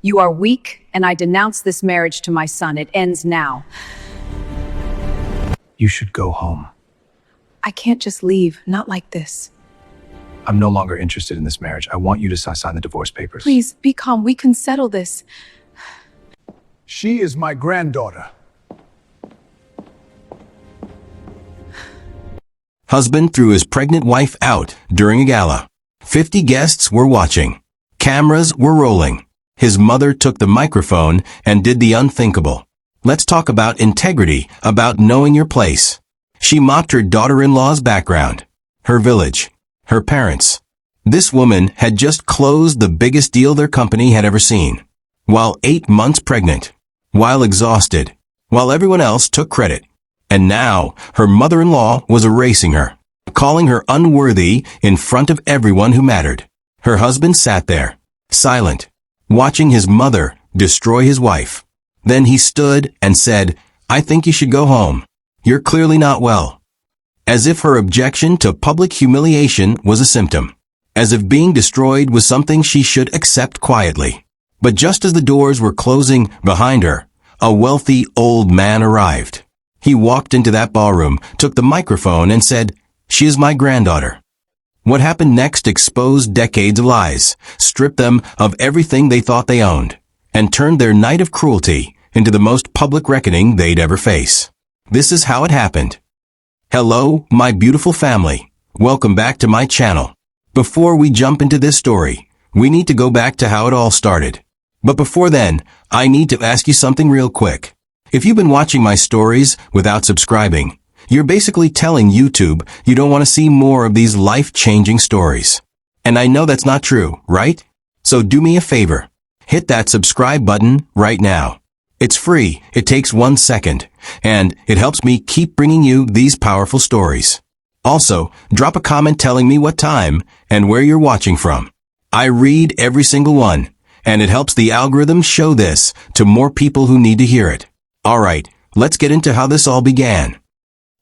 You are weak, and I denounce this marriage to my son. It ends now. You should go home. I can't just leave, not like this. I'm no longer interested in this marriage. I want you to sign the divorce papers. Please, be calm. We can settle this. She is my granddaughter. Husband threw his pregnant wife out during a gala. 50 guests were watching. Cameras were rolling. His mother took the microphone and did the unthinkable. Let's talk about integrity, about knowing your place. She mocked her daughter-in-law's background, her village, her parents. This woman had just closed the biggest deal their company had ever seen. While 8 months pregnant, while exhausted, while everyone else took credit. And now, her mother-in-law was erasing her, calling her unworthy in front of everyone who mattered. Her husband sat there, silent, watching his mother destroy his wife. Then he stood and said, "I think you should go home. You're clearly not well." As if her objection to public humiliation was a symptom. As if being destroyed was something she should accept quietly. But just as the doors were closing behind her, a wealthy old man arrived. He walked into that ballroom, took the microphone and said, "She is my granddaughter." What happened next exposed decades of lies, stripped them of everything they thought they owned, and turned their night of cruelty into the most public reckoning they'd ever face. This is how it happened. Hello, my beautiful family. Welcome back to my channel. Before we jump into this story, we need to go back to how it all started. But before then, I need to ask you something real quick. If you've been watching my stories without subscribing, you're basically telling YouTube you don't want to see more of these life-changing stories. And I know that's not true, right? So do me a favor. Hit that subscribe button right now. It's free, it takes 1 second, and it helps me keep bringing you these powerful stories. Also, drop a comment telling me what time and where you're watching from. I read every single one, and it helps the algorithm show this to more people who need to hear it. Alright, let's get into how this all began.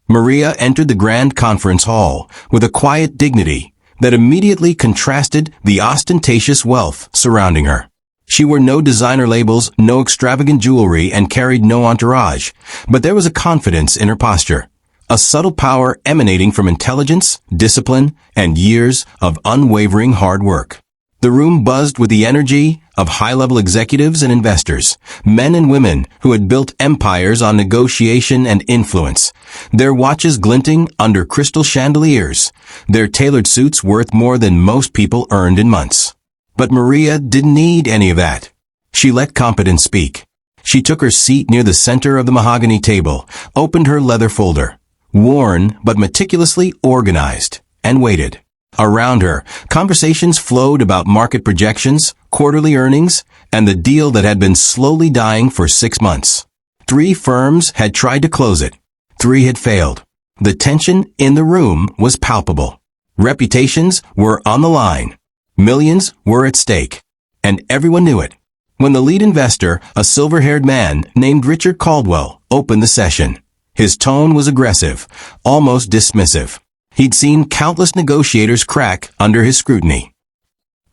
Maria entered the grand conference hall with a quiet dignity that immediately contrasted the ostentatious wealth surrounding her. She wore no designer labels, no extravagant jewelry, and carried no entourage, but there was a confidence in her posture, a subtle power emanating from intelligence, discipline, and years of unwavering hard work. The room buzzed with the energy of high-level executives and investors, men and women who had built empires on negotiation and influence, their watches glinting under crystal chandeliers, their tailored suits worth more than most people earned in months. But Maria didn't need any of that. She let competence speak. She took her seat near the center of the mahogany table, opened her leather folder, worn but meticulously organized, and waited. Around her, conversations flowed about market projections, quarterly earnings, and the deal that had been slowly dying for 6 months. 3 firms had tried to close it. 3 had failed. The tension in the room was palpable. Reputations were on the line. Millions were at stake. And everyone knew it. When the lead investor, a silver-haired man named Richard Caldwell, opened the session, his tone was aggressive, almost dismissive. He'd seen countless negotiators crack under his scrutiny.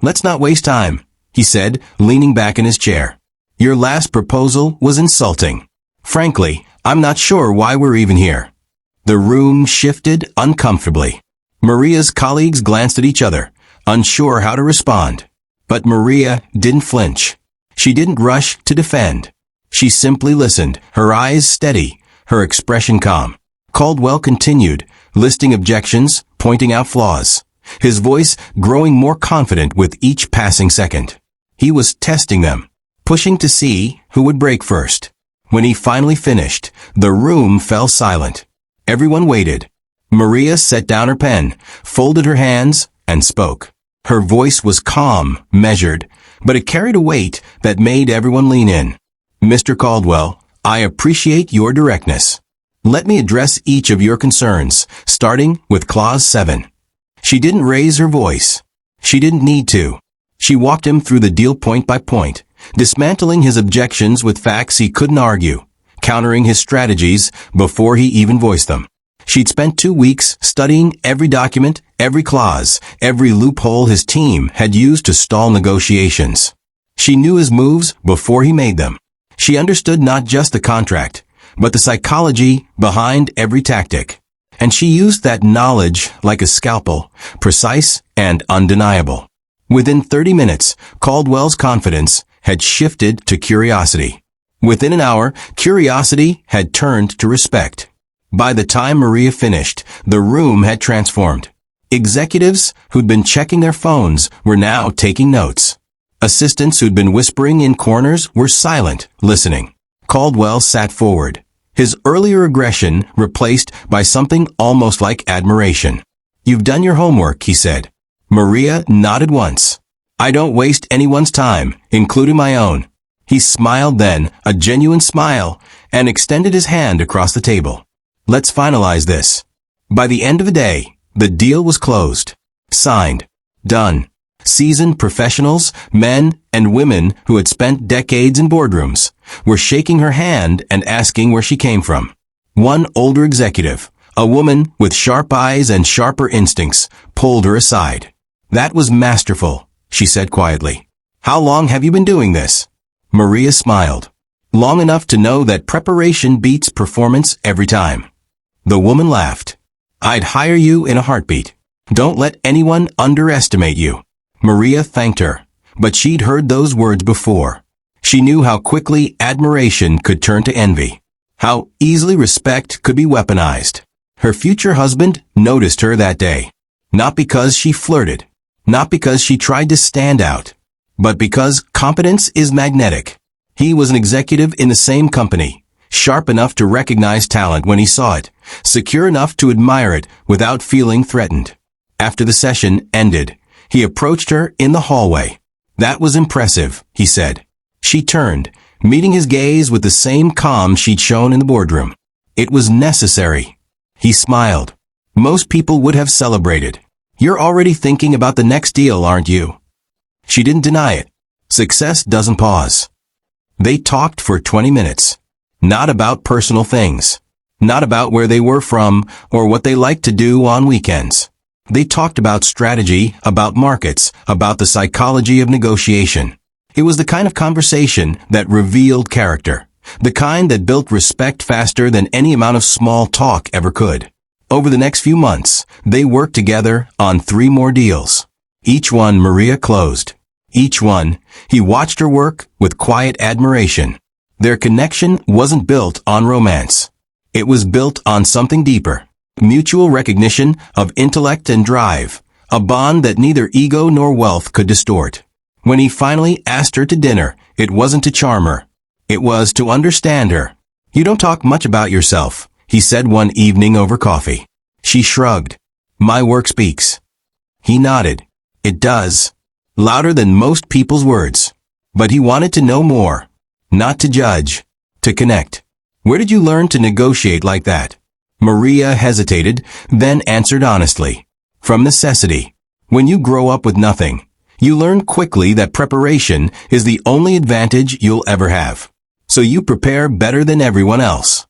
"Let's not waste time," he said, leaning back in his chair. "Your last proposal was insulting. Frankly, I'm not sure why we're even here." The room shifted uncomfortably. Maria's colleagues glanced at each other, unsure how to respond. But Maria didn't flinch. She didn't rush to defend. She simply listened, her eyes steady, her expression calm. Caldwell continued, listing objections, pointing out flaws, his voice growing more confident with each passing second. He was testing them, pushing to see who would break first. When he finally finished, the room fell silent. Everyone waited. Maria set down her pen, folded her hands, and spoke. Her voice was calm, measured, but it carried a weight that made everyone lean in. "Mr. Caldwell, I appreciate your directness. Let me address each of your concerns, starting with Clause 7. She didn't raise her voice. She didn't need to. She walked him through the deal point by point, dismantling his objections with facts he couldn't argue, countering his strategies before he even voiced them. She'd spent 2 weeks studying every document, every clause, every loophole his team had used to stall negotiations. She knew his moves before he made them. She understood not just the contract, but the psychology behind every tactic. And she used that knowledge like a scalpel, precise and undeniable. Within 30 minutes, Caldwell's confidence had shifted to curiosity. Within an hour, curiosity had turned to respect. By the time Maria finished, the room had transformed. Executives who'd been checking their phones were now taking notes. Assistants who'd been whispering in corners were silent, listening. Caldwell sat forward, his earlier aggression replaced by something almost like admiration. "You've done your homework," he said. Maria nodded once. "I don't waste anyone's time, including my own." He smiled then, a genuine smile, and extended his hand across the table. "Let's finalize this." By the end of the day, the deal was closed. Signed. Done. Seasoned professionals, men and women who had spent decades in boardrooms, were shaking her hand and asking where she came from. One older executive, a woman with sharp eyes and sharper instincts, pulled her aside. "That was masterful," she said quietly. "How long have you been doing this?" Maria smiled. "Long enough to know that preparation beats performance every time." The woman laughed. "I'd hire you in a heartbeat. Don't let anyone underestimate you." Maria thanked her, but she'd heard those words before. She knew how quickly admiration could turn to envy, how easily respect could be weaponized. Her future husband noticed her that day, not because she flirted, not because she tried to stand out, but because competence is magnetic. He was an executive in the same company, sharp enough to recognize talent when he saw it, secure enough to admire it without feeling threatened. After the session ended, he approached her in the hallway. "That was impressive," he said. She turned, meeting his gaze with the same calm she'd shown in the boardroom. "It was necessary." He smiled. "Most people would have celebrated. You're already thinking about the next deal, aren't you?" She didn't deny it. Success doesn't pause. They talked for 20 minutes. Not about personal things. Not about where they were from or what they liked to do on weekends. They talked about strategy, about markets, about the psychology of negotiation. It was the kind of conversation that revealed character, the kind that built respect faster than any amount of small talk ever could. Over the next few months, they worked together on 3 more deals. Each one Maria closed. Each one, he watched her work with quiet admiration. Their connection wasn't built on romance. It was built on something deeper. Mutual recognition of intellect and drive, a bond that neither ego nor wealth could distort. When he finally asked her to dinner, it wasn't to charm her. It was to understand her. "You don't talk much about yourself," he said one evening over coffee. She shrugged. "My work speaks." He nodded. "It does. Louder than most people's words." But he wanted to know more. Not to judge. To connect. "Where did you learn to negotiate like that?" Maria hesitated, then answered honestly. "From necessity. When you grow up with nothing, you learn quickly that preparation is the only advantage you'll ever have. So you prepare better than everyone else."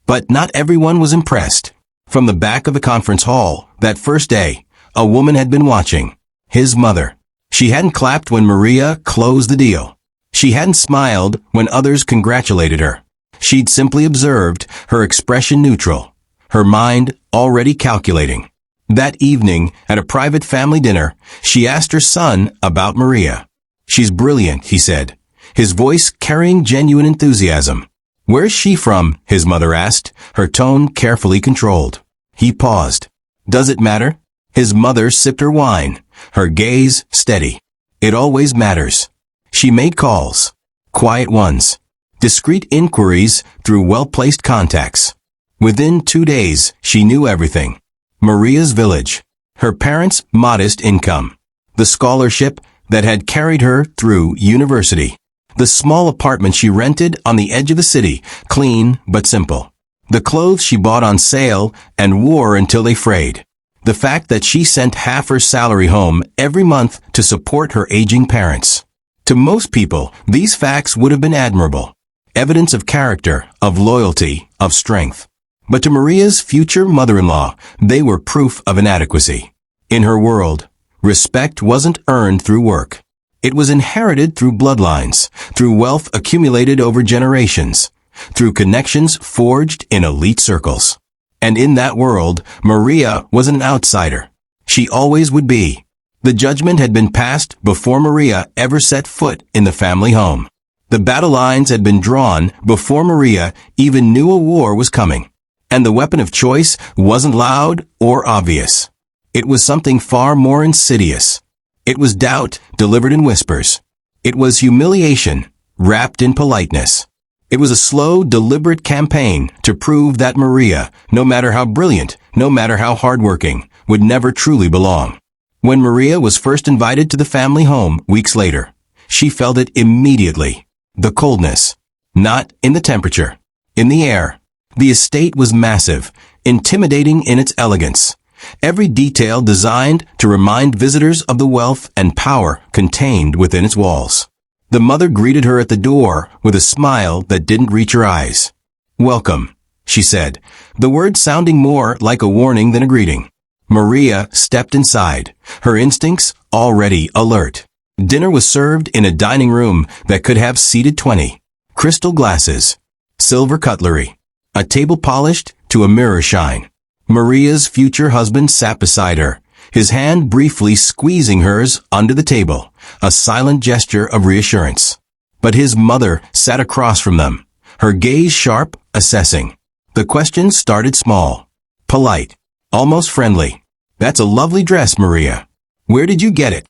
But not everyone was impressed. From the back of the conference hall, that first day, a woman had been watching. His mother. She hadn't clapped when Maria closed the deal. She hadn't smiled when others congratulated her. She'd simply observed, her expression neutral, her mind already calculating. That evening, at a private family dinner, she asked her son about Maria. "She's brilliant," he said, his voice carrying genuine enthusiasm. "Where's she from?" his mother asked, her tone carefully controlled. He paused. "Does it matter?" His mother sipped her wine, her gaze steady. "It always matters." She made calls. Quiet ones. Discreet inquiries through well-placed contacts. Within 2 days, she knew everything. Maria's village. Her parents' modest income. The scholarship that had carried her through university. The small apartment she rented on the edge of the city, clean but simple. The clothes she bought on sale and wore until they frayed. The fact that she sent half her salary home every month to support her aging parents. To most people, these facts would have been admirable. Evidence of character, of loyalty, of strength. But to Maria's future mother-in-law, they were proof of inadequacy. In her world, respect wasn't earned through work. It was inherited through bloodlines, through wealth accumulated over generations, through connections forged in elite circles. And in that world, Maria was an outsider. She always would be. The judgment had been passed before Maria ever set foot in the family home. The battle lines had been drawn before Maria even knew a war was coming. And the weapon of choice wasn't loud or obvious. It was something far more insidious. It was doubt delivered in whispers. It was humiliation wrapped in politeness. It was a slow, deliberate campaign to prove that Maria, no matter how brilliant, no matter how hardworking, would never truly belong. When Maria was first invited to the family home weeks later, she felt it immediately. The coldness. Not in the temperature. In the air. The estate was massive, intimidating in its elegance. Every detail designed to remind visitors of the wealth and power contained within its walls. The mother greeted her at the door with a smile that didn't reach her eyes. "Welcome," she said, the word sounding more like a warning than a greeting. Maria stepped inside, her instincts already alert. Dinner was served in a dining room that could have seated 20. Crystal glasses, silver cutlery, a table polished to a mirror shine. Maria's future husband sat beside her, his hand briefly squeezing hers under the table, a silent gesture of reassurance. But his mother sat across from them, her gaze sharp, assessing. The questions started small, polite, almost friendly. "That's a lovely dress, Maria. Where did you get it?"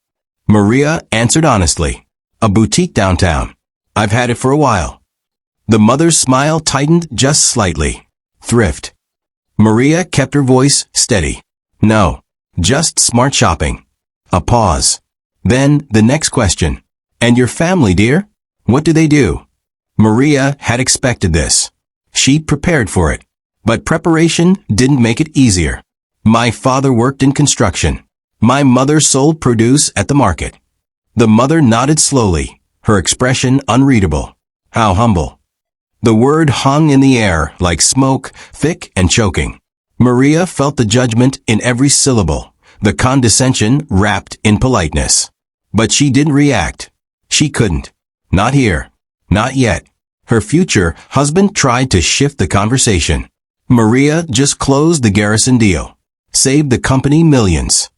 Maria answered honestly. "A boutique downtown. I've had it for a while." The mother's smile tightened just slightly. "Thrift." Maria kept her voice steady. "No. Just smart shopping." A pause. Then the next question. "And your family, dear? What do they do?" Maria had expected this. She prepared for it. But preparation didn't make it easier. "My father worked in construction. My mother sold produce at the market." The mother nodded slowly, her expression unreadable. How humble. The word hung in the air like smoke, thick and choking. Maria felt the judgment in every syllable, the condescension wrapped in politeness. But she didn't react. She couldn't. Not here. Not yet. Her future husband tried to shift the conversation. Maria just closed the Garrison deal. Saved the company millions.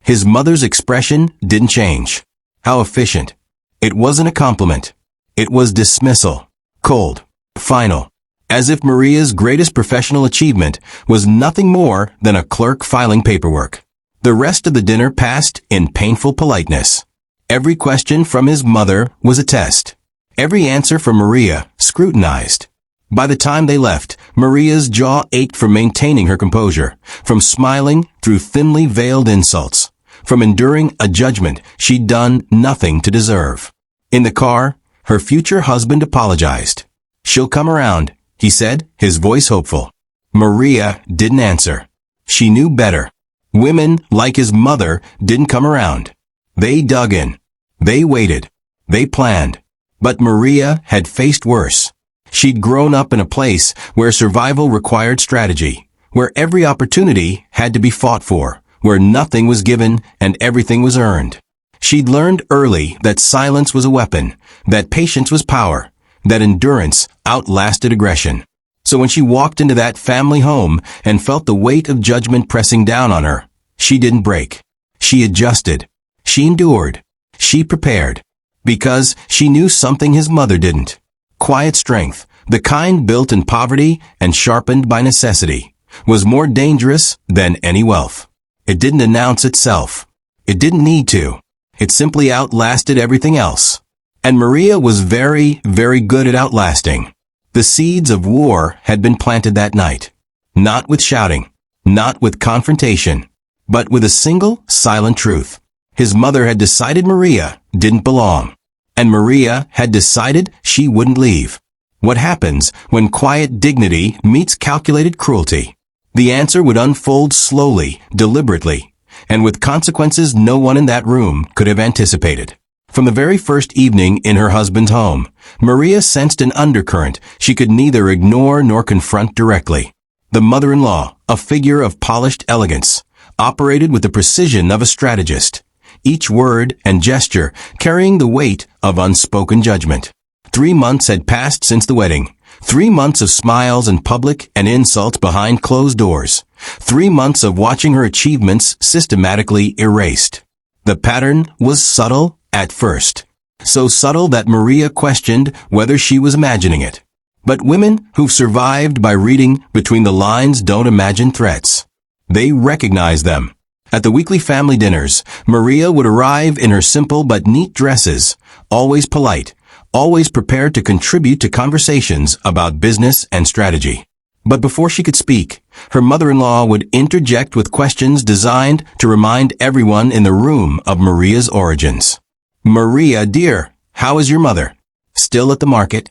His mother's expression didn't change. How efficient. It wasn't a compliment. It was dismissal. Cold. Final. As if Maria's greatest professional achievement was nothing more than a clerk filing paperwork. The rest of the dinner passed in painful politeness. Every question from his mother was a test. Every answer from Maria scrutinized. By the time they left, Maria's jaw ached from maintaining her composure, from smiling through thinly veiled insults, from enduring a judgment she'd done nothing to deserve. In the car, her future husband apologized. "She'll come around," he said, his voice hopeful. Maria didn't answer. She knew better. Women, like his mother, didn't come around. They dug in. They waited. They planned. But Maria had faced worse. She'd grown up in a place where survival required strategy, where every opportunity had to be fought for, where nothing was given and everything was earned. She'd learned early that silence was a weapon, that patience was power, that endurance outlasted aggression. So when she walked into that family home and felt the weight of judgment pressing down on her, she didn't break. She adjusted. She endured. She prepared. Because she knew something his mother didn't. Quiet strength, the kind built in poverty and sharpened by necessity, was more dangerous than any wealth. It didn't announce itself. It didn't need to. It simply outlasted everything else. And Maria was very, very good at outlasting. The seeds of war had been planted that night. Not with shouting, not with confrontation, but with a single, silent truth. His mother had decided Maria didn't belong. And Maria had decided she wouldn't leave. What happens when quiet dignity meets calculated cruelty? The answer would unfold slowly, deliberately, and with consequences no one in that room could have anticipated. From the very first evening in her husband's home, Maria sensed an undercurrent she could neither ignore nor confront directly. The mother-in-law, a figure of polished elegance, operated with the precision of a strategist. each word and gesture carrying the weight of unspoken judgment. 3 months had passed since the wedding. 3 months of smiles in public and insults behind closed doors. 3 months of watching her achievements systematically erased. The pattern was subtle at first. So subtle that Maria questioned whether she was imagining it. But women who've survived by reading between the lines don't imagine threats. They recognize them. At the weekly family dinners, Maria would arrive in her simple but neat dresses, always polite, always prepared to contribute to conversations about business and strategy. But before she could speak, her mother-in-law would interject with questions designed to remind everyone in the room of Maria's origins. "Maria, dear, how is your mother? Still at the market?"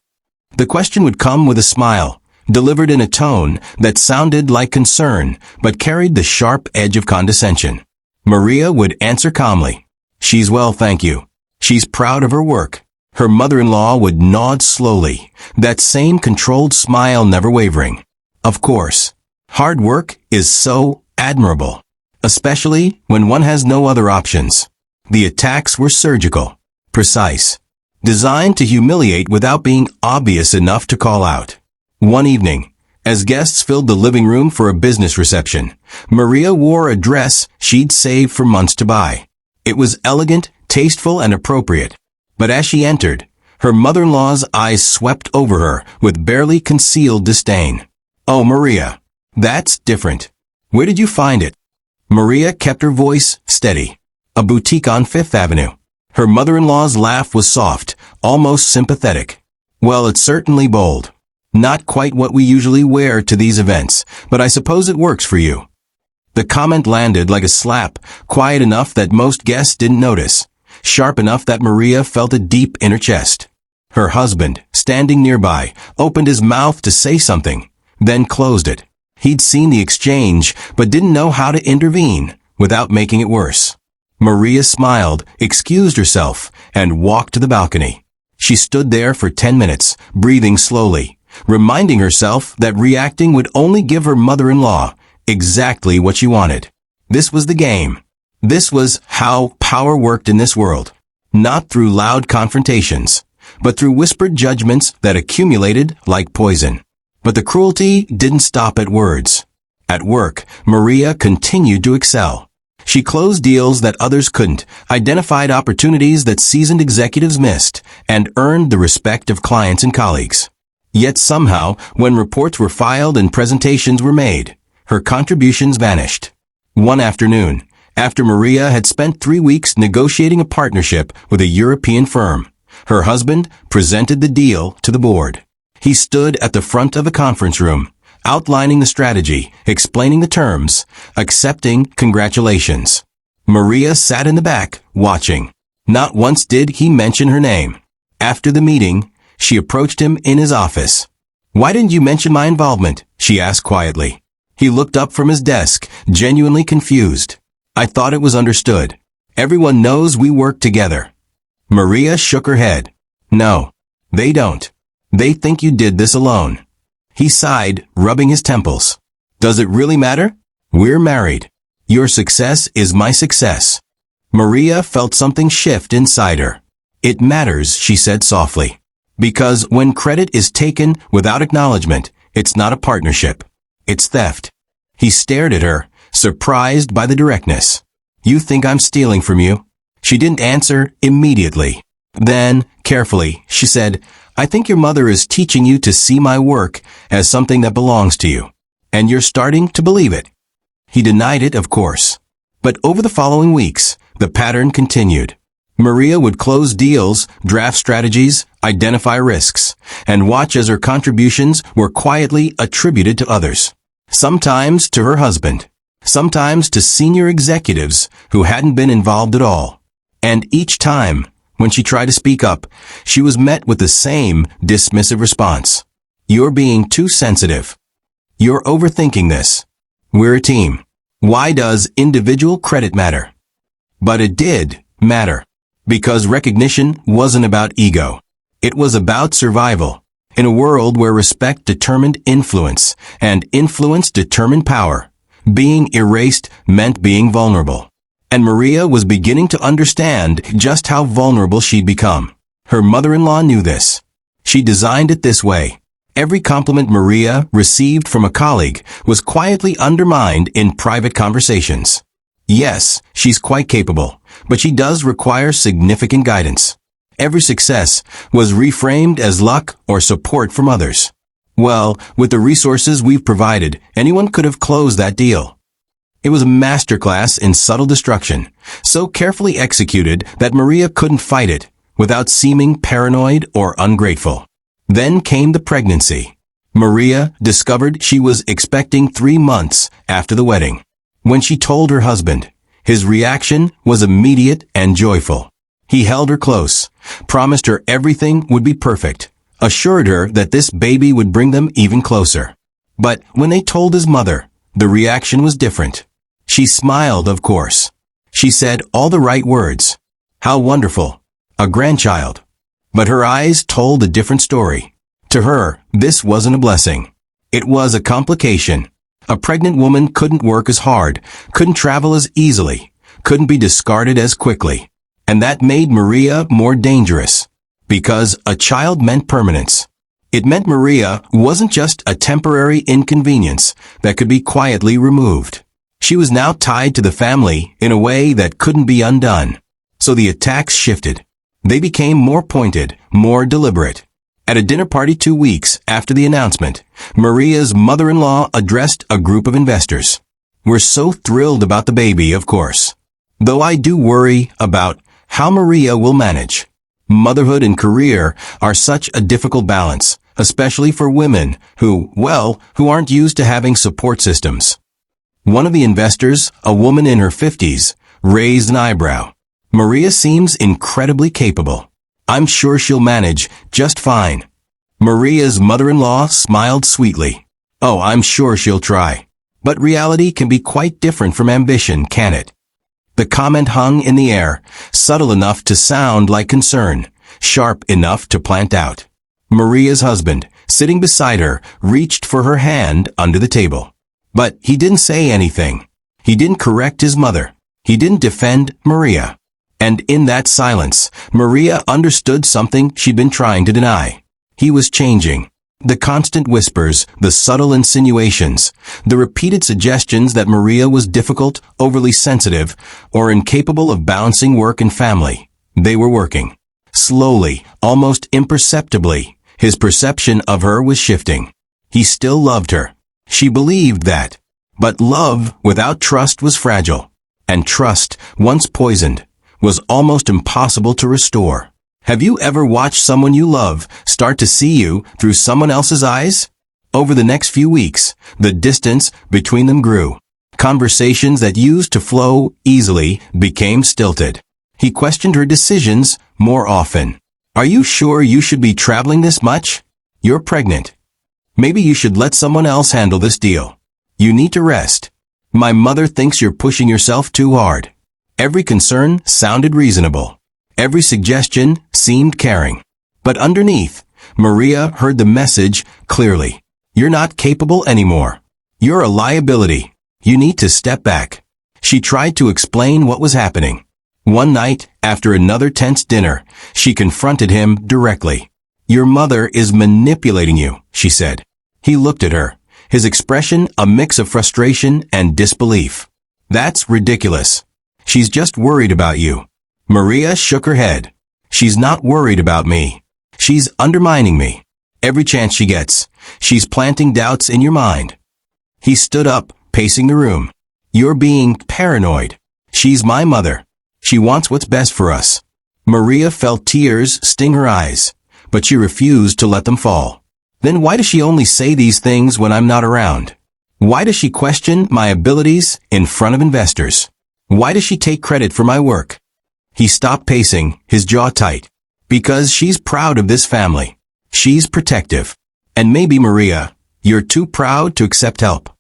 The question would come with a smile, delivered in a tone that sounded like concern, but carried the sharp edge of condescension. Maria would answer calmly, "She's well, thank you. She's proud of her work." Her mother-in-law would nod slowly, that same controlled smile never wavering. Of course, hard work is so admirable, especially when one has no other options. The attacks were surgical, precise, designed to humiliate without being obvious enough to call out. One evening, as guests filled the living room for a business reception, Maria wore a dress she'd saved for months to buy. It was elegant, tasteful, and appropriate. But as she entered, her mother-in-law's eyes swept over her with barely concealed disdain. "Oh, Maria, that's different. Where did you find it?" Maria kept her voice steady. "A boutique on Fifth Avenue." Her mother-in-law's laugh was soft, almost sympathetic. "Well, it's certainly bold. Not quite what we usually wear to these events, but I suppose it works for you." The comment landed like a slap, quiet enough that most guests didn't notice, sharp enough that Maria felt it deep in her chest. Her husband, standing nearby, opened his mouth to say something, then closed it. He'd seen the exchange, but didn't know how to intervene without making it worse. Maria smiled, excused herself, and walked to the balcony. She stood there for 10 minutes, breathing slowly, reminding herself that reacting would only give her mother-in-law exactly what she wanted. This was the game. This was how power worked in this world. Not through loud confrontations, but through whispered judgments that accumulated like poison. But the cruelty didn't stop at words. At work, Maria continued to excel. She closed deals that others couldn't, identified opportunities that seasoned executives missed, and earned the respect of clients and colleagues. Yet somehow, when reports were filed and presentations were made, her contributions vanished. One afternoon, after Maria had spent 3 weeks negotiating a partnership with a European firm, her husband presented the deal to the board. He stood at the front of the conference room, outlining the strategy, explaining the terms, accepting congratulations. Maria sat in the back, watching. Not once did he mention her name. After the meeting, she approached him in his office. "Why didn't you mention my involvement?" she asked quietly. He looked up from his desk, genuinely confused. "I thought it was understood. Everyone knows we work together." Maria shook her head. "No, they don't. They think you did this alone." He sighed, rubbing his temples. "Does it really matter? We're married. Your success is my success." Maria felt something shift inside her. "It matters," she said softly. "Because when credit is taken without acknowledgement, it's not a partnership. It's theft." He stared at her, surprised by the directness. "You think I'm stealing from you?" She didn't answer immediately. Then, carefully, she said, "I think your mother is teaching you to see my work as something that belongs to you. And you're starting to believe it." He denied it, of course. But over the following weeks, the pattern continued. Maria would close deals, draft strategies, identify risks, and watch as her contributions were quietly attributed to others. Sometimes to her husband, sometimes to senior executives who hadn't been involved at all. And each time, when she tried to speak up, she was met with the same dismissive response. "You're being too sensitive. You're overthinking this. We're a team. Why does individual credit matter?" But it did matter. Because recognition wasn't about ego. It was about survival. In a world where respect determined influence, and influence determined power, being erased meant being vulnerable. And Maria was beginning to understand just how vulnerable she'd become. Her mother-in-law knew this. She designed it this way. Every compliment Maria received from a colleague was quietly undermined in private conversations. Yes, she's quite capable, but she does require significant guidance. Every success was reframed as luck or support from others. Well, with the resources we've provided, anyone could have closed that deal. It was a masterclass in subtle destruction, so carefully executed that Maria couldn't fight it without seeming paranoid or ungrateful. Then came the pregnancy. Maria discovered she was expecting 3 months after the wedding. When she told her husband, his reaction was immediate and joyful. He held her close, promised her everything would be perfect, assured her that this baby would bring them even closer. But when they told his mother, the reaction was different. She smiled, of course. She said all the right words. How wonderful. A grandchild. But her eyes told a different story. To her, this wasn't a blessing. It was a complication. A pregnant woman couldn't work as hard, couldn't travel as easily, couldn't be discarded as quickly. And that made Maria more dangerous. Because a child meant permanence. It meant Maria wasn't just a temporary inconvenience that could be quietly removed. She was now tied to the family in a way that couldn't be undone. So the attacks shifted. They became more pointed, more deliberate. At a dinner party 2 weeks after the announcement, Maria's mother-in-law addressed a group of investors. We're so thrilled about the baby, of course. Though I do worry about how Maria will manage. Motherhood and career are such a difficult balance, especially for women who aren't used to having support systems. One of the investors, a woman in her 50s, raised an eyebrow. Maria seems incredibly capable. I'm sure she'll manage just fine. Maria's mother-in-law smiled sweetly. Oh, I'm sure she'll try. But reality can be quite different from ambition, can it? The comment hung in the air, subtle enough to sound like concern, sharp enough to plant doubt. Maria's husband, sitting beside her, reached for her hand under the table. But he didn't say anything. He didn't correct his mother. He didn't defend Maria. And in that silence, Maria understood something she'd been trying to deny. He was changing. The constant whispers, the subtle insinuations, the repeated suggestions that Maria was difficult, overly sensitive, or incapable of balancing work and family. They were working. Slowly, almost imperceptibly, his perception of her was shifting. He still loved her. She believed that. But love without trust was fragile. And trust, once poisoned, was almost impossible to restore. Have you ever watched someone you love start to see you through someone else's eyes? Over the next few weeks, the distance between them grew. Conversations that used to flow easily became stilted. He questioned her decisions more often. Are you sure you should be traveling this much? You're pregnant. Maybe you should let someone else handle this deal. You need to rest. My mother thinks you're pushing yourself too hard. Every concern sounded reasonable. Every suggestion seemed caring. But underneath, Maria heard the message clearly. You're not capable anymore. You're a liability. You need to step back. She tried to explain what was happening. One night, after another tense dinner, she confronted him directly. Your mother is manipulating you, she said. He looked at her, his expression a mix of frustration and disbelief. That's ridiculous. She's just worried about you. Maria shook her head. She's not worried about me. She's undermining me. Every chance she gets, she's planting doubts in your mind. He stood up, pacing the room. You're being paranoid. She's my mother. She wants what's best for us. Maria felt tears sting her eyes, but she refused to let them fall. Then why does she only say these things when I'm not around? Why does she question my abilities in front of investors? Why does she take credit for my work? He stopped pacing, his jaw tight. Because she's proud of this family. She's protective. And maybe, Maria, you're too proud to accept help.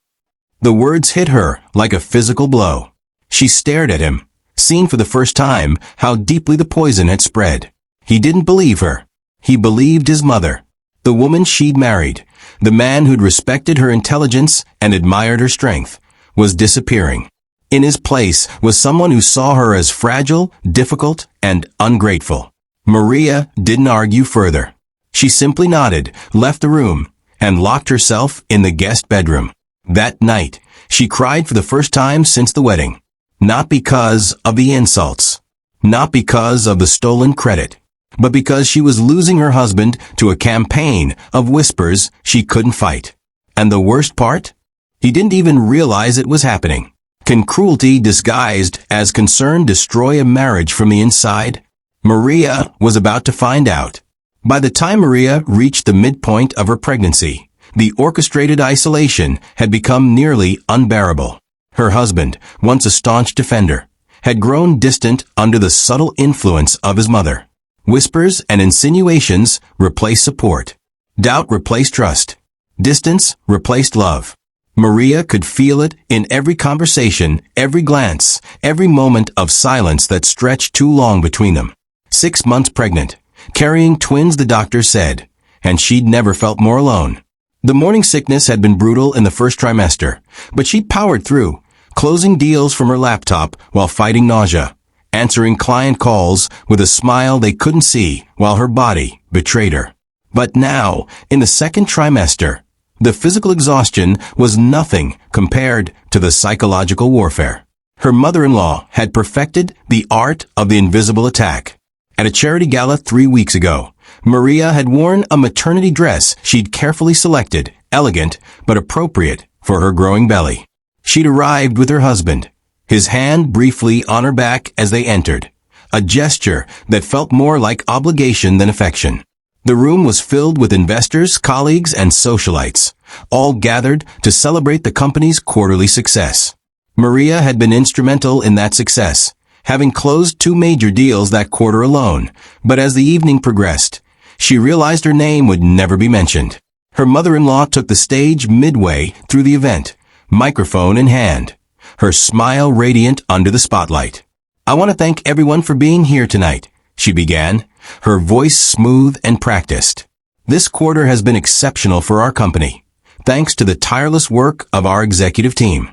The words hit her like a physical blow. She stared at him, seeing for the first time how deeply the poison had spread. He didn't believe her. He believed his mother. The woman she'd married, the man who'd respected her intelligence and admired her strength, was disappearing. In his place was someone who saw her as fragile, difficult, and ungrateful. Maria didn't argue further. She simply nodded, left the room, and locked herself in the guest bedroom. That night, she cried for the first time since the wedding. Not because of the insults, not because of the stolen credit, but because she was losing her husband to a campaign of whispers she couldn't fight. And the worst part? He didn't even realize it was happening. Can cruelty disguised as concern destroy a marriage from the inside? Maria was about to find out. By the time Maria reached the midpoint of her pregnancy, the orchestrated isolation had become nearly unbearable. Her husband, once a staunch defender, had grown distant under the subtle influence of his mother. Whispers and insinuations replaced support. Doubt replaced trust. Distance replaced love. Maria could feel it in every conversation, every glance, every moment of silence that stretched too long between them. 6 months pregnant, carrying twins the doctor said, and she'd never felt more alone. The morning sickness had been brutal in the first trimester, but she powered through, closing deals from her laptop while fighting nausea, answering client calls with a smile they couldn't see while her body betrayed her. But now, in the second trimester, the physical exhaustion was nothing compared to the psychological warfare. Her mother-in-law had perfected the art of the invisible attack. At a charity gala 3 weeks ago, Maria had worn a maternity dress she'd carefully selected, elegant but appropriate for her growing belly. She'd arrived with her husband, his hand briefly on her back as they entered, a gesture that felt more like obligation than affection. The room was filled with investors, colleagues, and socialites, all gathered to celebrate the company's quarterly success. Maria had been instrumental in that success, having closed 2 major deals that quarter alone, but as the evening progressed, she realized her name would never be mentioned. Her mother-in-law took the stage midway through the event, microphone in hand, her smile radiant under the spotlight. "I want to thank everyone for being here tonight," she began, her voice smooth and practiced. "This quarter has been exceptional for our company, thanks to the tireless work of our executive team."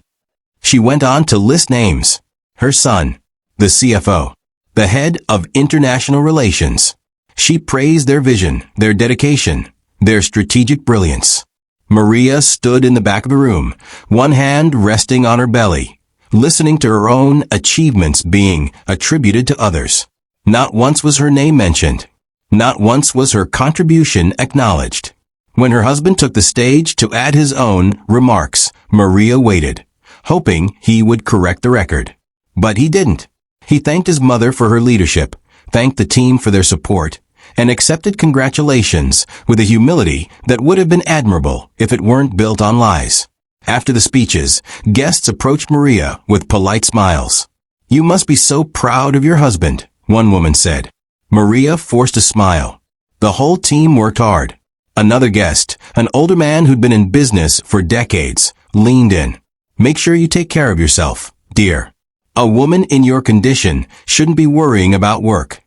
She went on to list names: her son, the CFO, the head of international relations. She praised their vision, their dedication, their strategic brilliance. Maria stood in the back of the room, one hand resting on her belly, listening to her own achievements being attributed to others. Not once was her name mentioned. Not once was her contribution acknowledged. When her husband took the stage to add his own remarks, Maria waited, hoping he would correct the record. But he didn't. He thanked his mother for her leadership, thanked the team for their support, and accepted congratulations with a humility that would have been admirable if it weren't built on lies. After the speeches, guests approached Maria with polite smiles. "You must be so proud of your husband," one woman said. Maria forced a smile. The whole team worked hard. Another guest, an older man who'd been in business for decades, leaned in. "Make sure you take care of yourself, dear. A woman in your condition shouldn't be worrying about work."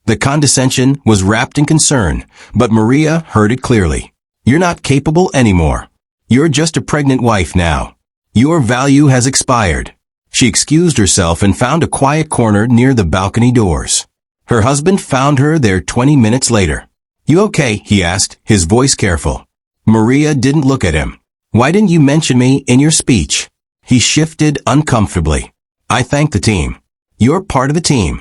The condescension was wrapped in concern, but Maria heard it clearly. "You're not capable anymore. You're just a pregnant wife now. Your value has expired." She excused herself and found a quiet corner near the balcony doors. Her husband found her there 20 minutes later. "You okay?" he asked, his voice careful. Maria didn't look at him. "Why didn't you mention me in your speech?" He shifted uncomfortably. "I thank the team. You're part of the team."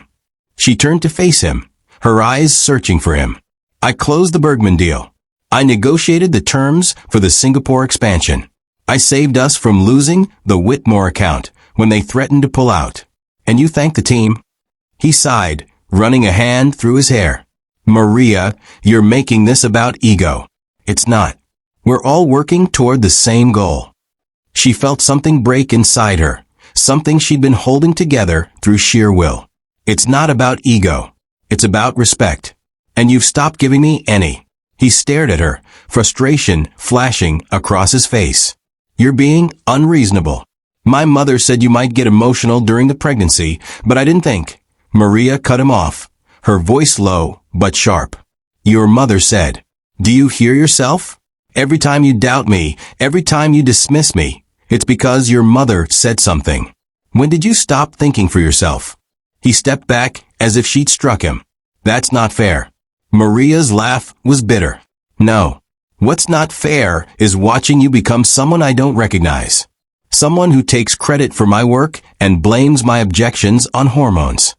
She turned to face him, her eyes searching for him. "I closed the Bergman deal. I negotiated the terms for the Singapore expansion. I saved us from losing the Whitmore account when they threatened to pull out. And you thank the team?" He sighed, running a hand through his hair. "Maria, you're making this about ego. It's not. We're all working toward the same goal." She felt something break inside her, something she'd been holding together through sheer will. "It's not about ego. It's about respect. And you've stopped giving me any." He stared at her, frustration flashing across his face. "You're being unreasonable. My mother said you might get emotional during the pregnancy, but I didn't think." Maria cut him off, her voice low but sharp. "Your mother said. Do you hear yourself? Every time you doubt me, every time you dismiss me, it's because your mother said something." When did you stop thinking for yourself? He stepped back as if she'd struck him. That's not fair. Maria's laugh was bitter. No. What's not fair is watching you become someone I don't recognize. Someone who takes credit for my work and blames my objections on hormones.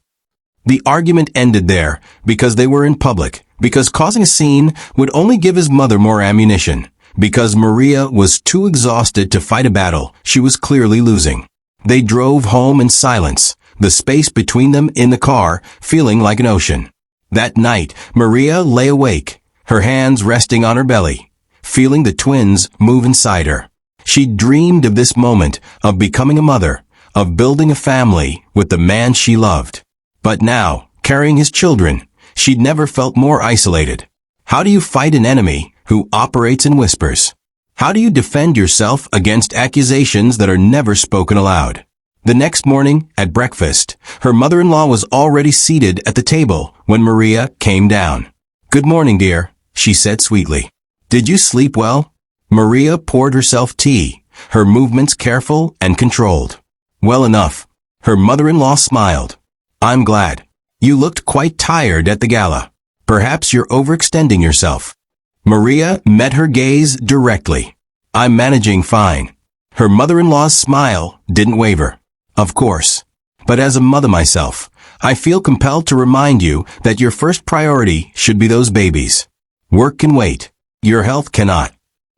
The argument ended there because they were in public, because causing a scene would only give his mother more ammunition, because Maria was too exhausted to fight a battle she was clearly losing. They drove home in silence, the space between them in the car feeling like an ocean. That night, Maria lay awake, her hands resting on her belly, feeling the twins move inside her. She dreamed of this moment, of becoming a mother, of building a family with the man she loved. But now, carrying his children, she'd never felt more isolated. How do you fight an enemy who operates in whispers? How do you defend yourself against accusations that are never spoken aloud? The next morning, at breakfast, her mother-in-law was already seated at the table when Maria came down. "Good morning, dear," she said sweetly. "Did you sleep well?" Maria poured herself tea, her movements careful and controlled. "Well enough." Her mother-in-law smiled. "I'm glad. You looked quite tired at the gala. Perhaps you're overextending yourself." Maria met her gaze directly. "I'm managing fine." Her mother-in-law's smile didn't waver. "Of course. But as a mother myself, I feel compelled to remind you that your first priority should be those babies. Work can wait. Your health cannot."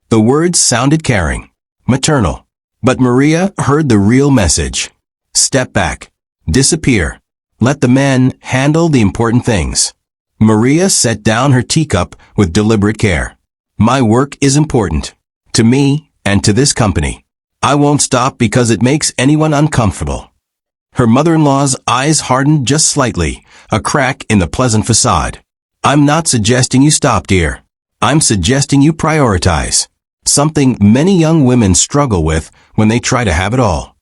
The words sounded caring, maternal. But Maria heard the real message. Step back. Disappear. Let the men handle the important things. Maria set down her teacup with deliberate care. "My work is important. To me and to this company. I won't stop because it makes anyone uncomfortable." Her mother-in-law's eyes hardened just slightly, a crack in the pleasant facade. "I'm not suggesting you stop, dear. I'm suggesting you prioritize. Something many young women struggle with when they try to have it all."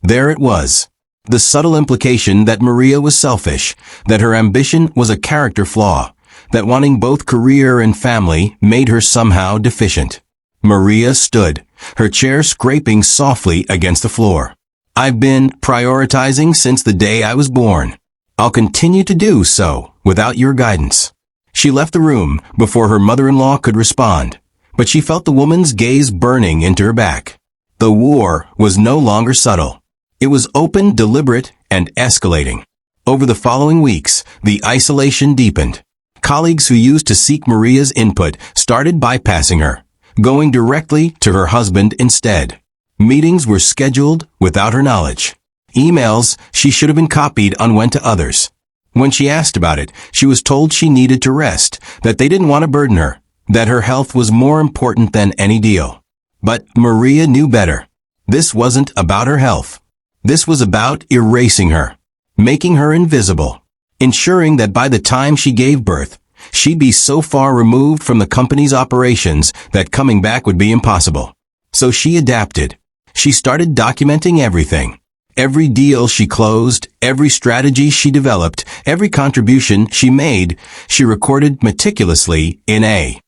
There it was. The subtle implication that Maria was selfish, that her ambition was a character flaw, that wanting both career and family made her somehow deficient. Maria stood, her chair scraping softly against the floor. "I've been prioritizing since the day I was born. I'll continue to do so without your guidance." She left the room before her mother-in-law could respond, but she felt the woman's gaze burning into her back. The war was no longer subtle. It was open, deliberate, and escalating. Over the following weeks, the isolation deepened. Colleagues who used to seek Maria's input started bypassing her, going directly to her husband instead. Meetings were scheduled without her knowledge. Emails she should have been copied on went to others. When she asked about it, she was told she needed to rest, that they didn't want to burden her, that her health was more important than any deal. But Maria knew better. This wasn't about her health. This was about erasing her, making her invisible, ensuring that by the time she gave birth, she'd be so far removed from the company's operations that coming back would be impossible. So she adapted. She started documenting everything. Every deal she closed, every strategy she developed, every contribution she made, she recorded meticulously in a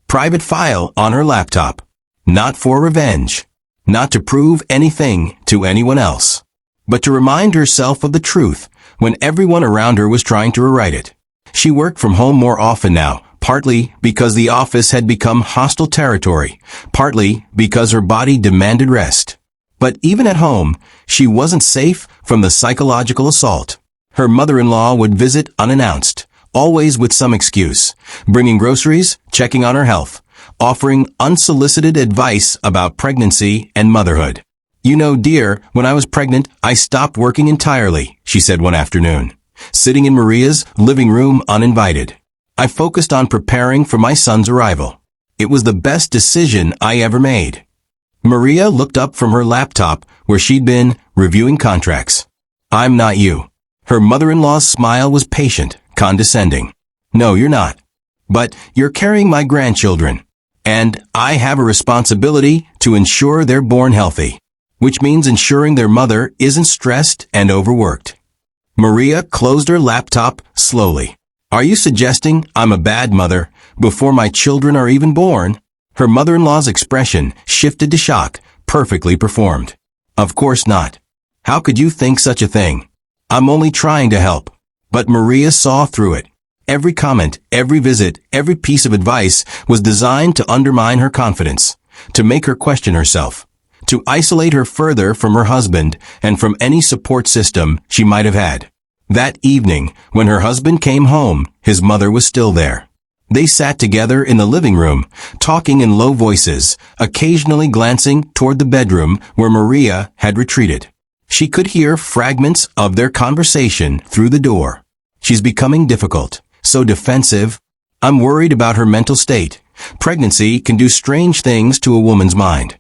private file on her laptop. Not for revenge. Not to prove anything to anyone else. But to remind herself of the truth when everyone around her was trying to rewrite it. She worked from home more often now, partly because the office had become hostile territory, partly because her body demanded rest. But even at home, she wasn't safe from the psychological assault. Her mother-in-law would visit unannounced, always with some excuse, bringing groceries, checking on her health, offering unsolicited advice about pregnancy and motherhood. "You know, dear, when I was pregnant, I stopped working entirely," she said one afternoon, sitting in Maria's living room uninvited. "I focused on preparing for my son's arrival. It was the best decision I ever made." Maria looked up from her laptop where she'd been reviewing contracts. "I'm not you." Her mother-in-law's smile was patient, condescending. "No, you're not. But you're carrying my grandchildren. And I have a responsibility to ensure they're born healthy. Which means ensuring their mother isn't stressed and overworked." Maria closed her laptop slowly. "Are you suggesting I'm a bad mother before my children are even born?" Her mother-in-law's expression shifted to shock, perfectly performed. "Of course not. How could you think such a thing? I'm only trying to help. But Maria saw through it. Every comment, every visit, every piece of advice was designed to undermine her confidence, to make her question herself, to isolate her further from her husband and from any support system she might have had. That evening, when her husband came home, his mother was still there. They sat together in the living room, talking in low voices, occasionally glancing toward the bedroom where Maria had retreated. She could hear fragments of their conversation through the door. She's becoming difficult, so defensive. I'm worried about her mental state. Pregnancy can do strange things to a woman's mind.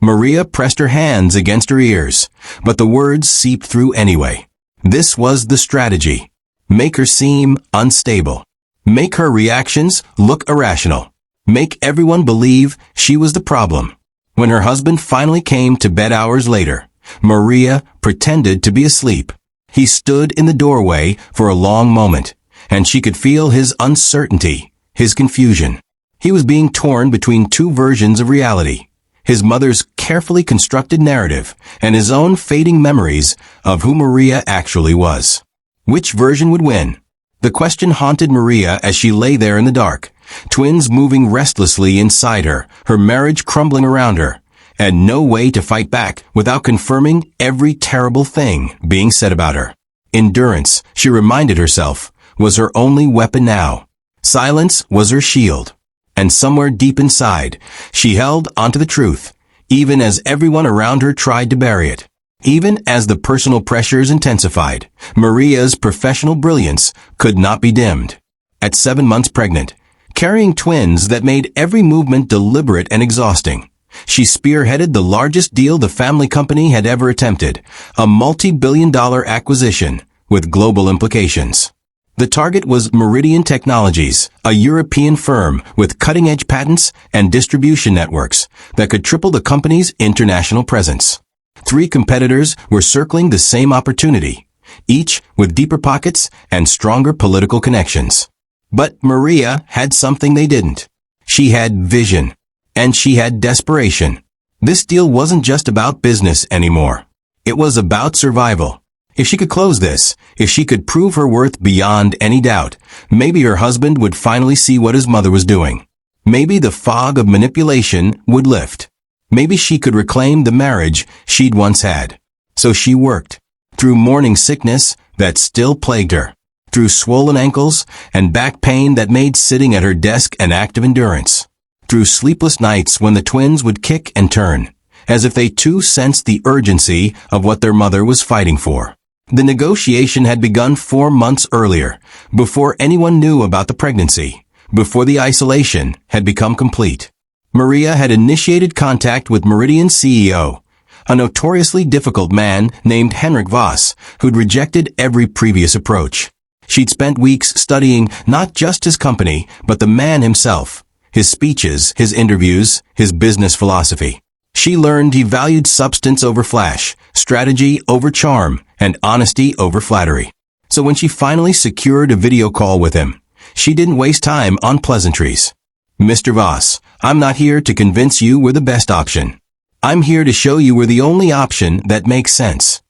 Maria pressed her hands against her ears, but the words seeped through anyway. This was the strategy. Make her seem unstable. Make her reactions look irrational. Make everyone believe she was the problem. When her husband finally came to bed hours later, Maria pretended to be asleep. He stood in the doorway for a long moment, and she could feel his uncertainty, his confusion. He was being torn between two versions of reality. His mother's carefully constructed narrative and his own fading memories of who Maria actually was. Which version would win? The question haunted Maria as she lay there in the dark, twins moving restlessly inside her, her marriage crumbling around her, and no way to fight back without confirming every terrible thing being said about her. Endurance, she reminded herself, was her only weapon now. Silence was her shield. And somewhere deep inside, she held onto the truth, even as everyone around her tried to bury it. Even as the personal pressures intensified, Maria's professional brilliance could not be dimmed. At 7 months pregnant, carrying twins that made every movement deliberate and exhausting, she spearheaded the largest deal the family company had ever attempted, a multi-billion-dollar acquisition with global implications. The target was Meridian Technologies, a European firm with cutting-edge patents and distribution networks that could triple the company's international presence. 3 competitors were circling the same opportunity, each with deeper pockets and stronger political connections. But Maria had something they didn't. She had vision, and she had desperation. This deal wasn't just about business anymore. It was about survival. If she could close this, if she could prove her worth beyond any doubt, maybe her husband would finally see what his mother was doing. Maybe the fog of manipulation would lift. Maybe she could reclaim the marriage she'd once had. So she worked. Through morning sickness that still plagued her. Through swollen ankles and back pain that made sitting at her desk an act of endurance. Through sleepless nights when the twins would kick and turn, as if they too sensed the urgency of what their mother was fighting for. The negotiation had begun 4 months earlier, before anyone knew about the pregnancy, before the isolation had become complete. Maria had initiated contact with Meridian's CEO, a notoriously difficult man named Henrik Voss, who'd rejected every previous approach. She'd spent weeks studying not just his company, but the man himself, his speeches, his interviews, his business philosophy. She learned he valued substance over flash, strategy over charm, and honesty over flattery. So when she finally secured a video call with him, she didn't waste time on pleasantries. Mr. Voss, I'm not here to convince you we're the best option. I'm here to show you we're the only option that makes sense.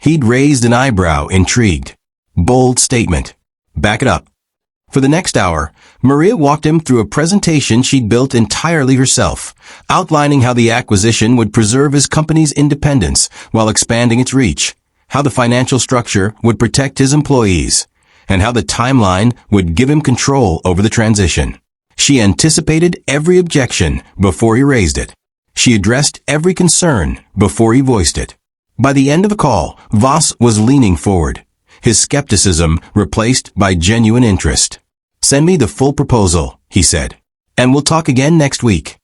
He'd raised an eyebrow, intrigued. Bold statement. Back it up. For the next hour, Maria walked him through a presentation she'd built entirely herself, outlining how the acquisition would preserve his company's independence while expanding its reach, how the financial structure would protect his employees, and how the timeline would give him control over the transition. She anticipated every objection before he raised it. She addressed every concern before he voiced it. By the end of the call, Voss was leaning forward, his skepticism replaced by genuine interest. Send me the full proposal, he said, and we'll talk again next week.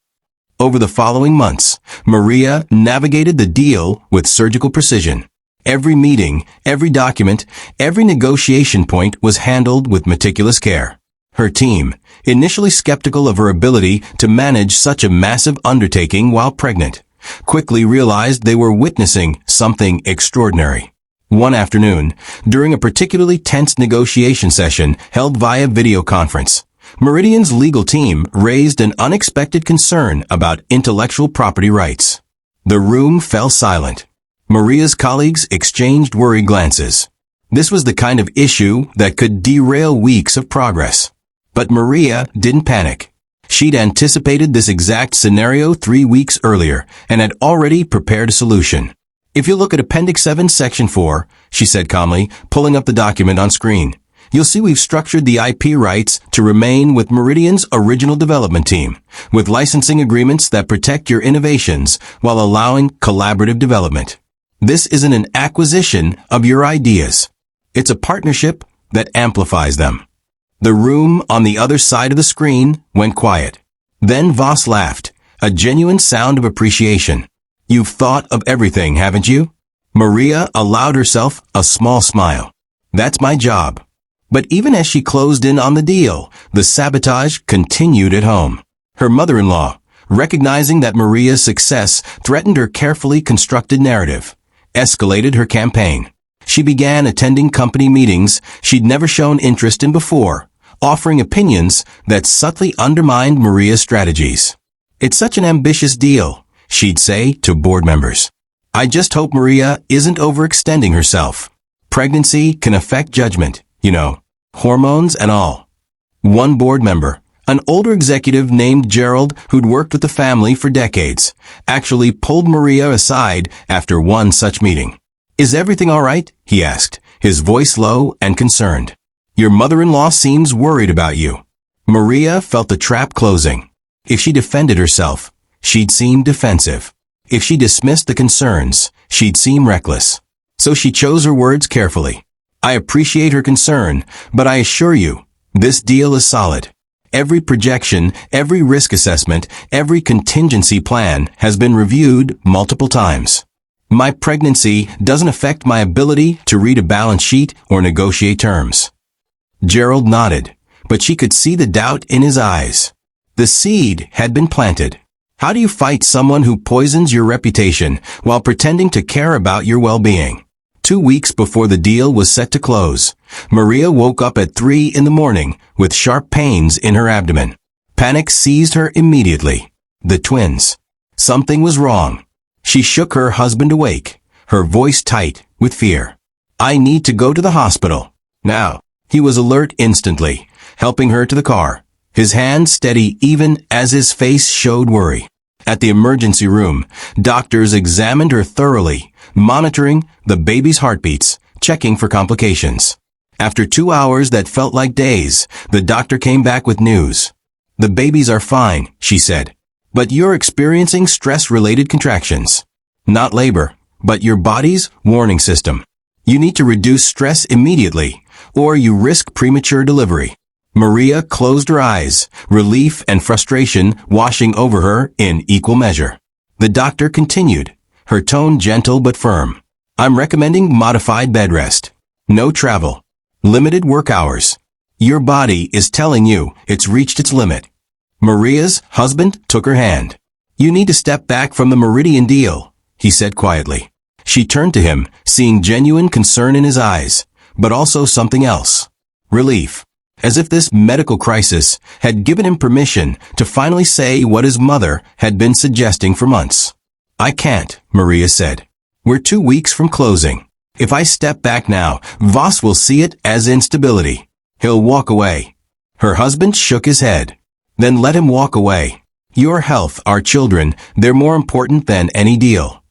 Over the following months, Maria navigated the deal with surgical precision. Every meeting, every document, every negotiation point was handled with meticulous care. Her team, initially skeptical of her ability to manage such a massive undertaking while pregnant, quickly realized they were witnessing something extraordinary. One afternoon, during a particularly tense negotiation session held via video conference, Meridian's legal team raised an unexpected concern about intellectual property rights. The room fell silent. Maria's colleagues exchanged worried glances. This was the kind of issue that could derail weeks of progress. But Maria didn't panic. She'd anticipated this exact scenario 3 weeks earlier and had already prepared a solution. If you look at Appendix 7, Section 4, she said calmly, pulling up the document on screen, you'll see we've structured the IP rights to remain with Meridian's original development team, with licensing agreements that protect your innovations while allowing collaborative development. This isn't an acquisition of your ideas. It's a partnership that amplifies them. The room on the other side of the screen went quiet. Then Voss laughed, a genuine sound of appreciation. You've thought of everything, haven't you? Maria allowed herself a small smile. That's my job. But even as she closed in on the deal, the sabotage continued at home. Her mother-in-law, recognizing that Maria's success threatened her carefully constructed narrative, escalated her campaign. She began attending company meetings she'd never shown interest in before, offering opinions that subtly undermined Maria's strategies. It's such an ambitious deal, she'd say to board members. I just hope Maria isn't overextending herself. Pregnancy can affect judgment, you know, hormones and all. One board member, an older executive named Gerald who'd worked with the family for decades, actually pulled Maria aside after one such meeting. Is everything all right? He asked, his voice low and concerned. Your mother-in-law seems worried about you. Maria felt the trap closing. If she defended herself, she'd seem defensive. If she dismissed the concerns, she'd seem reckless. So she chose her words carefully. I appreciate her concern, but I assure you, this deal is solid. Every projection, every risk assessment, every contingency plan has been reviewed multiple times. My pregnancy doesn't affect my ability to read a balance sheet or negotiate terms. Gerald nodded, but she could see the doubt in his eyes. The seed had been planted. How do you fight someone who poisons your reputation while pretending to care about your well-being? 2 weeks before the deal was set to close, Maria woke up at 3 in the morning with sharp pains in her abdomen. Panic seized her immediately. The twins. Something was wrong. She shook her husband awake, her voice tight with fear. I need to go to the hospital. Now. He was alert instantly, helping her to the car, his hand steady even as his face showed worry. At the emergency room, doctors examined her thoroughly, monitoring the baby's heartbeats, checking for complications. After 2 hours that felt like days, the doctor came back with news. The babies are fine, she said. But you're experiencing stress-related contractions. Not labor, but your body's warning system. You need to reduce stress immediately, or you risk premature delivery. Maria closed her eyes, relief and frustration washing over her in equal measure. The doctor continued, her tone gentle but firm. I'm recommending modified bed rest. No travel. Limited work hours. Your body is telling you it's reached its limit. Maria's husband took her hand. You need to step back from the Meridian deal, he said quietly. She turned to him, seeing genuine concern in his eyes, but also something else. Relief. As if this medical crisis had given him permission to finally say what his mother had been suggesting for months. I can't, Maria said. We're 2 weeks from closing. If I step back now, Voss will see it as instability. He'll walk away. Her husband shook his head. Then let him walk away. Your health, our children, they're more important than any deal.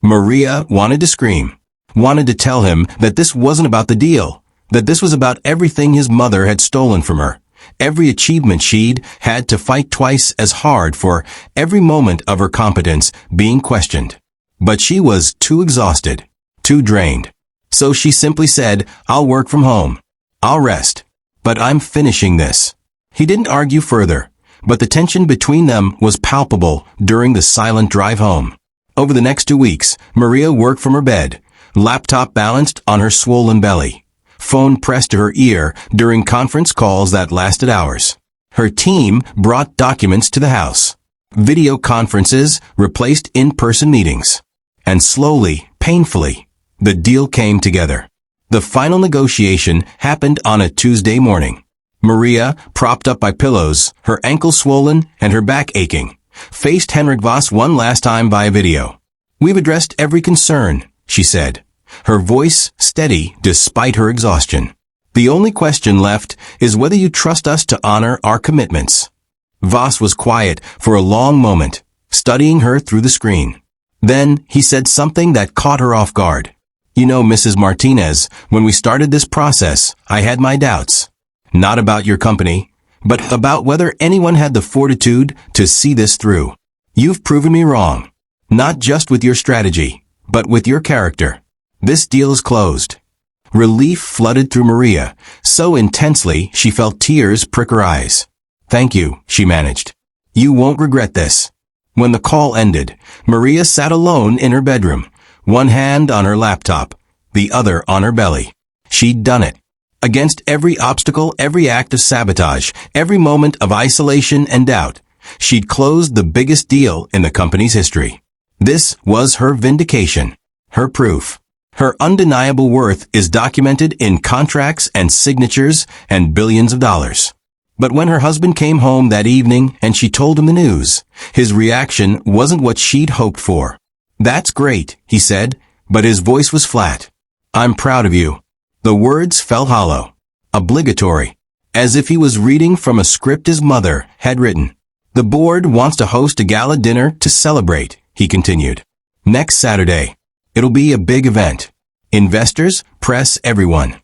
Maria wanted to scream, wanted to tell him that this wasn't about the deal, that this was about everything his mother had stolen from her, every achievement she'd had to fight twice as hard for, every moment of her competence being questioned. But she was too exhausted, too drained. So she simply said, I'll work from home. I'll rest. But I'm finishing this. He didn't argue further, but the tension between them was palpable during the silent drive home. Over the next 2 weeks, Maria worked from her bed, laptop balanced on her swollen belly, phone pressed to her ear during conference calls that lasted hours. Her team brought documents to the house. Video conferences replaced in-person meetings. And slowly, painfully, the deal came together. The final negotiation happened on a Tuesday morning. Maria, propped up by pillows, her ankle swollen and her back aching, faced Henrik Voss one last time via video. We've addressed every concern, she said, her voice steady despite her exhaustion. The only question left is whether you trust us to honor our commitments. Voss was quiet for a long moment, studying her through the screen. Then he said something that caught her off guard. You know, Mrs. Martinez, when we started this process, I had my doubts. Not about your company, but about whether anyone had the fortitude to see this through. You've proven me wrong. Not just with your strategy, but with your character. This deal is closed. Relief flooded through Maria, so intensely she felt tears prick her eyes. Thank you, she managed. You won't regret this. When the call ended, Maria sat alone in her bedroom, one hand on her laptop, the other on her belly. She'd done it. Against every obstacle, every act of sabotage, every moment of isolation and doubt, she'd closed the biggest deal in the company's history. This was her vindication, her proof. Her undeniable worth is documented in contracts and signatures and billions of dollars. But when her husband came home that evening and she told him the news, his reaction wasn't what she'd hoped for. That's great, he said, but his voice was flat. I'm proud of you. The words fell hollow, obligatory, as if he was reading from a script his mother had written. The board wants to host a gala dinner to celebrate, he continued. Next Saturday. It'll be a big event. Investors, press, everyone.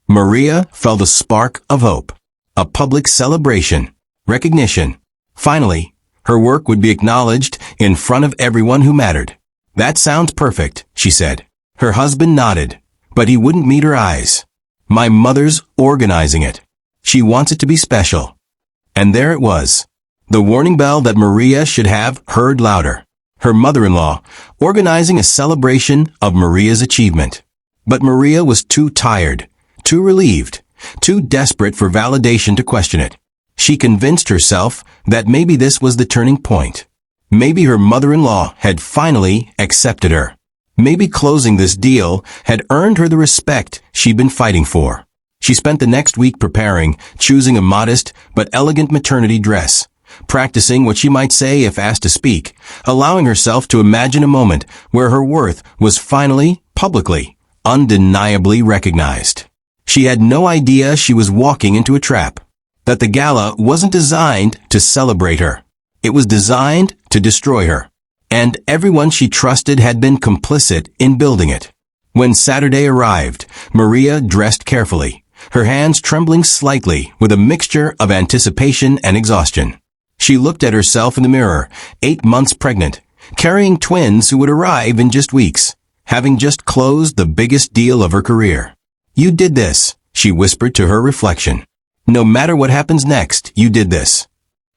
Maria felt a spark of hope. A public celebration. Recognition. Finally, her work would be acknowledged in front of everyone who mattered. That sounds perfect, she said. Her husband nodded, but he wouldn't meet her eyes. My mother's organizing it. She wants it to be special. And there it was. The warning bell that Maria should have heard louder. Her mother-in-law, organizing a celebration of Maria's achievement. But Maria was too tired, too relieved, too desperate for validation to question it. She convinced herself that maybe this was the turning point. Maybe her mother-in-law had finally accepted her. Maybe closing this deal had earned her the respect she'd been fighting for. She spent the next week preparing, choosing a modest but elegant maternity dress, practicing what she might say if asked to speak, allowing herself to imagine a moment where her worth was finally, publicly, undeniably recognized. She had no idea she was walking into a trap, that the gala wasn't designed to celebrate her. It was designed to destroy her. And everyone she trusted had been complicit in building it. When Saturday arrived, Maria dressed carefully, her hands trembling slightly with a mixture of anticipation and exhaustion. She looked at herself in the mirror, 8 months pregnant, carrying twins who would arrive in just weeks, having just closed the biggest deal of her career. You did this, she whispered to her reflection. No matter what happens next, you did this.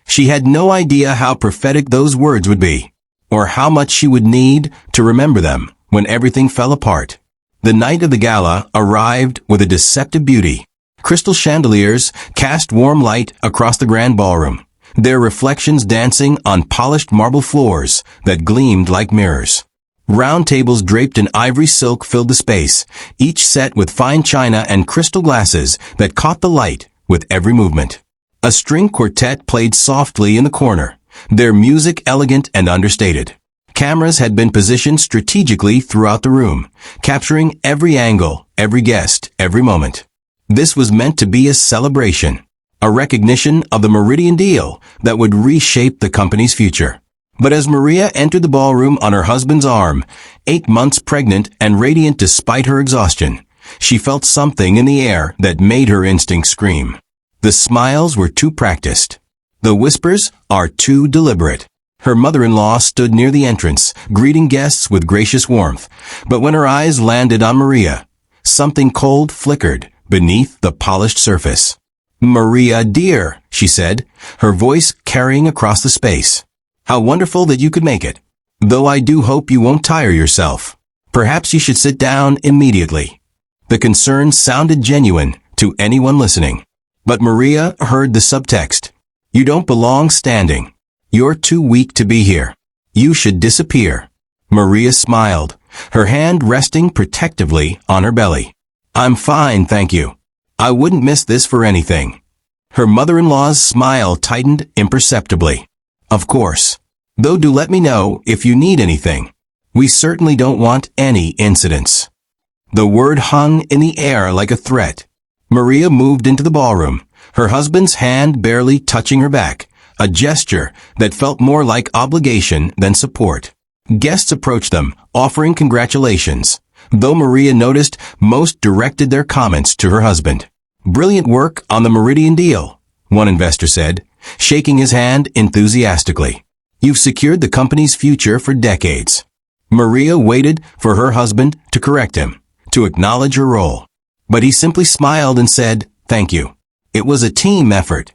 She had no idea how prophetic those words would be, or how much she would need to remember them when everything fell apart. The night of the gala arrived with a deceptive beauty. Crystal chandeliers cast warm light across the grand ballroom, their reflections dancing on polished marble floors that gleamed like mirrors. Round tables draped in ivory silk filled the space, each set with fine china and crystal glasses that caught the light with every movement. A string quartet played softly in the corner, their music elegant and understated. Cameras had been positioned strategically throughout the room, capturing every angle, every guest, every moment. This was meant to be a celebration, a recognition of the Meridian deal that would reshape the company's future. But as Maria entered the ballroom on her husband's arm, 8 months pregnant and radiant despite her exhaustion, she felt something in the air that made her instincts scream. The smiles were too practiced. The whispers are too deliberate. Her mother-in-law stood near the entrance, greeting guests with gracious warmth. But when her eyes landed on Maria, something cold flickered beneath the polished surface. Maria, dear, she said, her voice carrying across the space. How wonderful that you could make it. Though I do hope you won't tire yourself. Perhaps you should sit down immediately. The concern sounded genuine to anyone listening. But Maria heard the subtext. You don't belong standing. You're too weak to be here. You should disappear. Maria smiled, her hand resting protectively on her belly. I'm fine, thank you. I wouldn't miss this for anything. Her mother-in-law's smile tightened imperceptibly. Of course. Though do let me know if you need anything. We certainly don't want any incidents." The word hung in the air like a threat. Maria moved into the ballroom, her husband's hand barely touching her back, a gesture that felt more like obligation than support. Guests approached them, offering congratulations, though Maria noticed most directed their comments to her husband. "Brilliant work on the Meridian deal," one investor said, shaking his hand enthusiastically. "You've secured the company's future for decades." Maria waited for her husband to correct him, to acknowledge her role. But he simply smiled and said, "Thank you." It was a team effort.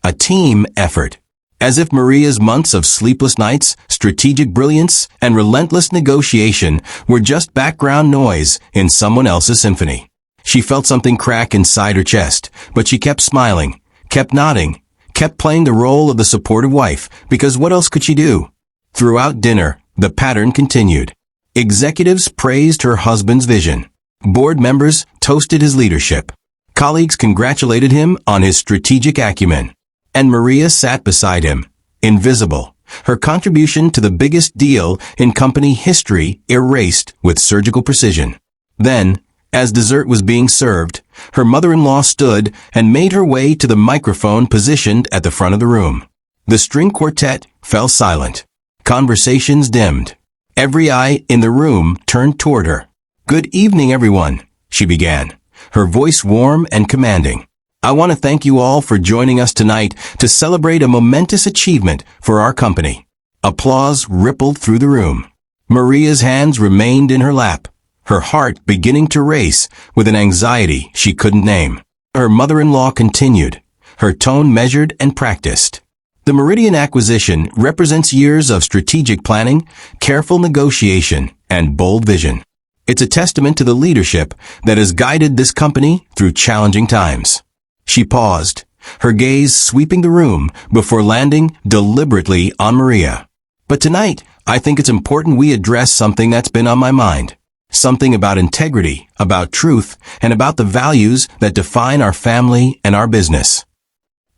A team effort. As if Maria's months of sleepless nights, strategic brilliance, and relentless negotiation were just background noise in someone else's symphony. She felt something crack inside her chest, but she kept smiling, kept nodding, kept playing the role of the supportive wife, because what else could she do? Throughout dinner, the pattern continued. Executives praised her husband's vision. Board members toasted his leadership. Colleagues congratulated him on his strategic acumen. And Maria sat beside him, invisible, her contribution to the biggest deal in company history erased with surgical precision. Then, as dessert was being served, her mother-in-law stood and made her way to the microphone positioned at the front of the room. The string quartet fell silent. Conversations dimmed. Every eye in the room turned toward her. "Good evening, everyone," she began, her voice warm and commanding. "I want to thank you all for joining us tonight to celebrate a momentous achievement for our company." Applause rippled through the room. Maria's hands remained in her lap, her heart beginning to race with an anxiety she couldn't name. Her mother-in-law continued, her tone measured and practiced. "The Meridian acquisition represents years of strategic planning, careful negotiation, and bold vision. It's a testament to the leadership that has guided this company through challenging times." She paused, her gaze sweeping the room before landing deliberately on Maria. "But tonight, I think it's important we address something that's been on my mind. Something about integrity, about truth, and about the values that define our family and our business."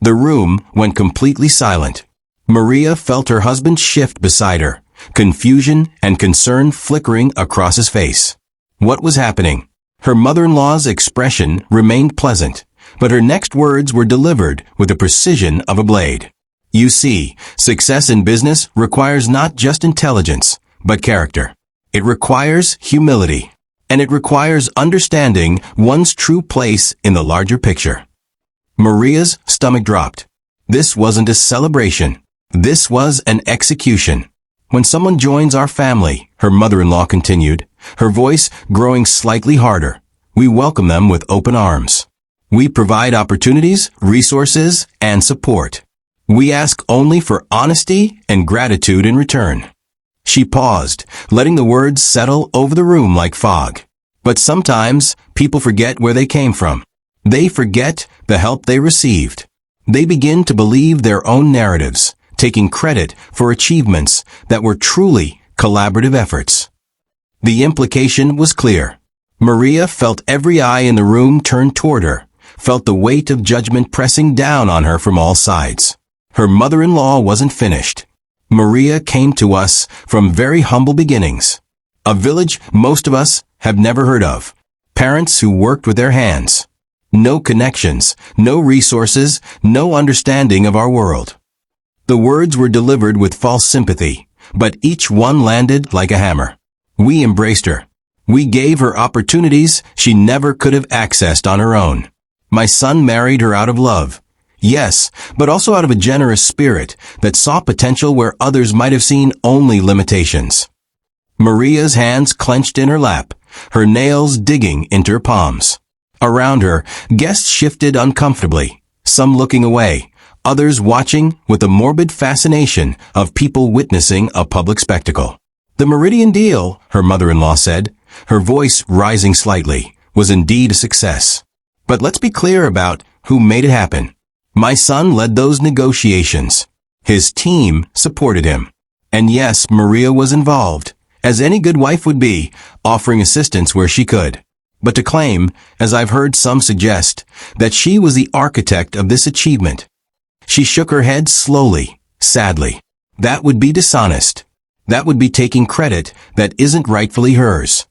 The room went completely silent. Maria felt her husband shift beside her, confusion and concern flickering across his face. What was happening? Her mother-in-law's expression remained pleasant, but her next words were delivered with the precision of a blade. "You see, success in business requires not just intelligence, but character. It requires humility, and it requires understanding one's true place in the larger picture." Maria's stomach dropped. This wasn't a celebration. This was an execution. "When someone joins our family," her mother-in-law continued, her voice growing slightly harder, "we welcome them with open arms. We provide opportunities, resources, and support. We ask only for honesty and gratitude in return." She paused, letting the words settle over the room like fog. But sometimes, people forget where they came from. They forget the help they received. They begin to believe their own narratives, taking credit for achievements that were truly collaborative efforts. The implication was clear. Maria felt every eye in the room turn toward her, felt the weight of judgment pressing down on her from all sides. Her mother-in-law wasn't finished. "Maria came to us from very humble beginnings. A village most of us have never heard of. Parents who worked with their hands. No connections, no resources, no understanding of our world." The words were delivered with false sympathy, but each one landed like a hammer. "We embraced her. We gave her opportunities she never could have accessed on her own. My son married her out of love. Yes, but also out of a generous spirit that saw potential where others might have seen only limitations." Maria's hands clenched in her lap, her nails digging into her palms. Around her, guests shifted uncomfortably, some looking away, others watching with the morbid fascination of people witnessing a public spectacle. "The Meridian deal," her mother-in-law said, her voice rising slightly, "was indeed a success. But let's be clear about who made it happen. My son led those negotiations. His team supported him. And yes, Maria was involved, as any good wife would be, offering assistance where she could. But to claim, as I've heard some suggest, that she was the architect of this achievement." She shook her head slowly, sadly. "That would be dishonest. That would be taking credit that isn't rightfully hers.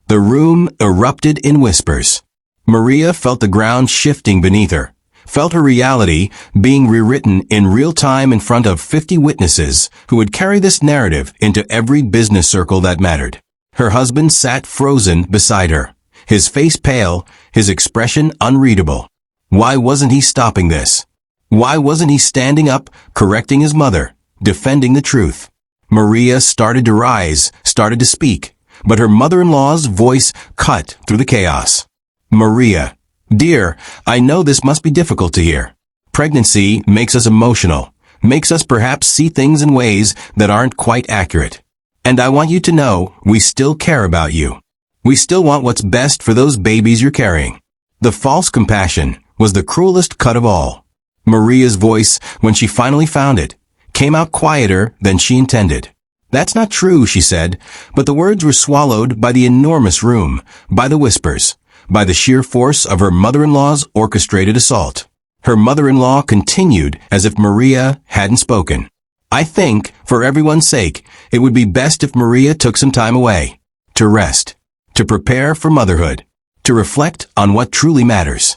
The room erupted in whispers. Maria felt the ground shifting beneath her, felt her reality being rewritten in real time in front of 50 witnesses who would carry this narrative into every business circle that mattered. Her husband sat frozen beside her, his face pale, his expression unreadable. Why wasn't he stopping this? Why wasn't he standing up, correcting his mother, defending the truth? Maria started to rise, started to speak, but her mother-in-law's voice cut through the chaos. Maria, dear, I know this must be difficult to hear. Pregnancy makes us emotional, makes us perhaps see things in ways that aren't quite accurate. And I want you to know we still care about you. We still want what's best for those babies you're carrying. The false compassion was the cruelest cut of all. Maria's voice, when she finally found it, came out quieter than she intended. That's not true, she said, but the words were swallowed by the enormous room, by the whispers, by the sheer force of her mother-in-law's orchestrated assault. Her mother-in-law continued as if Maria hadn't spoken. I think, for everyone's sake, it would be best if Maria took some time away, to rest, to prepare for motherhood, to reflect on what truly matters.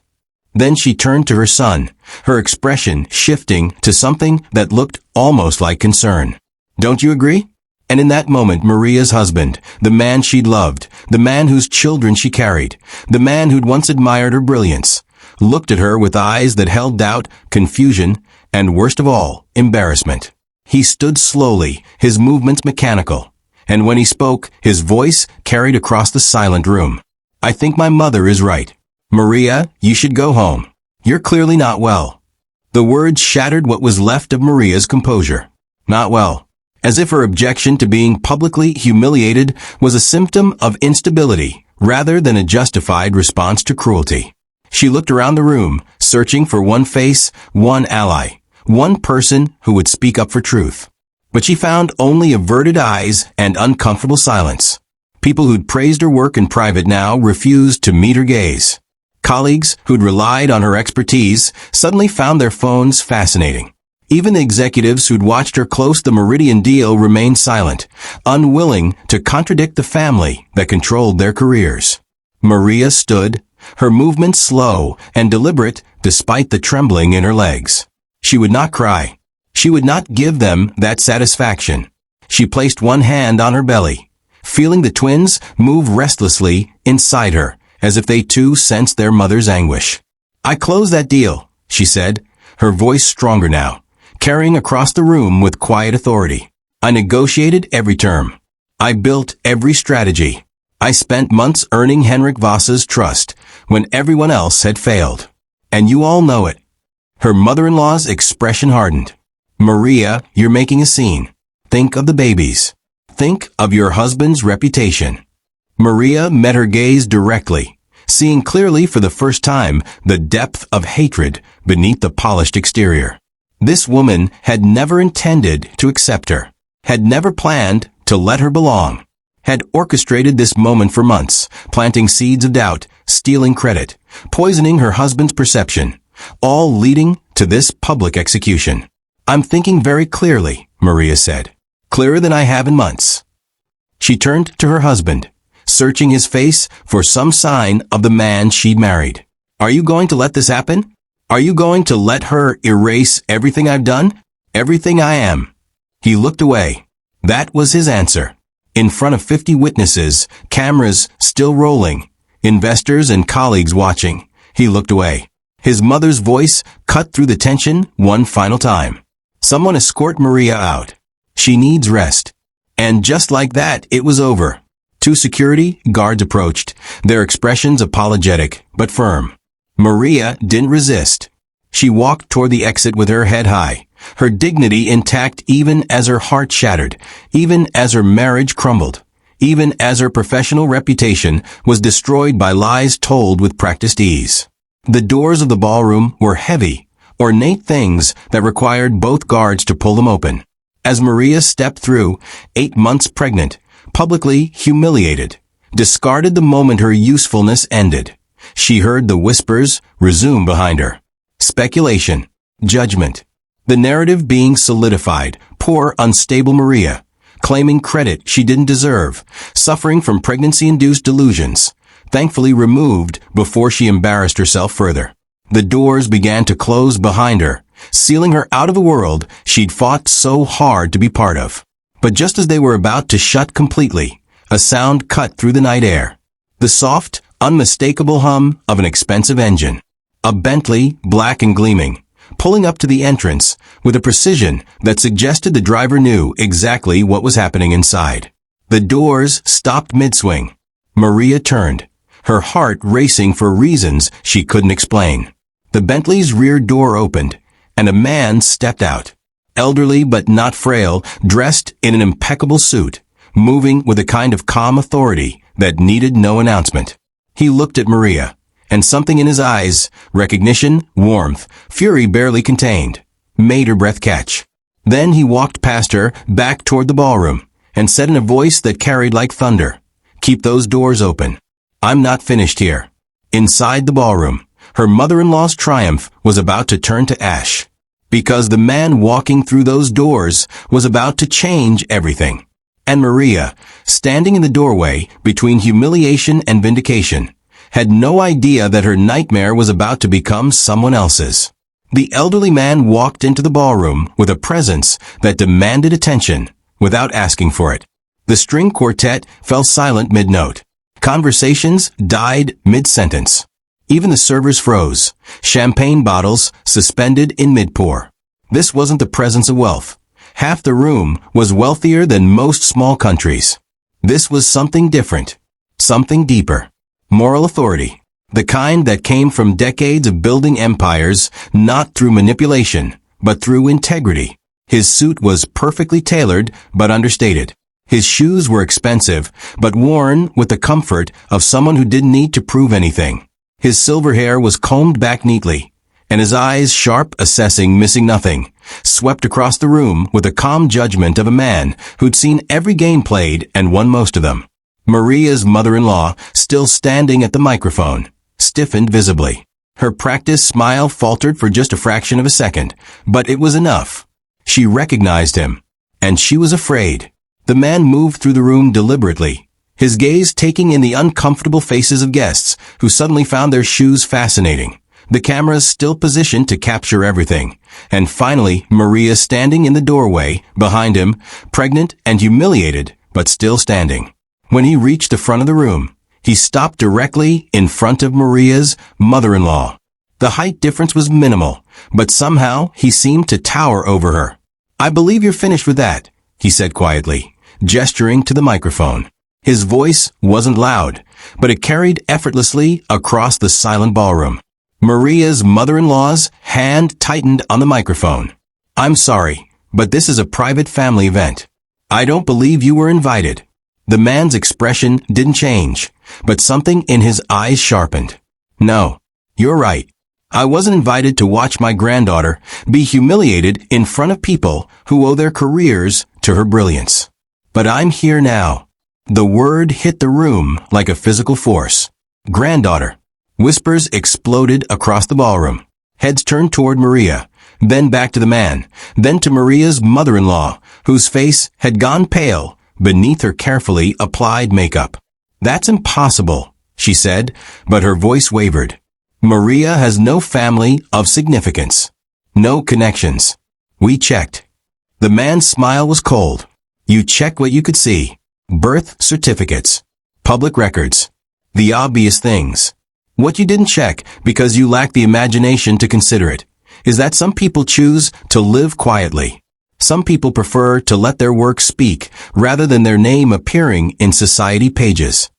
Then she turned to her son, her expression shifting to something that looked almost like concern. Don't you agree? And in that moment, Maria's husband, the man she'd loved, the man whose children she carried, the man who'd once admired her brilliance, looked at her with eyes that held doubt, confusion, and worst of all, embarrassment. He stood slowly, his movements mechanical, and when he spoke, his voice carried across the silent room. I think my mother is right. Maria, you should go home. You're clearly not well. The words shattered what was left of Maria's composure. Not well. As if her objection to being publicly humiliated was a symptom of instability rather than a justified response to cruelty. She looked around the room, searching for one face, one ally, one person who would speak up for truth. But she found only averted eyes and uncomfortable silence. People who'd praised her work in private now refused to meet her gaze. Colleagues who'd relied on her expertise suddenly found their phones fascinating. Even the executives who'd watched her close the Meridian deal remained silent, unwilling to contradict the family that controlled their careers. Maria stood, her movements slow and deliberate despite the trembling in her legs. She would not cry. She would not give them that satisfaction. She placed one hand on her belly, feeling the twins move restlessly inside her, as if they too sensed their mother's anguish. I closed that deal, she said, her voice stronger now, carrying across the room with quiet authority. I negotiated every term. I built every strategy. I spent months earning Henrik Voss's trust when everyone else had failed. And you all know it. Her mother-in-law's expression hardened. Maria, you're making a scene. Think of the babies. Think of your husband's reputation. Maria met her gaze directly, seeing clearly for the first time the depth of hatred beneath the polished exterior. This woman had never intended to accept her, had never planned to let her belong, had orchestrated this moment for months, planting seeds of doubt, stealing credit, poisoning her husband's perception, all leading to this public execution. I'm thinking very clearly, Maria said, clearer than I have in months. She turned to her husband, searching his face for some sign of the man she'd married. Are you going to let this happen? Are you going to let her erase everything I've done? Everything I am? He looked away. That was his answer. In front of 50 witnesses, cameras still rolling, investors and colleagues watching, he looked away. His mother's voice cut through the tension one final time. Someone escort Maria out. She needs rest. And just like that, it was over. Two security guards approached, their expressions apologetic but firm. Maria didn't resist. She walked toward the exit with her head high, her dignity intact even as her heart shattered, even as her marriage crumbled, even as her professional reputation was destroyed by lies told with practiced ease. The doors of the ballroom were heavy, ornate things that required both guards to pull them open. As Maria stepped through, 8 months pregnant, publicly humiliated, discarded the moment her usefulness ended, she heard the whispers resume behind her. Speculation, judgment, the narrative being solidified. Poor, unstable Maria, claiming credit she didn't deserve, suffering from pregnancy-induced delusions, thankfully removed before she embarrassed herself further. The doors began to close behind her, sealing her out of a world she'd fought so hard to be part of. But just as they were about to shut completely, a sound cut through the night air. The soft, unmistakable hum of an expensive engine. A Bentley, black and gleaming, pulling up to the entrance with a precision that suggested the driver knew exactly what was happening inside. The doors stopped mid-swing. Maria turned, her heart racing for reasons she couldn't explain. The Bentley's rear door opened, and a man stepped out. Elderly but not frail, dressed in an impeccable suit, moving with a kind of calm authority that needed no announcement. He looked at Maria, and something in his eyes, recognition, warmth, fury barely contained, made her breath catch. Then he walked past her, back toward the ballroom, and said in a voice that carried like thunder, "Keep those doors open. I'm not finished here." Inside the ballroom, her mother-in-law's triumph was about to turn to ash, because the man walking through those doors was about to change everything. And Maria, standing in the doorway between humiliation and vindication, had no idea that her nightmare was about to become someone else's. The elderly man walked into the ballroom with a presence that demanded attention without asking for it. The string quartet fell silent mid-note. Conversations died mid-sentence. Even the servers froze, champagne bottles suspended in mid-pour. This wasn't the presence of wealth. Half the room was wealthier than most small countries. This was something different, something deeper. Moral authority, the kind that came from decades of building empires, not through manipulation, but through integrity. His suit was perfectly tailored, but understated. His shoes were expensive, but worn with the comfort of someone who didn't need to prove anything. His silver hair was combed back neatly, and his eyes, sharp, assessing, missing nothing, swept across the room with the calm judgment of a man who'd seen every game played and won most of them. Maria's mother-in-law, still standing at the microphone, stiffened visibly. Her practiced smile faltered for just a fraction of a second, but it was enough. She recognized him, and she was afraid. The man moved through the room deliberately, his gaze taking in the uncomfortable faces of guests who suddenly found their shoes fascinating, the cameras still positioned to capture everything, and finally Maria standing in the doorway, behind him, pregnant and humiliated, but still standing. When he reached the front of the room, he stopped directly in front of Maria's mother-in-law. The height difference was minimal, but somehow he seemed to tower over her. "I believe you're finished with that," he said quietly, gesturing to the microphone. His voice wasn't loud, but it carried effortlessly across the silent ballroom. Maria's mother-in-law's hand tightened on the microphone. "I'm sorry, but this is a private family event. I don't believe you were invited." The man's expression didn't change, but something in his eyes sharpened. "No, you're right. I wasn't invited to watch my granddaughter be humiliated in front of people who owe their careers to her brilliance. But I'm here now." The word hit the room like a physical force. "Granddaughter." Whispers exploded across the ballroom. Heads turned toward Maria, then back to the man, then to Maria's mother-in-law, whose face had gone pale beneath her carefully applied makeup. "That's impossible," she said, but her voice wavered. "Maria has no family of significance. No connections. We checked." The man's smile was cold. "You checked what you could see. Birth certificates. Public records. The obvious things. What you didn't check, because you lack the imagination to consider it, is that some people choose to live quietly. Some people prefer to let their work speak rather than their name appearing in society pages."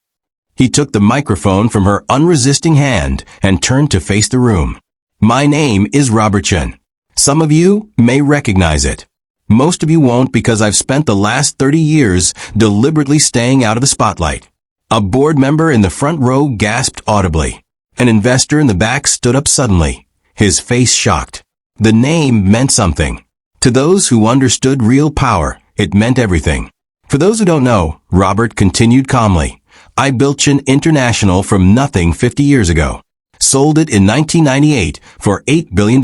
He took the microphone from her unresisting hand and turned to face the room. "My name is Robertson. Some of you may recognize it. Most of you won't, because I've spent the last 30 years deliberately staying out of the spotlight." A board member in the front row gasped audibly. An investor in the back stood up suddenly, his face shocked. The name meant something. To those who understood real power, it meant everything. "For those who don't know," Robert continued calmly, "I built Chin International from nothing 50 years ago. Sold it in 1998 for $8 billion.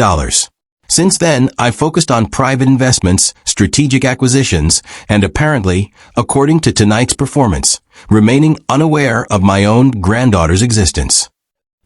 Since then, I focused on private investments, strategic acquisitions, and apparently, according to tonight's performance, remaining unaware of my own granddaughter's existence.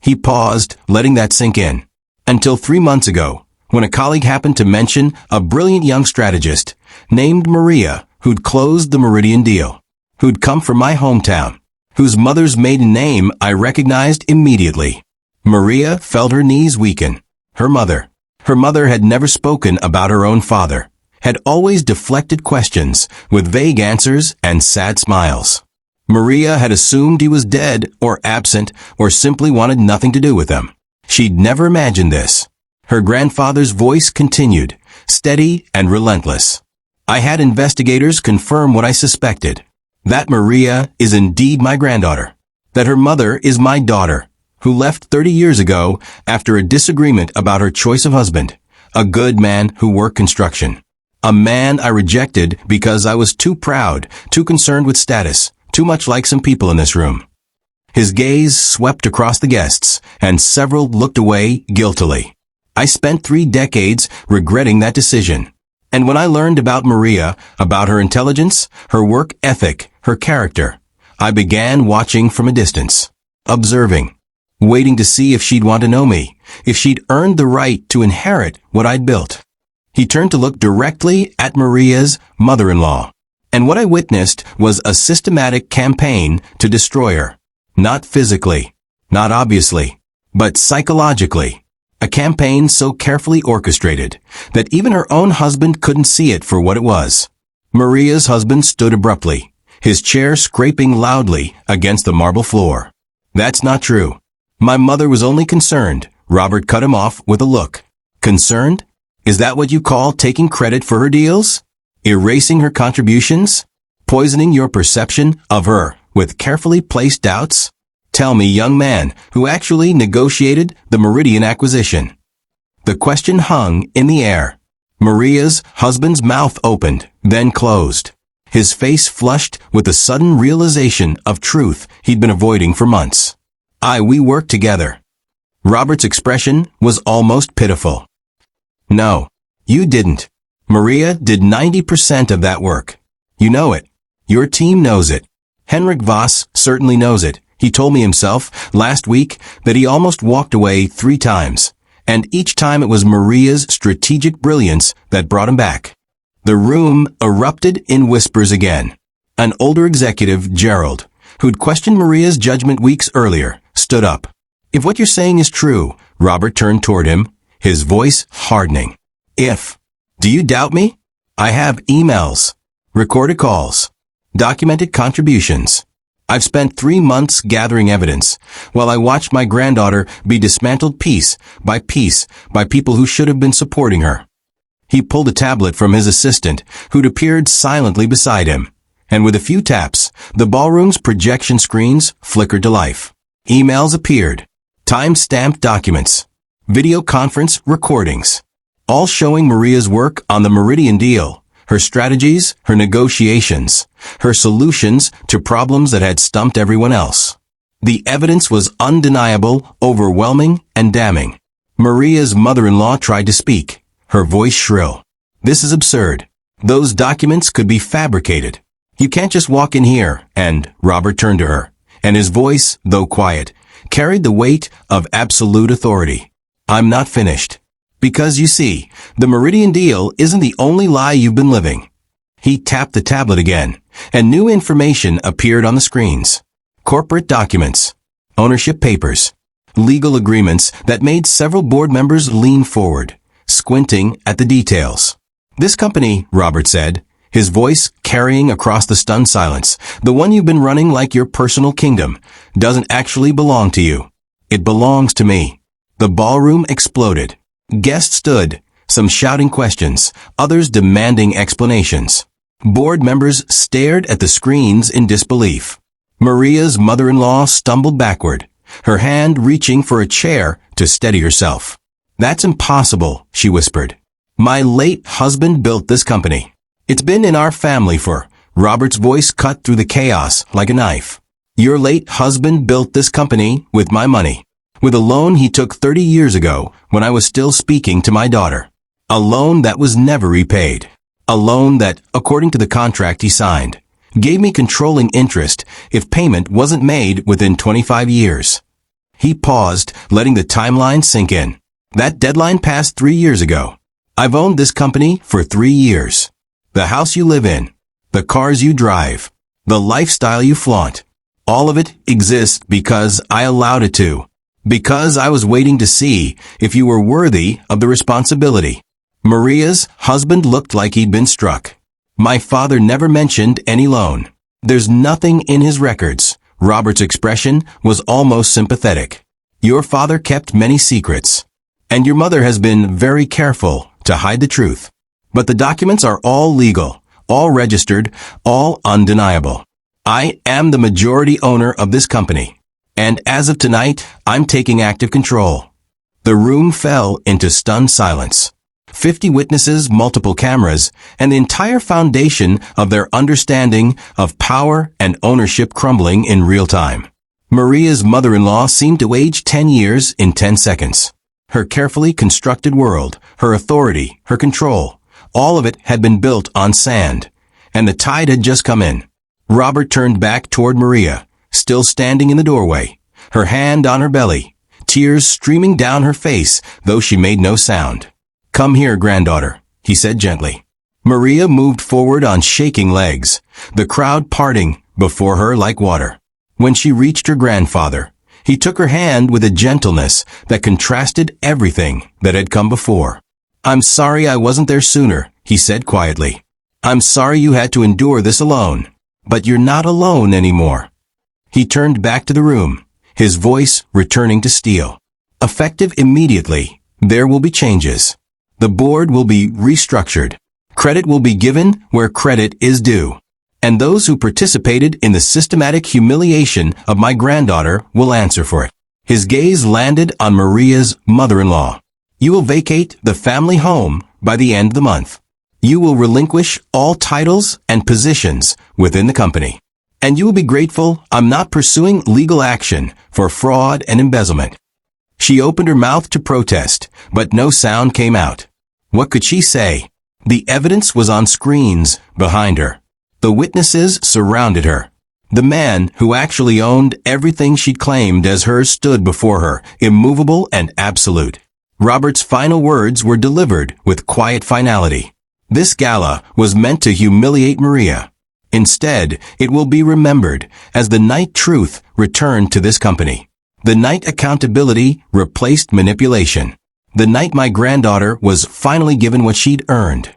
He paused, letting that sink in. Until 3 months ago, when a colleague happened to mention a brilliant young strategist named Maria who'd closed the Meridian deal, who'd come from my hometown, whose mother's maiden name I recognized immediately. Maria felt her knees weaken. Her mother had never spoken about her own father, had always deflected questions with vague answers and sad smiles. Maria had assumed he was dead or absent or simply wanted nothing to do with them. She'd never imagined this. Her grandfather's voice continued, steady and relentless. I had investigators confirm what I suspected, that Maria is indeed my granddaughter, that her mother is my daughter, who left 30 years ago after a disagreement about her choice of husband, a good man who worked construction. A man I rejected because I was too proud, too concerned with status, too much like some people in this room. His gaze swept across the guests, and several looked away guiltily. I spent 3 decades regretting that decision. And when I learned about Maria, about her intelligence, her work ethic, her character, I began watching from a distance, observing, waiting to see if she'd want to know me, if she'd earned the right to inherit what I'd built. He turned to look directly at Maria's mother-in-law, and what I witnessed was a systematic campaign to destroy her. Not physically, not obviously, but psychologically. A campaign so carefully orchestrated that even her own husband couldn't see it for what it was. Maria's husband stood abruptly, his chair scraping loudly against the marble floor. That's not true. My mother was only concerned. Robert cut him off with a look. Concerned? Is that what you call taking credit for her deals? Erasing her contributions? Poisoning your perception of her with carefully placed doubts? Tell me, young man, who actually negotiated the Meridian acquisition. The question hung in the air. Maria's husband's mouth opened, then closed. His face flushed with the sudden realization of truth he'd been avoiding for months. We worked together. Robert's expression was almost pitiful. No, you didn't. Maria did 90% of that work. You know it. Your team knows it. Henrik Voss certainly knows it. He told me himself last week that he almost walked away 3 times, and each time it was Maria's strategic brilliance that brought him back. The room erupted in whispers again. An older executive, Gerald, who'd questioned Maria's judgment weeks earlier, stood up. If what you're saying is true, Robert turned toward him, his voice hardening. Do you doubt me? I have emails, recorded calls, documented contributions. I've spent 3 months gathering evidence while I watched my granddaughter be dismantled piece by people who should have been supporting her. He pulled a tablet from his assistant, who'd appeared silently beside him, and with a few taps, the ballroom's projection screens flickered to life. Emails appeared, time-stamped documents, video conference recordings, all showing Maria's work on the Meridian deal, her strategies, her negotiations, her solutions to problems that had stumped everyone else. The evidence was undeniable, overwhelming, and damning. Maria's mother-in-law tried to speak, her voice shrill. This is absurd. Those documents could be fabricated. You can't just walk in here, and Robert turned to her, and his voice, though quiet, carried the weight of absolute authority. I'm not finished. Because you see, the Meridian deal isn't the only lie you've been living. He tapped the tablet again, and new information appeared on the screens. Corporate documents, ownership papers, legal agreements that made several board members lean forward, squinting at the details. This company, Robert said, his voice carrying across the stunned silence, the one you've been running like your personal kingdom, doesn't actually belong to you. It belongs to me. The ballroom exploded. Guests stood, some shouting questions, others demanding explanations. Board members stared at the screens in disbelief. Maria's mother-in-law stumbled backward, her hand reaching for a chair to steady herself. That's impossible, she whispered. My late husband built this company. It's been in our family for... Robert's voice cut through the chaos like a knife. Your late husband built this company with my money. With a loan he took 30 years ago when I was still speaking to my daughter. A loan that was never repaid. A loan that, according to the contract he signed, gave me controlling interest if payment wasn't made within 25 years. He paused, letting the timeline sink in. That deadline passed 3 years ago. I've owned this company for 3 years. The house you live in, the cars you drive, the lifestyle you flaunt, all of it exists because I allowed it to. Because I was waiting to see if you were worthy of the responsibility. Maria's husband looked like he'd been struck. My father never mentioned any loan. There's nothing in his records. Robert's expression was almost sympathetic. Your father kept many secrets. And your mother has been very careful to hide the truth. But the documents are all legal, all registered, all undeniable. I am the majority owner of this company. And as of tonight, I'm taking active control. The room fell into stunned silence. 50 witnesses, multiple cameras, and the entire foundation of their understanding of power and ownership crumbling in real time. Maria's mother-in-law seemed to age 10 years in 10 seconds. Her carefully constructed world, her authority, her control, all of it had been built on sand, and the tide had just come in. Robert turned back toward Maria, still standing in the doorway, her hand on her belly, tears streaming down her face, though she made no sound. Come here, granddaughter, he said gently. Maria moved forward on shaking legs, the crowd parting before her like water. When she reached her grandfather, he took her hand with a gentleness that contrasted everything that had come before. I'm sorry I wasn't there sooner, he said quietly. I'm sorry you had to endure this alone. But you're not alone anymore. He turned back to the room, his voice returning to steel. Effective immediately, there will be changes. The board will be restructured. Credit will be given where credit is due. And those who participated in the systematic humiliation of my granddaughter will answer for it. His gaze landed on Maria's mother-in-law. You will vacate the family home by the end of the month. You will relinquish all titles and positions within the company. And you will be grateful I'm not pursuing legal action for fraud and embezzlement. She opened her mouth to protest, but no sound came out. What could she say? The evidence was on screens behind her. The witnesses surrounded her. The man who actually owned everything she'd claimed as hers stood before her, immovable and absolute. Robert's final words were delivered with quiet finality. This gala was meant to humiliate Maria. Instead, it will be remembered as the night truth returned to this company. The night accountability replaced manipulation. The night my granddaughter was finally given what she'd earned.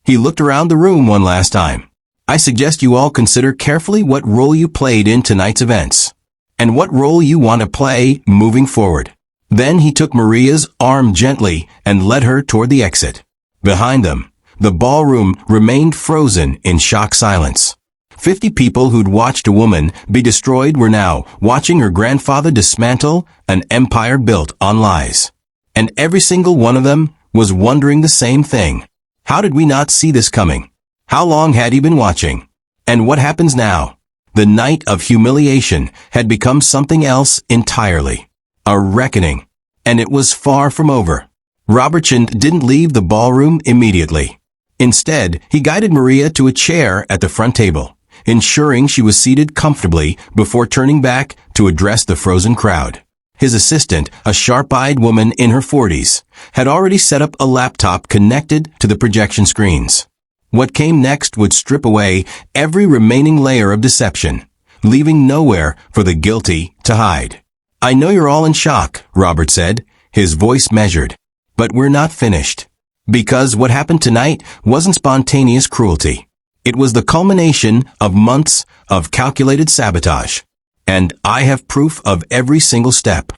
He looked around the room one last time. I suggest you all consider carefully what role you played in tonight's events, and what role you want to play moving forward. Then he took Maria's arm gently and led her toward the exit. Behind them, the ballroom remained frozen in shocked silence. 50 people who'd watched a woman be destroyed were now watching her grandfather dismantle an empire built on lies. And every single one of them was wondering the same thing. How did we not see this coming? How long had he been watching? And what happens now? The night of humiliation had become something else entirely. A reckoning. And it was far from over. Robertson didn't leave the ballroom immediately. Instead, he guided Maria to a chair at the front table, ensuring she was seated comfortably before turning back to address the frozen crowd. His assistant, a sharp-eyed woman in her 40s, had already set up a laptop connected to the projection screens. What came next would strip away every remaining layer of deception, leaving nowhere for the guilty to hide. I know you're all in shock, Robert said, his voice measured. But we're not finished. Because what happened tonight wasn't spontaneous cruelty. It was the culmination of months of calculated sabotage. And I have proof of every single step.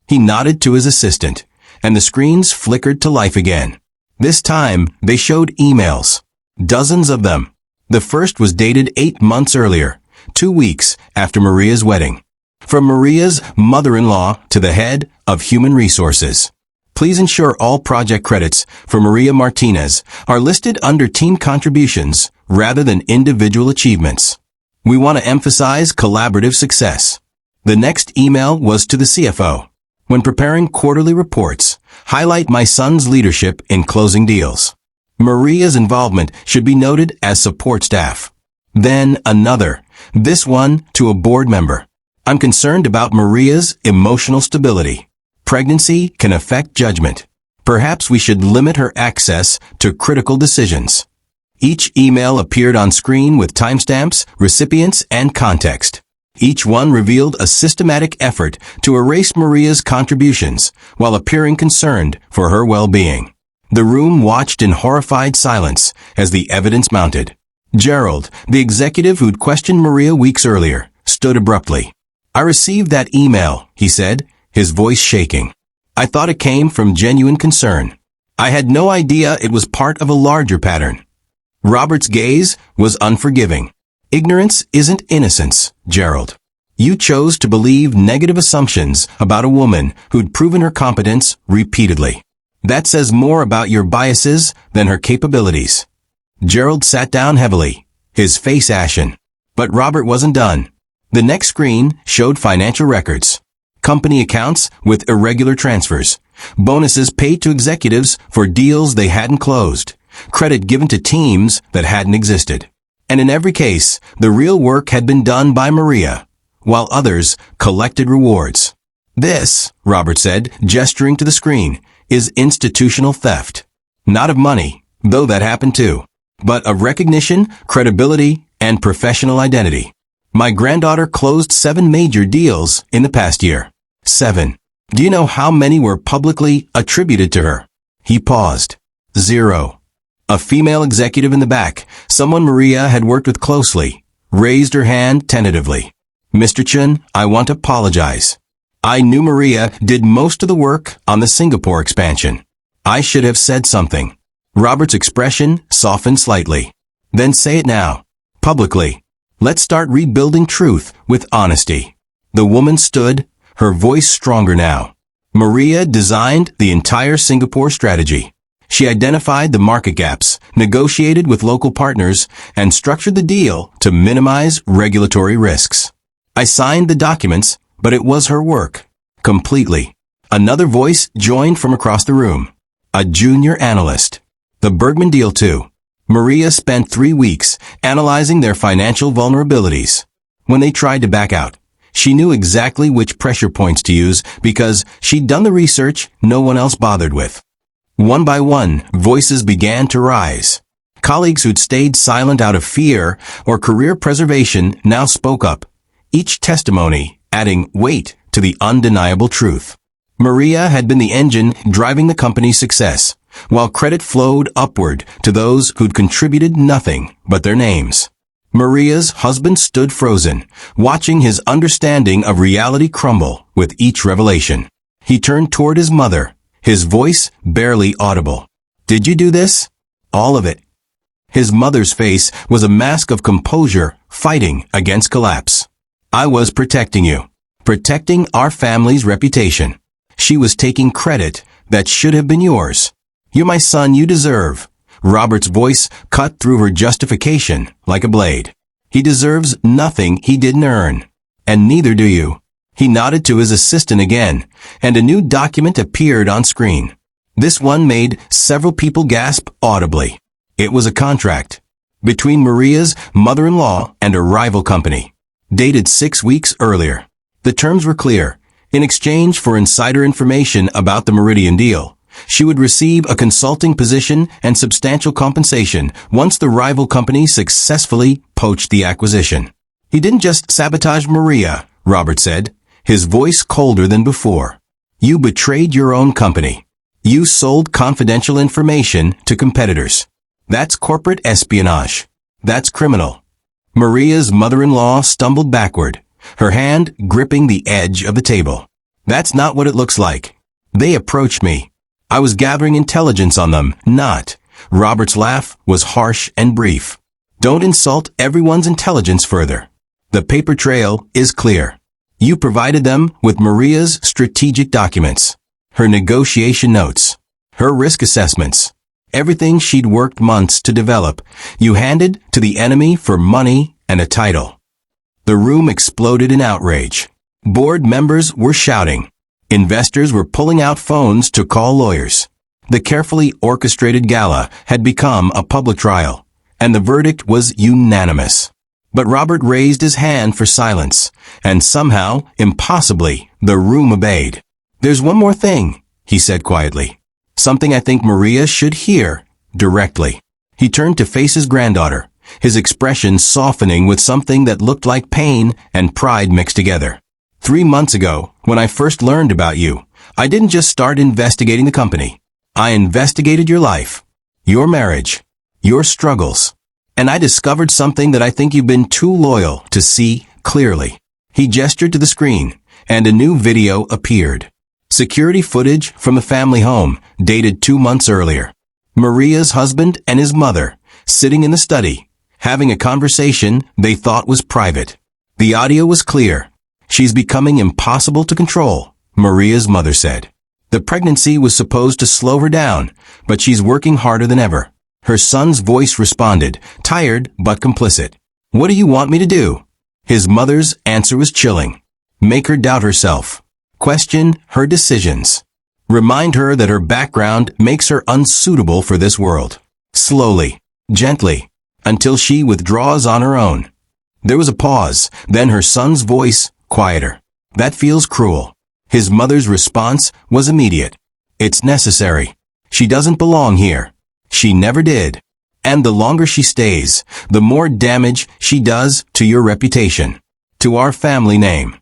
He nodded to his assistant, and the screens flickered to life again. This time, they showed emails. Dozens of them. The first was dated 8 months earlier, 2 weeks after Maria's wedding. From Maria's mother-in-law to the head of human resources. Please ensure all project credits for Maria Martinez are listed under team contributions rather than individual achievements. We want to emphasize collaborative success. The next email was to the CFO. When preparing quarterly reports, highlight my son's leadership in closing deals. Maria's involvement should be noted as support staff. Then another, this one to a board member. I'm concerned about Maria's emotional stability. Pregnancy can affect judgment. Perhaps we should limit her access to critical decisions. Each email appeared on screen with timestamps, recipients, and context. Each one revealed a systematic effort to erase Maria's contributions while appearing concerned for her well-being. The room watched in horrified silence as the evidence mounted. Gerald, the executive who'd questioned Maria weeks earlier, stood abruptly. I received that email, he said, his voice shaking. I thought it came from genuine concern. I had no idea it was part of a larger pattern. Robert's gaze was unforgiving. Ignorance isn't innocence, Gerald. You chose to believe negative assumptions about a woman who'd proven her competence repeatedly. That says more about your biases than her capabilities. Gerald sat down heavily, his face ashen. But Robert wasn't done. The next screen showed financial records. Company accounts with irregular transfers. Bonuses paid to executives for deals they hadn't closed. Credit given to teams that hadn't existed. And in every case, the real work had been done by Maria, while others collected rewards. This, Robert said, gesturing to the screen, is institutional theft. Not of money, though that happened too, but of recognition, credibility, and professional identity. My granddaughter closed 7 major deals in the past year. 7. Do you know how many were publicly attributed to her? He paused. 0. A female executive in the back, someone Maria had worked with closely, raised her hand tentatively. Mr. Chun, I want to apologize. I knew Maria did most of the work on the Singapore expansion. I should have said something. Robert's expression softened slightly. Then say it now. Publicly. Let's start rebuilding truth with honesty. The woman stood, her voice stronger now. Maria designed the entire Singapore strategy. She identified the market gaps, negotiated with local partners, and structured the deal to minimize regulatory risks. I signed the documents, but it was her work. Completely. Another voice joined from across the room. A junior analyst. The Bergman deal too. Maria spent 3 weeks analyzing their financial vulnerabilities. When they tried to back out, she knew exactly which pressure points to use because she'd done the research no one else bothered with. One by one, voices began to rise. Colleagues who'd stayed silent out of fear or career preservation now spoke up, each testimony adding weight to the undeniable truth. Maria had been the engine driving the company's success, while credit flowed upward to those who'd contributed nothing but their names. Maria's husband stood frozen, watching his understanding of reality crumble with each revelation. He turned toward his mother, his voice barely audible. Did you do this? All of it. His mother's face was a mask of composure, fighting against collapse. I was protecting you. Protecting our family's reputation. She was taking credit that should have been yours. You're my son, you deserve. Robert's voice cut through her justification like a blade. He deserves nothing he didn't earn. And neither do you. He nodded to his assistant again, and a new document appeared on screen. This one made several people gasp audibly. It was a contract between Maria's mother-in-law and a rival company, dated 6 weeks earlier. The terms were clear. In exchange for insider information about the Meridian deal, she would receive a consulting position and substantial compensation once the rival company successfully poached the acquisition. He didn't just sabotage Maria, Robert said, his voice colder than before. You betrayed your own company. You sold confidential information to competitors. That's corporate espionage. That's criminal. Maria's mother-in-law stumbled backward, her hand gripping the edge of the table. That's not what it looks like. They approached me. I was gathering intelligence on them, not. Robert's laugh was harsh and brief. Don't insult everyone's intelligence further. The paper trail is clear. You provided them with Maria's strategic documents, her negotiation notes, her risk assessments. Everything she'd worked months to develop, you handed to the enemy for money and a title. The room exploded in outrage. Board members were shouting. Investors were pulling out phones to call lawyers. The carefully orchestrated gala had become a public trial, and the verdict was unanimous. But Robert raised his hand for silence, and somehow, impossibly, the room obeyed. "There's one more thing," he said quietly. "Something I think Maria should hear, directly." He turned to face his granddaughter, his expression softening with something that looked like pain and pride mixed together. "3 months ago, when I first learned about you, I didn't just start investigating the company. I investigated your life, your marriage, your struggles. And I discovered something that I think you've been too loyal to see clearly." He gestured to the screen, and a new video appeared. Security footage from the family home, dated 2 months earlier. Maria's husband and his mother, sitting in the study, having a conversation they thought was private. The audio was clear. "She's becoming impossible to control," Maria's mother said. "The pregnancy was supposed to slow her down, but she's working harder than ever." Her son's voice responded, tired but complicit. "What do you want me to do?" His mother's answer was chilling. "Make her doubt herself. Question her decisions. Remind her that her background makes her unsuitable for this world. Slowly, gently, until she withdraws on her own." There was a pause, then her son's voice, quieter. "That feels cruel." His mother's response was immediate. "It's necessary. She doesn't belong here. She never did. And the longer she stays, the more damage she does to your reputation, to our family name."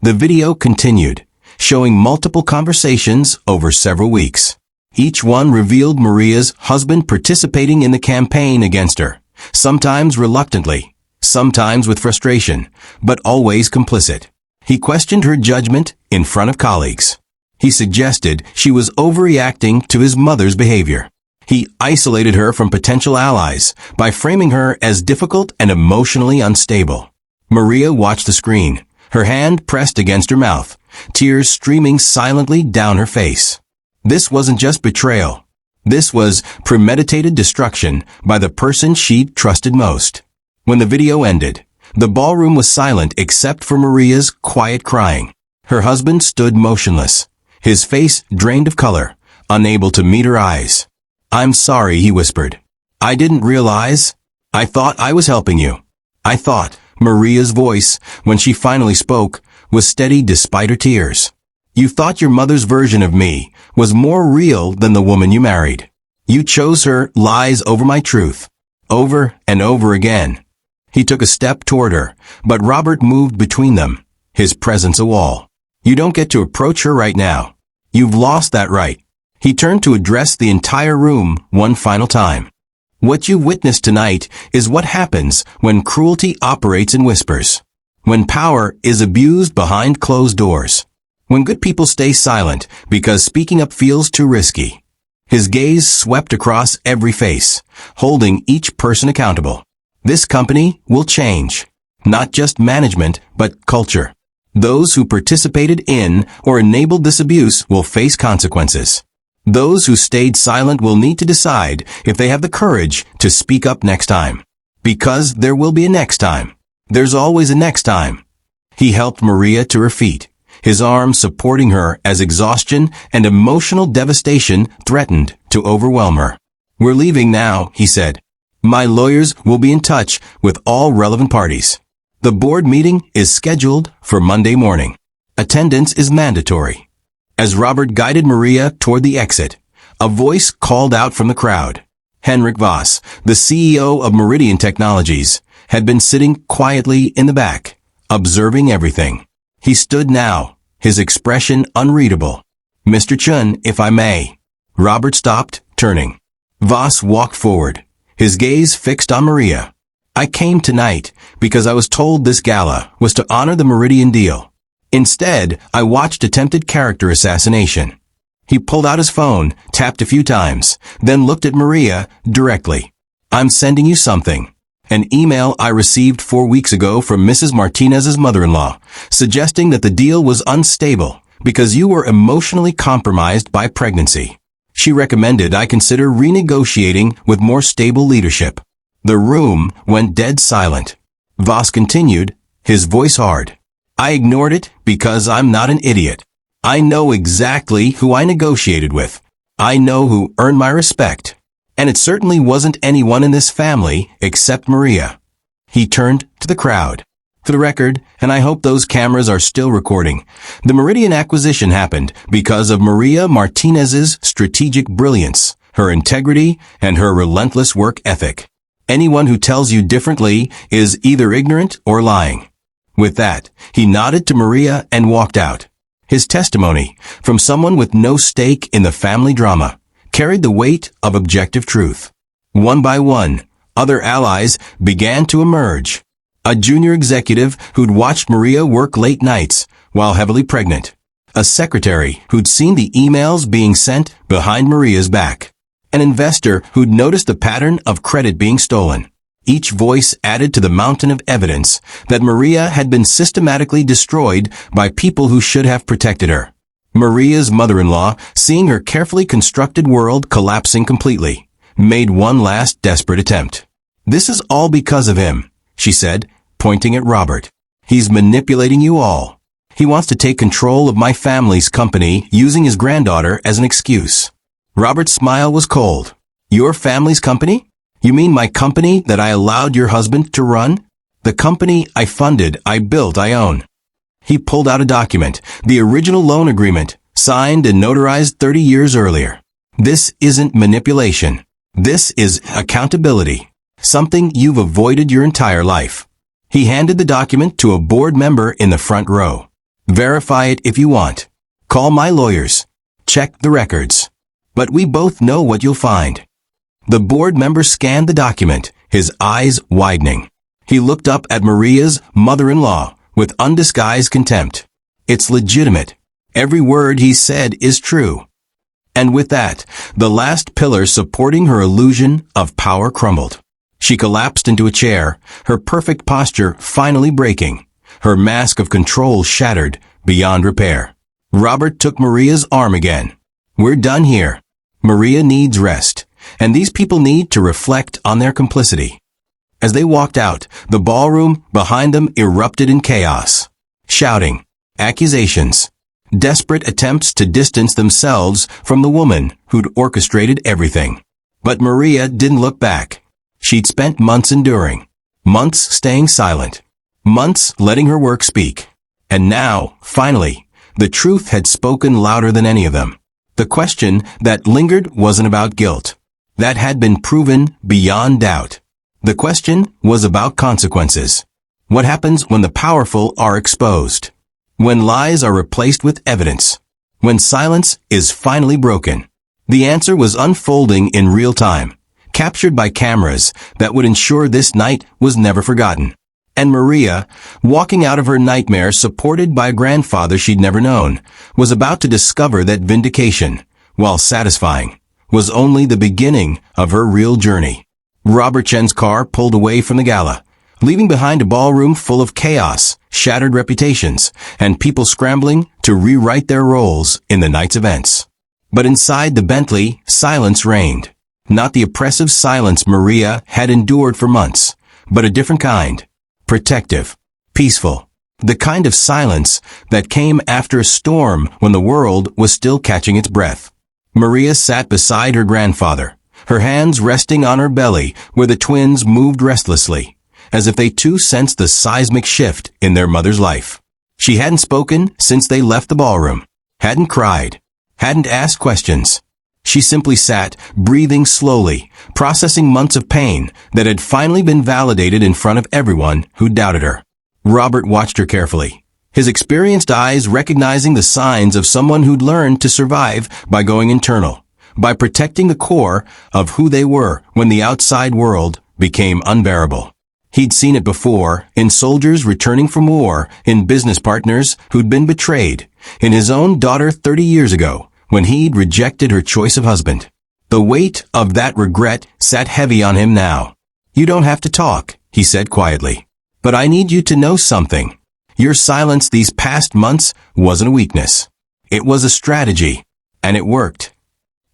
The video continued, showing multiple conversations over several weeks. Each one revealed Maria's husband participating in the campaign against her, sometimes reluctantly, sometimes with frustration, but always complicit. He questioned her judgment in front of colleagues. He suggested she was overreacting to his mother's behavior. He isolated her from potential allies by framing her as difficult and emotionally unstable. Maria watched the screen, her hand pressed against her mouth, tears streaming silently down her face. This wasn't just betrayal. This was premeditated destruction by the person she'd trusted most. When the video ended, the ballroom was silent except for Maria's quiet crying. Her husband stood motionless, his face drained of color, unable to meet her eyes. "I'm sorry," he whispered. "I didn't realize. I thought I was helping you. I thought." Maria's voice, when she finally spoke, was steady despite her tears. "You thought your mother's version of me was more real than the woman you married. You chose her lies over my truth, over and over again." He took a step toward her, but Robert moved between them, his presence a wall. "You don't get to approach her right now. You've lost that right." He turned to address the entire room one final time. "What you witnessed tonight is what happens when cruelty operates in whispers. When power is abused behind closed doors. When good people stay silent because speaking up feels too risky." His gaze swept across every face, holding each person accountable. "This company will change. Not just management, but culture. Those who participated in or enabled this abuse will face consequences. Those who stayed silent will need to decide if they have the courage to speak up next time. Because there will be a next time. There's always a next time." He helped Maria to her feet, his arms supporting her as exhaustion and emotional devastation threatened to overwhelm her. "We're leaving now," he said. "My lawyers will be in touch with all relevant parties. The board meeting is scheduled for Monday morning. Attendance is mandatory." As Robert guided Maria toward the exit, a voice called out from the crowd. Henrik Voss, the CEO of Meridian Technologies, had been sitting quietly in the back, observing everything. He stood now, his expression unreadable. "Mr. Chun, if I may." Robert stopped, turning. Voss walked forward, his gaze fixed on Maria. "I came tonight because I was told this gala was to honor the Meridian deal. Instead, I watched attempted character assassination." He pulled out his phone, tapped a few times, then looked at Maria directly. "I'm sending you something. An email I received 4 weeks ago from Mrs. Martinez's mother-in-law, suggesting that the deal was unstable because you were emotionally compromised by pregnancy. She recommended I consider renegotiating with more stable leadership." The room went dead silent. Voss continued, his voice hard. "I ignored it because I'm not an idiot. I know exactly who I negotiated with. I know who earned my respect. And it certainly wasn't anyone in this family except Maria. He turned to the crowd. For the record, and I hope those cameras are still recording, the Meridian acquisition happened because of Maria Martinez's strategic brilliance, her integrity, and her relentless work ethic. Anyone who tells you differently is either ignorant or lying. With that, he nodded to Maria and walked out. His testimony, from someone with no stake in the family drama, carried the weight of objective truth. One by one, other allies began to emerge. A junior executive who'd watched Maria work late nights while heavily pregnant. A secretary who'd seen the emails being sent behind Maria's back. An investor who'd noticed the pattern of credit being stolen. Each voice added to the mountain of evidence that Maria had been systematically destroyed by people who should have protected her. Maria's mother-in-law, seeing her carefully constructed world collapsing completely, made one last desperate attempt. "This is all because of him," she said, pointing at Robert. "He's manipulating you all. He wants to take control of my family's company using his granddaughter as an excuse." Robert's smile was cold. "Your family's company? You mean my company that I allowed your husband to run? The company I funded, I built, I own." He pulled out a document, the original loan agreement, signed and notarized 30 years earlier. "This isn't manipulation. This is accountability. Something you've avoided your entire life." He handed the document to a board member in the front row. "Verify it if you want. Call my lawyers. Check the records. But we both know what you'll find." The board member scanned the document, his eyes widening. He looked up at Maria's mother-in-law with undisguised contempt. "It's legitimate. Every word he said is true." And with that, the last pillar supporting her illusion of power crumbled. She collapsed into a chair, her perfect posture finally breaking, her mask of control shattered beyond repair. Robert took Maria's arm again. "We're done here. Maria needs rest, and these people need to reflect on their complicity." As they walked out, the ballroom behind them erupted in chaos. Shouting, accusations, desperate attempts to distance themselves from the woman who'd orchestrated everything. But Maria didn't look back. She'd spent months enduring, months staying silent, months letting her work speak. And now, finally, the truth had spoken louder than any of them. The question that lingered wasn't about guilt. That had been proven beyond doubt. The question was about consequences. What happens when the powerful are exposed? When lies are replaced with evidence? When silence is finally broken? The answer was unfolding in real time, captured by cameras that would ensure this night was never forgotten. And Maria, walking out of her nightmare supported by a grandfather she'd never known, was about to discover that vindication, while satisfying, was only the beginning of her real journey. Robert Chen's car pulled away from the gala, leaving behind a ballroom full of chaos, shattered reputations, and people scrambling to rewrite their roles in the night's events. But inside the Bentley, silence reigned. Not the oppressive silence Maria had endured for months, but a different kind. Protective, peaceful, the kind of silence that came after a storm when the world was still catching its breath. Maria sat beside her grandfather, her hands resting on her belly where the twins moved restlessly, as if they too sensed the seismic shift in their mother's life. She hadn't spoken since they left the ballroom, hadn't cried, hadn't asked questions. She simply sat, breathing slowly, processing months of pain that had finally been validated in front of everyone who doubted her. Robert watched her carefully, his experienced eyes recognizing the signs of someone who'd learned to survive by going internal, by protecting the core of who they were when the outside world became unbearable. He'd seen it before, in soldiers returning from war, in business partners who'd been betrayed, in his own daughter 30 years ago, when he'd rejected her choice of husband. The weight of that regret sat heavy on him now. "You don't have to talk," he said quietly. "But I need you to know something. Your silence these past months wasn't a weakness. It was a strategy, and it worked."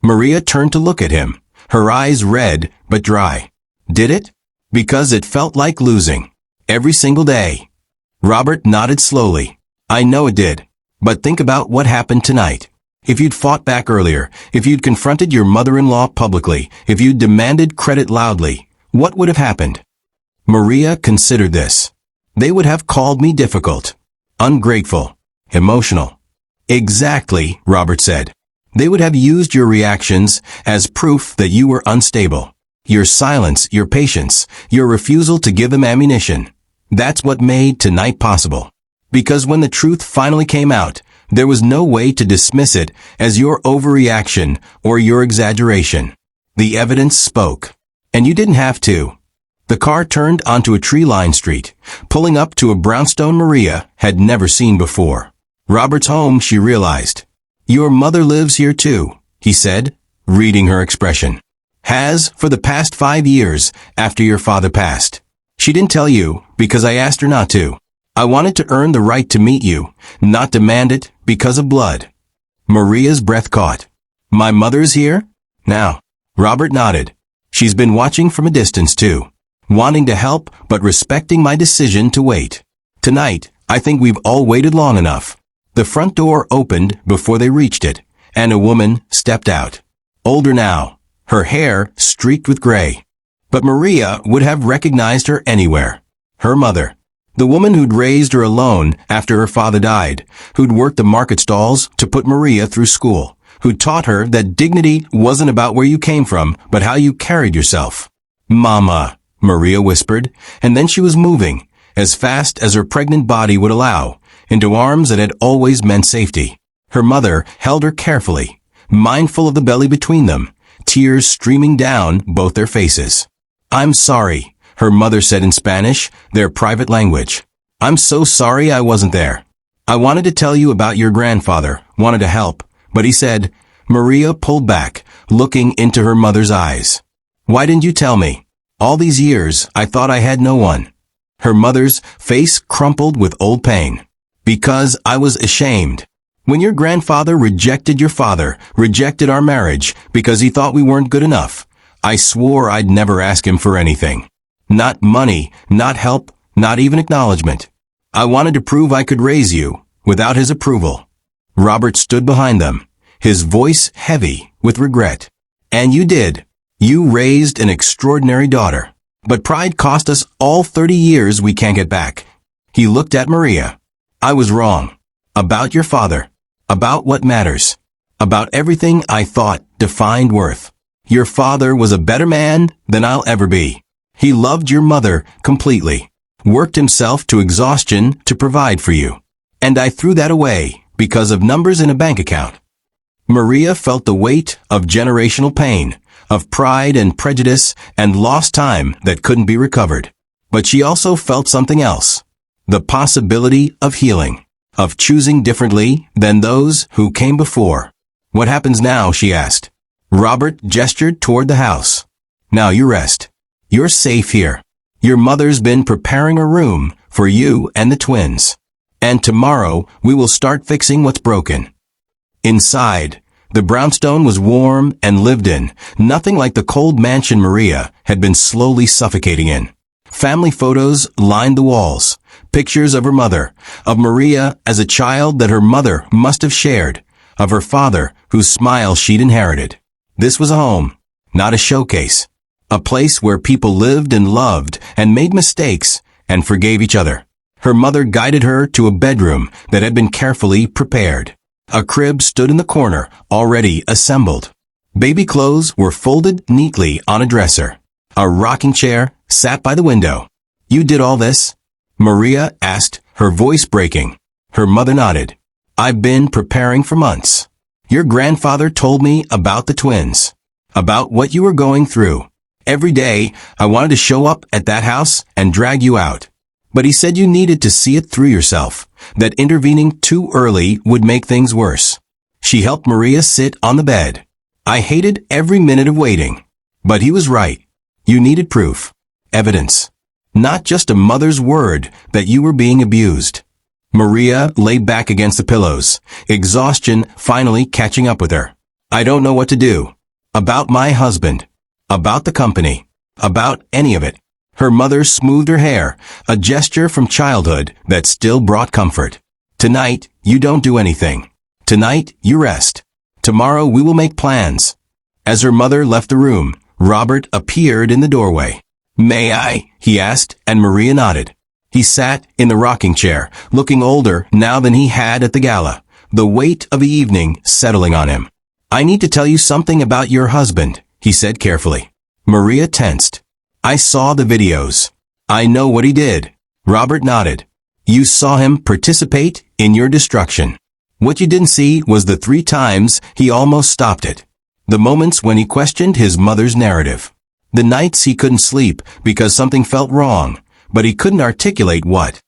Maria turned to look at him, her eyes red but dry. "Did it?" "Because it felt like losing. Every single day." Robert nodded slowly. "I know it did. But think about what happened tonight. If you'd fought back earlier, if you'd confronted your mother-in-law publicly, if you'd demanded credit loudly, what would have happened? Maria considered this. They would have called me difficult, ungrateful, emotional. Exactly, Robert said. They would have used your reactions as proof that you were unstable. Your silence, your patience, your refusal to give them ammunition. That's what made tonight possible. Because when the truth finally came out, there was no way to dismiss it as your overreaction or your exaggeration. The evidence spoke. And you didn't have to. The car turned onto a tree-lined street, pulling up to a brownstone Maria had never seen before. Robert's home, she realized. Your mother lives here too, he said, reading her expression. Has for the past 5 years after your father passed. She didn't tell you because I asked her not to. I wanted to earn the right to meet you, not demand it because of blood. Maria's breath caught. My mother's here? Now. Robert nodded. She's been watching from a distance too, wanting to help but respecting my decision to wait. Tonight, I think we've all waited long enough. The front door opened before they reached it, and a woman stepped out. Older now, her hair streaked with gray. But Maria would have recognized her anywhere. Her mother. The woman who'd raised her alone after her father died, who'd worked the market stalls to put Maria through school, who'd taught her that dignity wasn't about where you came from, but how you carried yourself. Mama, Maria whispered, and then she was moving, as fast as her pregnant body would allow, into arms that had always meant safety. Her mother held her carefully, mindful of the belly between them, tears streaming down both their faces. I'm sorry, her mother said in Spanish, their private language. I'm so sorry I wasn't there. I wanted to tell you about your grandfather, wanted to help, but he said. Maria pulled back, looking into her mother's eyes. Why didn't you tell me? All these years, I thought I had no one. Her mother's face crumpled with old pain. Because I was ashamed. When your grandfather rejected your father, rejected our marriage, because he thought we weren't good enough, I swore I'd never ask him for anything. Not money, not help, not even acknowledgement. I wanted to prove I could raise you, without his approval. Robert stood behind them, his voice heavy with regret. And you did. You raised an extraordinary daughter. But pride cost us all 30 years we can't get back. He looked at Maria. I was wrong. About your father. About what matters. About everything I thought defined worth. Your father was a better man than I'll ever be. He loved your mother completely. Worked himself to exhaustion to provide for you. And I threw that away because of numbers in a bank account. Maria felt the weight of generational pain, of pride and prejudice and lost time that couldn't be recovered. But she also felt something else. The possibility of healing, of choosing differently than those who came before. What happens now, she asked. Robert gestured toward the house. Now you rest. You're safe here. Your mother's been preparing a room for you and the twins. And tomorrow we will start fixing what's broken. Inside, the brownstone was warm and lived in, nothing like the cold mansion Maria had been slowly suffocating in. Family photos lined the walls, pictures of her mother, of Maria as a child that her mother must have shared, of her father whose smile she'd inherited. This was a home, not a showcase, a place where people lived and loved and made mistakes and forgave each other. Her mother guided her to a bedroom that had been carefully prepared. A crib stood in the corner, already assembled. Baby clothes were folded neatly on a dresser. A rocking chair sat by the window. You did all this? Maria asked, her voice breaking. Her mother nodded. I've been preparing for months. Your grandfather told me about the twins, about what you were going through. Every day, I wanted to show up at that house and drag you out. But he said you needed to see it through yourself, that intervening too early would make things worse. She helped Maria sit on the bed. I hated every minute of waiting. But he was right. You needed proof. Evidence. Not just a mother's word that you were being abused. Maria lay back against the pillows, exhaustion finally catching up with her. I don't know what to do. About my husband. About the company. About any of it. Her mother smoothed her hair, a gesture from childhood that still brought comfort. Tonight, You don't do anything. Tonight, you rest. Tomorrow we will make plans. As her mother left the room, Robert appeared in the doorway. May I? He asked, and Maria nodded. He sat in the rocking chair, looking older now than he had at the gala, the weight of the evening settling on him. I need to tell you something about your husband, he said carefully. Maria tensed. I saw the videos. I know what he did. Robert nodded. You saw him participate in your destruction. What you didn't see was the 3 times he almost stopped it. The moments when he questioned his mother's narrative. The nights he couldn't sleep because something felt wrong, but he couldn't articulate what.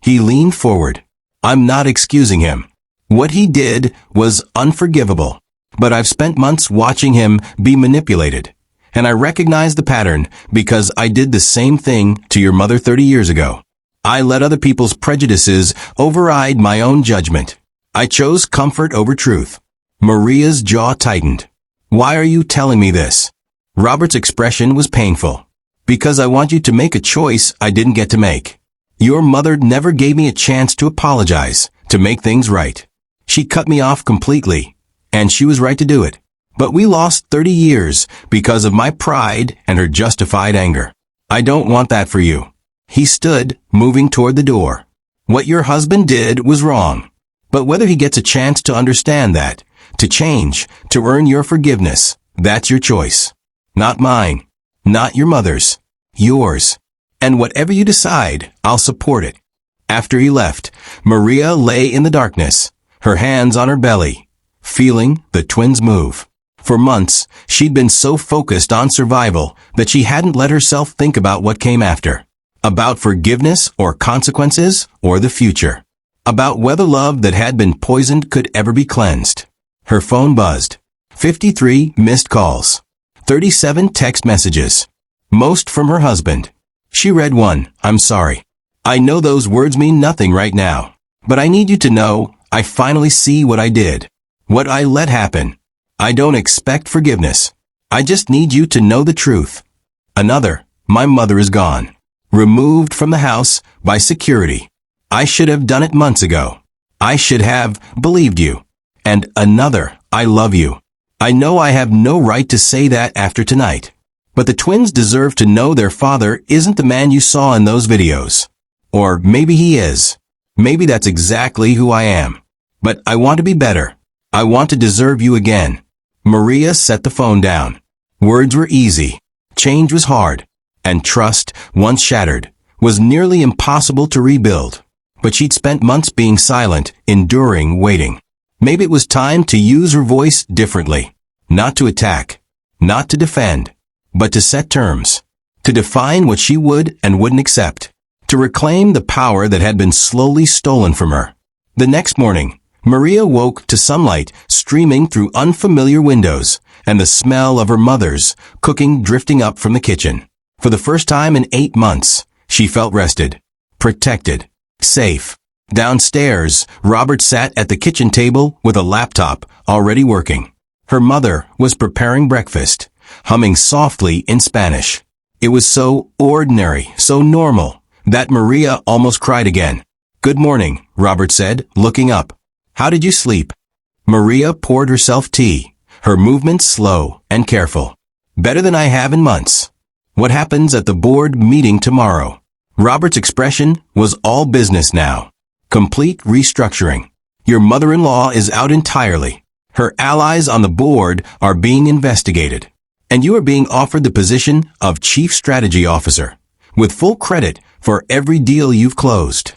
He leaned forward. I'm not excusing him. What he did was unforgivable. But I've spent months watching him be manipulated. And I recognize the pattern because I did the same thing to your mother 30 years ago. I let other people's prejudices override my own judgment. I chose comfort over truth. Maria's jaw tightened. Why are you telling me this? Robert's expression was painful. Because I want you to make a choice I didn't get to make. Your mother never gave me a chance to apologize, to make things right. She cut me off completely, and she was right to do it. But we lost 30 years because of my pride and her justified anger. I don't want that for you. He stood, moving toward the door. What your husband did was wrong. But whether he gets a chance to understand that, to change, to earn your forgiveness, that's your choice. Not mine. Not your mother's. Yours. And whatever you decide, I'll support it. After he left, Maria lay in the darkness, her hands on her belly, feeling the twins move. For months, she'd been so focused on survival that she hadn't let herself think about what came after. About forgiveness or consequences or the future. About whether love that had been poisoned could ever be cleansed. Her phone buzzed. 53 missed calls. 37 text messages. Most from her husband. She read one, I'm sorry. I know those words mean nothing right now. But I need you to know, I finally see what I did. What I let happen. I don't expect forgiveness. I just need you to know the truth. Another, my mother is gone. Removed from the house by security. I should have done it months ago. I should have believed you. And another, I love you. I know I have no right to say that after tonight. But the twins deserve to know their father isn't the man you saw in those videos. Or maybe he is. Maybe that's exactly who I am. But I want to be better. I want to deserve you again. Maria set the phone down. Words were easy. Change was hard. And trust, once shattered, was nearly impossible to rebuild. But she'd spent months being silent, enduring, waiting. Maybe it was time to use her voice differently. Not to attack. Not to defend. But to set terms. To define what she would and wouldn't accept. To reclaim the power that had been slowly stolen from her. The next morning, Maria woke to sunlight streaming through unfamiliar windows and the smell of her mother's cooking drifting up from the kitchen. For the first time in 8 months, she felt rested, protected, safe. Downstairs, Robert sat at the kitchen table with a laptop already working. Her mother was preparing breakfast, humming softly in Spanish. It was so ordinary, so normal, that Maria almost cried again. Good morning, Robert said, looking up. How did you sleep? Maria poured herself tea, her movements slow and careful. Better than I have in months. What happens at the board meeting tomorrow? Robert's expression was all business now. Complete restructuring. Your mother-in-law is out entirely. Her allies on the board are being investigated. And you are being offered the position of Chief Strategy Officer, with full credit for every deal you've closed.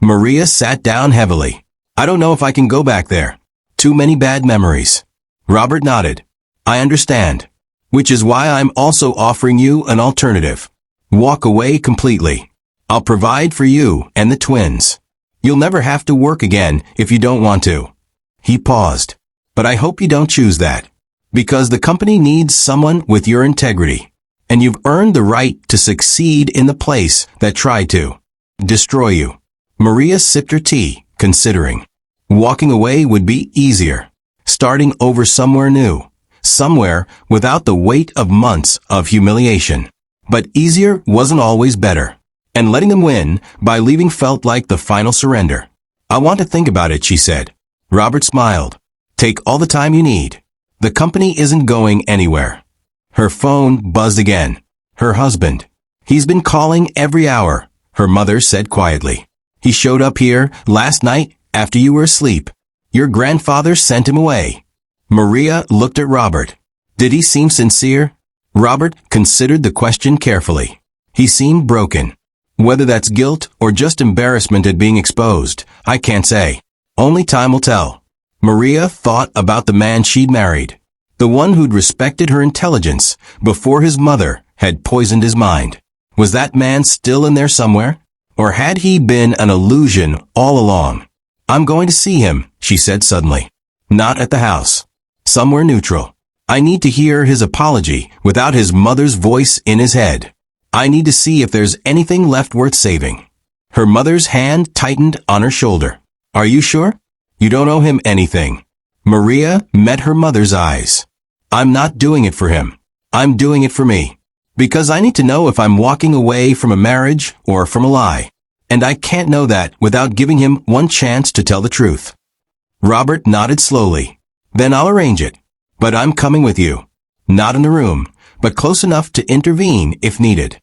Maria sat down heavily. I don't know if I can go back there. Too many bad memories. Robert nodded. I understand. Which is why I'm also offering you an alternative. Walk away completely. I'll provide for you and the twins. You'll never have to work again if you don't want to. He paused. But I hope you don't choose that. Because the company needs someone with your integrity. And you've earned the right to succeed in the place that tried to destroy you. Maria sipped her tea, considering. Walking away would be easier. Starting over somewhere new. Somewhere without the weight of months of humiliation. But easier wasn't always better. And letting them win by leaving felt like the final surrender. I want to think about it, she said. Robert smiled. Take all the time you need. The company isn't going anywhere. Her phone buzzed again. Her husband. He's been calling every hour, her mother said quietly. He showed up here last night after you were asleep. Your grandfather sent him away. Maria looked at Robert. Did he seem sincere? Robert considered the question carefully. He seemed broken. Whether that's guilt or just embarrassment at being exposed, I can't say. Only time will tell. Maria thought about the man she'd married. The one who'd respected her intelligence before his mother had poisoned his mind. Was that man still in there somewhere? Or had he been an illusion all along? I'm going to see him, she said suddenly. Not at the house. Somewhere neutral. I need to hear his apology without his mother's voice in his head. I need to see if there's anything left worth saving. Her mother's hand tightened on her shoulder. Are you sure? You don't owe him anything. Maria met her mother's eyes. I'm not doing it for him. I'm doing it for me. Because I need to know if I'm walking away from a marriage or from a lie. And I can't know that without giving him one chance to tell the truth. Robert nodded slowly. Then I'll arrange it. But I'm coming with you. Not in the room, but close enough to intervene if needed.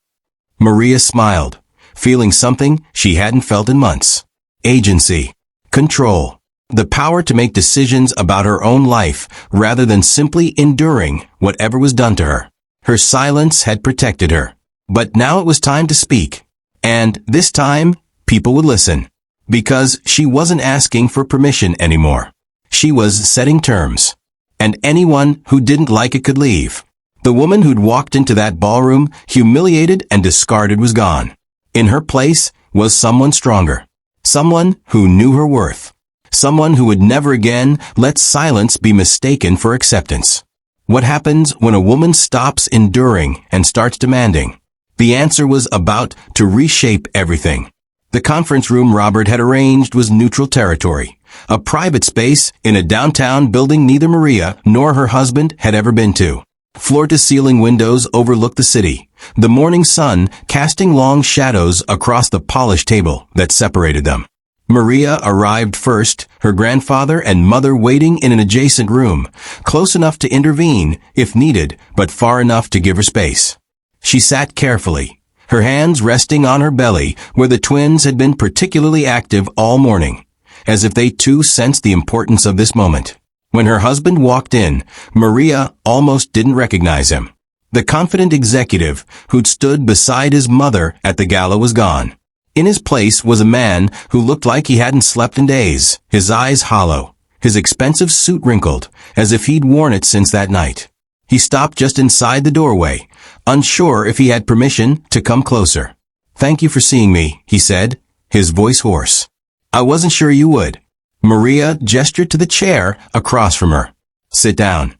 Maria smiled, feeling something she hadn't felt in months. Agency. Control. The power to make decisions about her own life rather than simply enduring whatever was done to her. Her silence had protected her. But now it was time to speak. And this time, people would listen. Because she wasn't asking for permission anymore. She was setting terms. And anyone who didn't like it could leave. The woman who'd walked into that ballroom, humiliated and discarded, was gone. In her place was someone stronger. Someone who knew her worth. Someone who would never again let silence be mistaken for acceptance. What happens when a woman stops enduring and starts demanding? The answer was about to reshape everything. The conference room Robert had arranged was neutral territory. A private space in a downtown building neither Maria nor her husband had ever been to. Floor-to-ceiling windows overlooked the city, the morning sun casting long shadows across the polished table that separated them. Maria arrived first, her grandfather and mother waiting in an adjacent room, close enough to intervene if needed, but far enough to give her space. She sat carefully, her hands resting on her belly where the twins had been particularly active all morning, as if they too sensed the importance of this moment. When her husband walked in, Maria almost didn't recognize him. The confident executive who'd stood beside his mother at the gala was gone. In his place was a man who looked like he hadn't slept in days, his eyes hollow, his expensive suit wrinkled, as if he'd worn it since that night. He stopped just inside the doorway, unsure if he had permission to come closer. "Thank you for seeing me," he said, his voice hoarse. "I wasn't sure you would." Maria gestured to the chair across from her. "Sit down."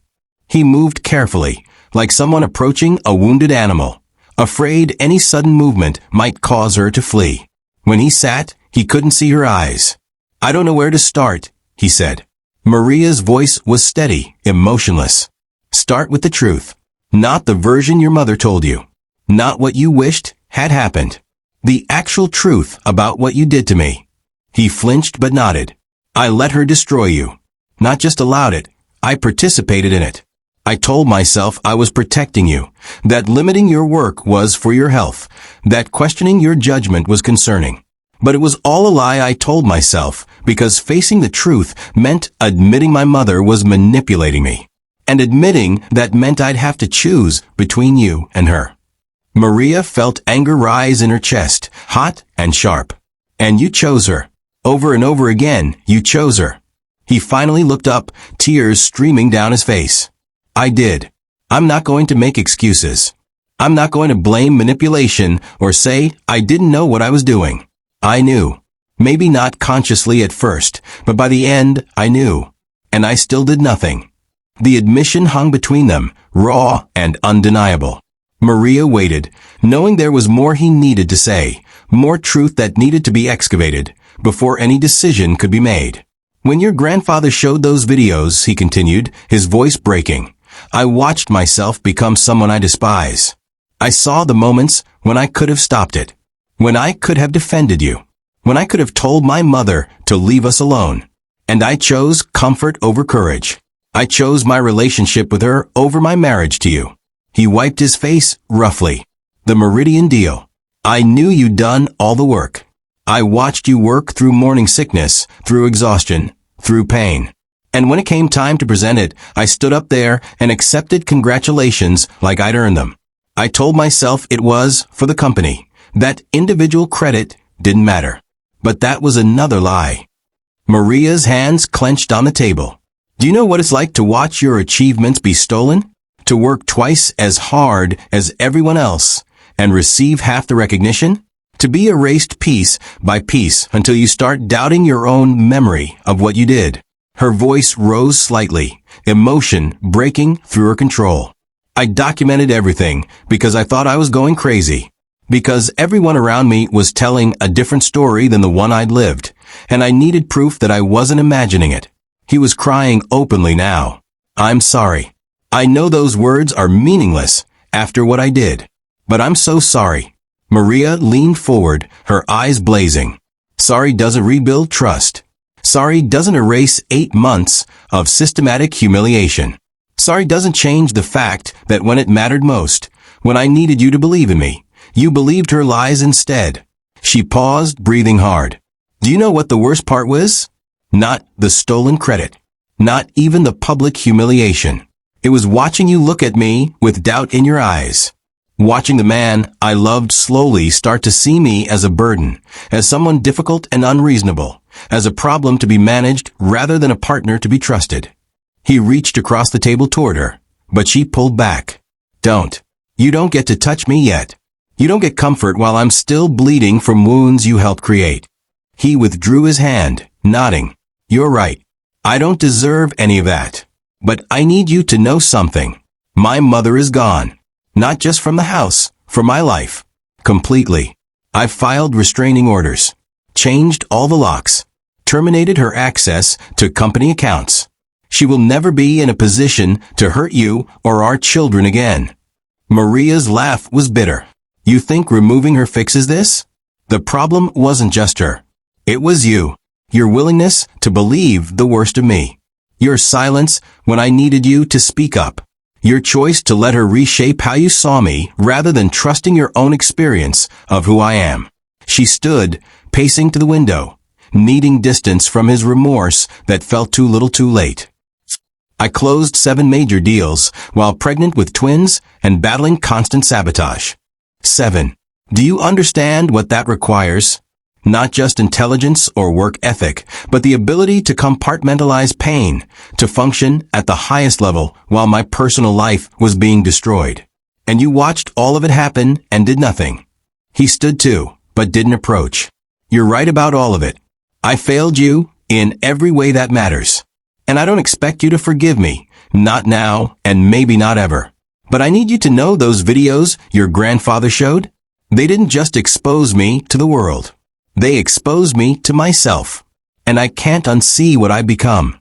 He moved carefully, like someone approaching a wounded animal, afraid any sudden movement might cause her to flee. When he sat, he couldn't see her eyes. "I don't know where to start," he said. Maria's voice was steady, emotionless. "Start with the truth. Not the version your mother told you. Not what you wished had happened. The actual truth about what you did to me." He flinched but nodded. "I let her destroy you. Not just allowed it, I participated in it. I told myself I was protecting you, that limiting your work was for your health, that questioning your judgment was concerning. But it was all a lie I told myself, because facing the truth meant admitting my mother was manipulating me. And admitting that meant I'd have to choose between you and her." Maria felt anger rise in her chest, hot and sharp. "And you chose her. Over and over again, you chose her." He finally looked up, tears streaming down his face. "I did. I'm not going to make excuses. I'm not going to blame manipulation or say I didn't know what I was doing. I knew. Maybe not consciously at first, but by the end, I knew. And I still did nothing." The admission hung between them, raw and undeniable. Maria waited, knowing there was more he needed to say, more truth that needed to be excavated, before any decision could be made. "When your grandfather showed those videos," he continued, his voice breaking, "I watched myself become someone I despise. I saw the moments when I could have stopped it, when I could have defended you. when I could have told my mother to leave us alone. And I chose comfort over courage. I chose my relationship with her over my marriage to you. He wiped his face roughly. The Meridian deal. I knew you'd done all the work. I watched you work through morning sickness, through exhaustion, through pain. And when it came time to present it, I stood up there and accepted congratulations like I'd earned them. I told myself it was for the company, that individual credit didn't matter. But that was another lie. Maria's hands clenched on the table. Do you know what it's like to watch your achievements be stolen? To work twice as hard as everyone else and receive half the recognition? To be erased piece by piece until you start doubting your own memory of what you did. Her voice rose slightly, emotion breaking through her control. I documented everything because I thought I was going crazy. Because everyone around me was telling a different story than the one I'd lived, and I needed proof that I wasn't imagining it. He was crying openly now. I'm sorry. I know those words are meaningless after what I did. But I'm so sorry. Maria leaned forward, her eyes blazing. Sorry doesn't rebuild trust. Sorry doesn't erase 8 months of systematic humiliation. Sorry doesn't change the fact that when it mattered most, when I needed you to believe in me, you believed her lies instead. She paused, breathing hard. Do you know what the worst part was? Not the stolen credit. Not even the public humiliation. It was watching you look at me with doubt in your eyes. Watching the man I loved slowly start to see me as a burden, as someone difficult and unreasonable, as a problem to be managed rather than a partner to be trusted. He reached across the table toward her, but she pulled back. Don't. You don't get to touch me yet. You don't get comfort while I'm still bleeding from wounds you helped create. He withdrew his hand, nodding. You're right. I don't deserve any of that. But I need you to know something. My mother is gone. Not just from the house, from my life. Completely. I've filed restraining orders. Changed all the locks. Terminated her access to company accounts. She will never be in a position to hurt you or our children again. Maria's laugh was bitter. You think removing her fixes this? The problem wasn't just her. It was you. Your willingness to believe the worst of me. Your silence when I needed you to speak up. Your choice to let her reshape how you saw me rather than trusting your own experience of who I am. She stood, pacing to the window, needing distance from his remorse that felt too little too late. I closed 7 major deals while pregnant with twins and battling constant sabotage. 7. Do you understand what that requires? Not just intelligence or work ethic, but the ability to compartmentalize pain, to function at the highest level while my personal life was being destroyed. And you watched all of it happen and did nothing. He stood too, but didn't approach. You're right about all of it. I failed you in every way that matters. And I don't expect you to forgive me, not now and maybe not ever. But I need you to know those videos your grandfather showed? They didn't just expose me to the world. They exposed me to myself, and I can't unsee what I've become.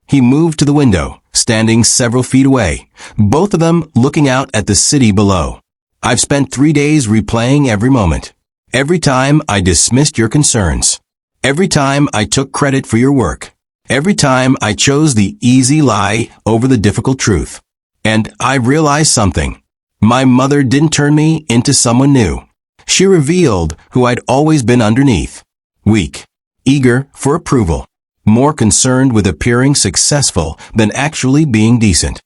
He moved to the window, standing several feet away, both of them looking out at the city below. I've spent 3 days replaying every moment. Every time I dismissed your concerns. Every time I took credit for your work. Every time I chose the easy lie over the difficult truth. And I realized something. My mother didn't turn me into someone new. She revealed who I'd always been underneath. Weak, eager for approval, more concerned with appearing successful than actually being decent.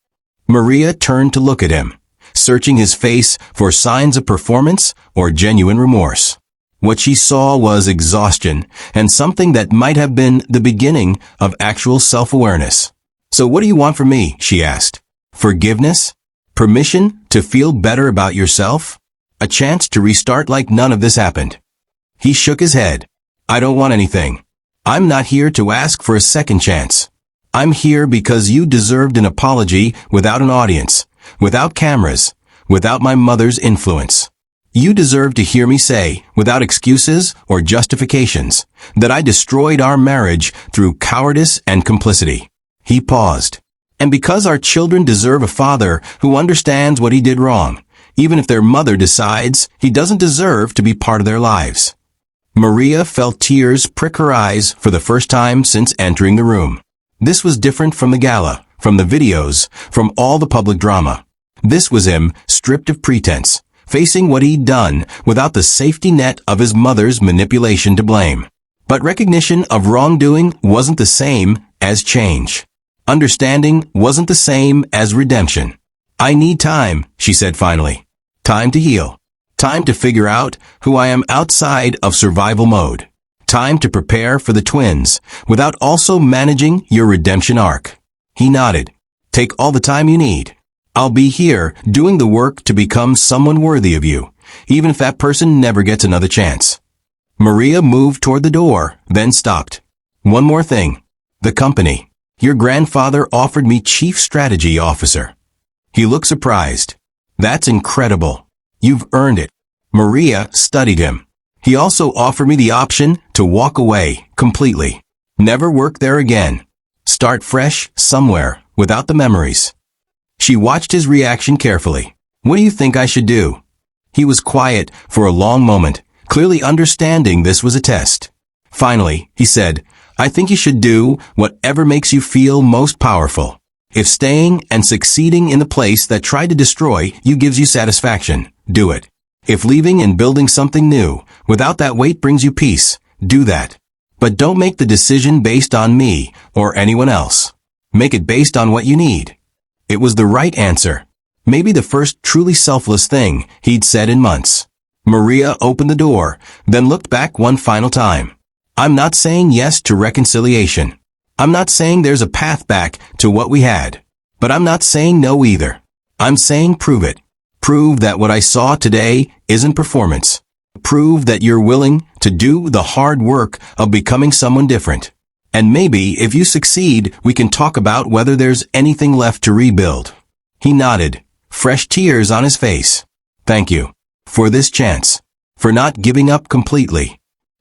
Maria turned to look at him, searching his face for signs of performance or genuine remorse. What she saw was exhaustion and something that might have been the beginning of actual self-awareness. So what do you want from me? She asked. Forgiveness? Permission to feel better about yourself? A chance to restart like none of this happened. He shook his head. I don't want anything. I'm not here to ask for a second chance. I'm here because you deserved an apology without an audience, without cameras, without my mother's influence. You deserve to hear me say, without excuses or justifications, that I destroyed our marriage through cowardice and complicity. He paused. And because our children deserve a father who understands what he did wrong, even if their mother decides he doesn't deserve to be part of their lives. Maria felt tears prick her eyes for the first time since entering the room. This was different from the gala, from the videos, from all the public drama. This was him, stripped of pretense, facing what he'd done without the safety net of his mother's manipulation to blame. But recognition of wrongdoing wasn't the same as change. Understanding wasn't the same as redemption. "I need time," she said finally. "Time to heal. Time to figure out who I am outside of survival mode. Time to prepare for the twins without also managing your redemption arc." He nodded. "Take all the time you need. I'll be here doing the work to become someone worthy of you, even if that person never gets another chance." Maria moved toward the door, then stopped. "One more thing. The company. Your grandfather offered me Chief Strategy Officer." He looked surprised. "That's incredible. You've earned it." Maria studied him. "He also offered me the option to walk away completely. Never work there again. Start fresh somewhere without the memories." She watched his reaction carefully. "What do you think I should do?" He was quiet for a long moment, clearly understanding this was a test. Finally, he said, "I think you should do whatever makes you feel most powerful. If staying and succeeding in the place that tried to destroy you gives you satisfaction, do it. If leaving and building something new without that weight brings you peace, do that. But don't make the decision based on me or anyone else. Make it based on what you need." It was the right answer. Maybe the first truly selfless thing he'd said in months. Maria opened the door, then looked back one final time. "I'm not saying yes to reconciliation. I'm not saying there's a path back to what we had. But I'm not saying no either. I'm saying prove it. Prove that what I saw today isn't performance. Prove that you're willing to do the hard work of becoming someone different. And maybe if you succeed, we can talk about whether there's anything left to rebuild." He nodded, fresh tears on his face. "Thank you. For this chance. For not giving up completely."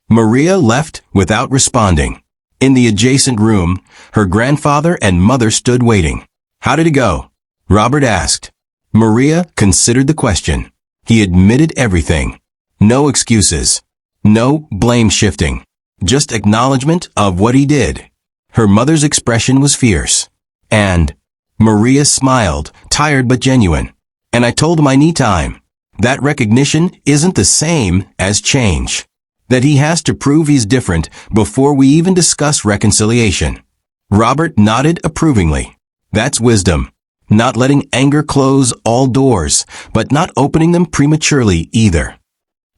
Maria left without responding. In the adjacent room, her grandfather and mother stood waiting. "How did it go?" Robert asked. Maria considered the question. He admitted everything. No excuses. No blame shifting. Just acknowledgement of what he did. Her mother's expression was fierce. And Maria smiled, tired but genuine. "And I told him I need time. That recognition isn't the same as change. That he has to prove he's different before we even discuss reconciliation." Robert nodded approvingly. "That's wisdom. Not letting anger close all doors, but not opening them prematurely either."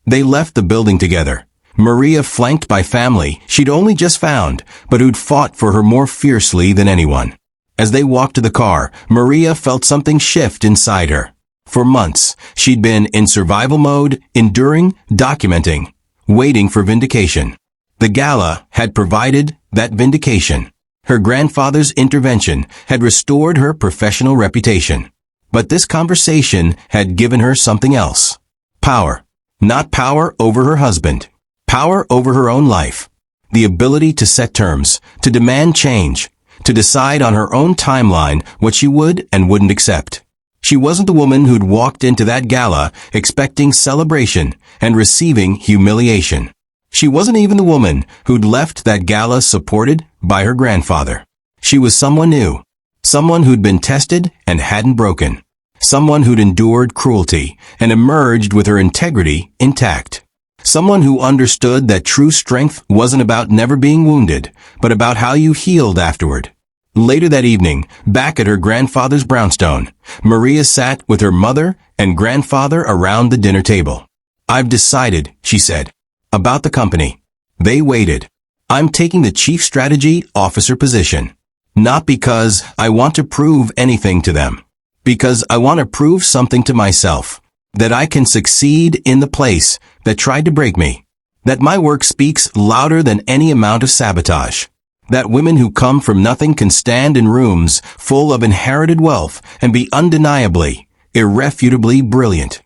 They left the building together. Maria flanked by family she'd only just found, but who'd fought for her more fiercely than anyone. As they walked to the car, Maria felt something shift inside her. For months, she'd been in survival mode, enduring, documenting, waiting for vindication. The gala had provided that vindication. Her grandfather's intervention had restored her professional reputation. But this conversation had given her something else. Power. Not power over her husband. Power over her own life. The ability to set terms, to demand change, to decide on her own timeline what she would and wouldn't accept. She wasn't the woman who'd walked into that gala expecting celebration and receiving humiliation. She wasn't even the woman who'd left that gala supported by her grandfather. She was someone new. Someone who'd been tested and hadn't broken. Someone who'd endured cruelty and emerged with her integrity intact. Someone who understood that true strength wasn't about never being wounded, but about how you healed afterward. Later that evening, back at her grandfather's brownstone, Maria sat with her mother and grandfather around the dinner table. "I've decided," she said, "about the company." They waited. "I'm taking the Chief Strategy Officer position. Not because I want to prove anything to them. Because I want to prove something to myself. That I can succeed in the place that tried to break me. That my work speaks louder than any amount of sabotage. That women who come from nothing can stand in rooms full of inherited wealth and be undeniably, irrefutably brilliant."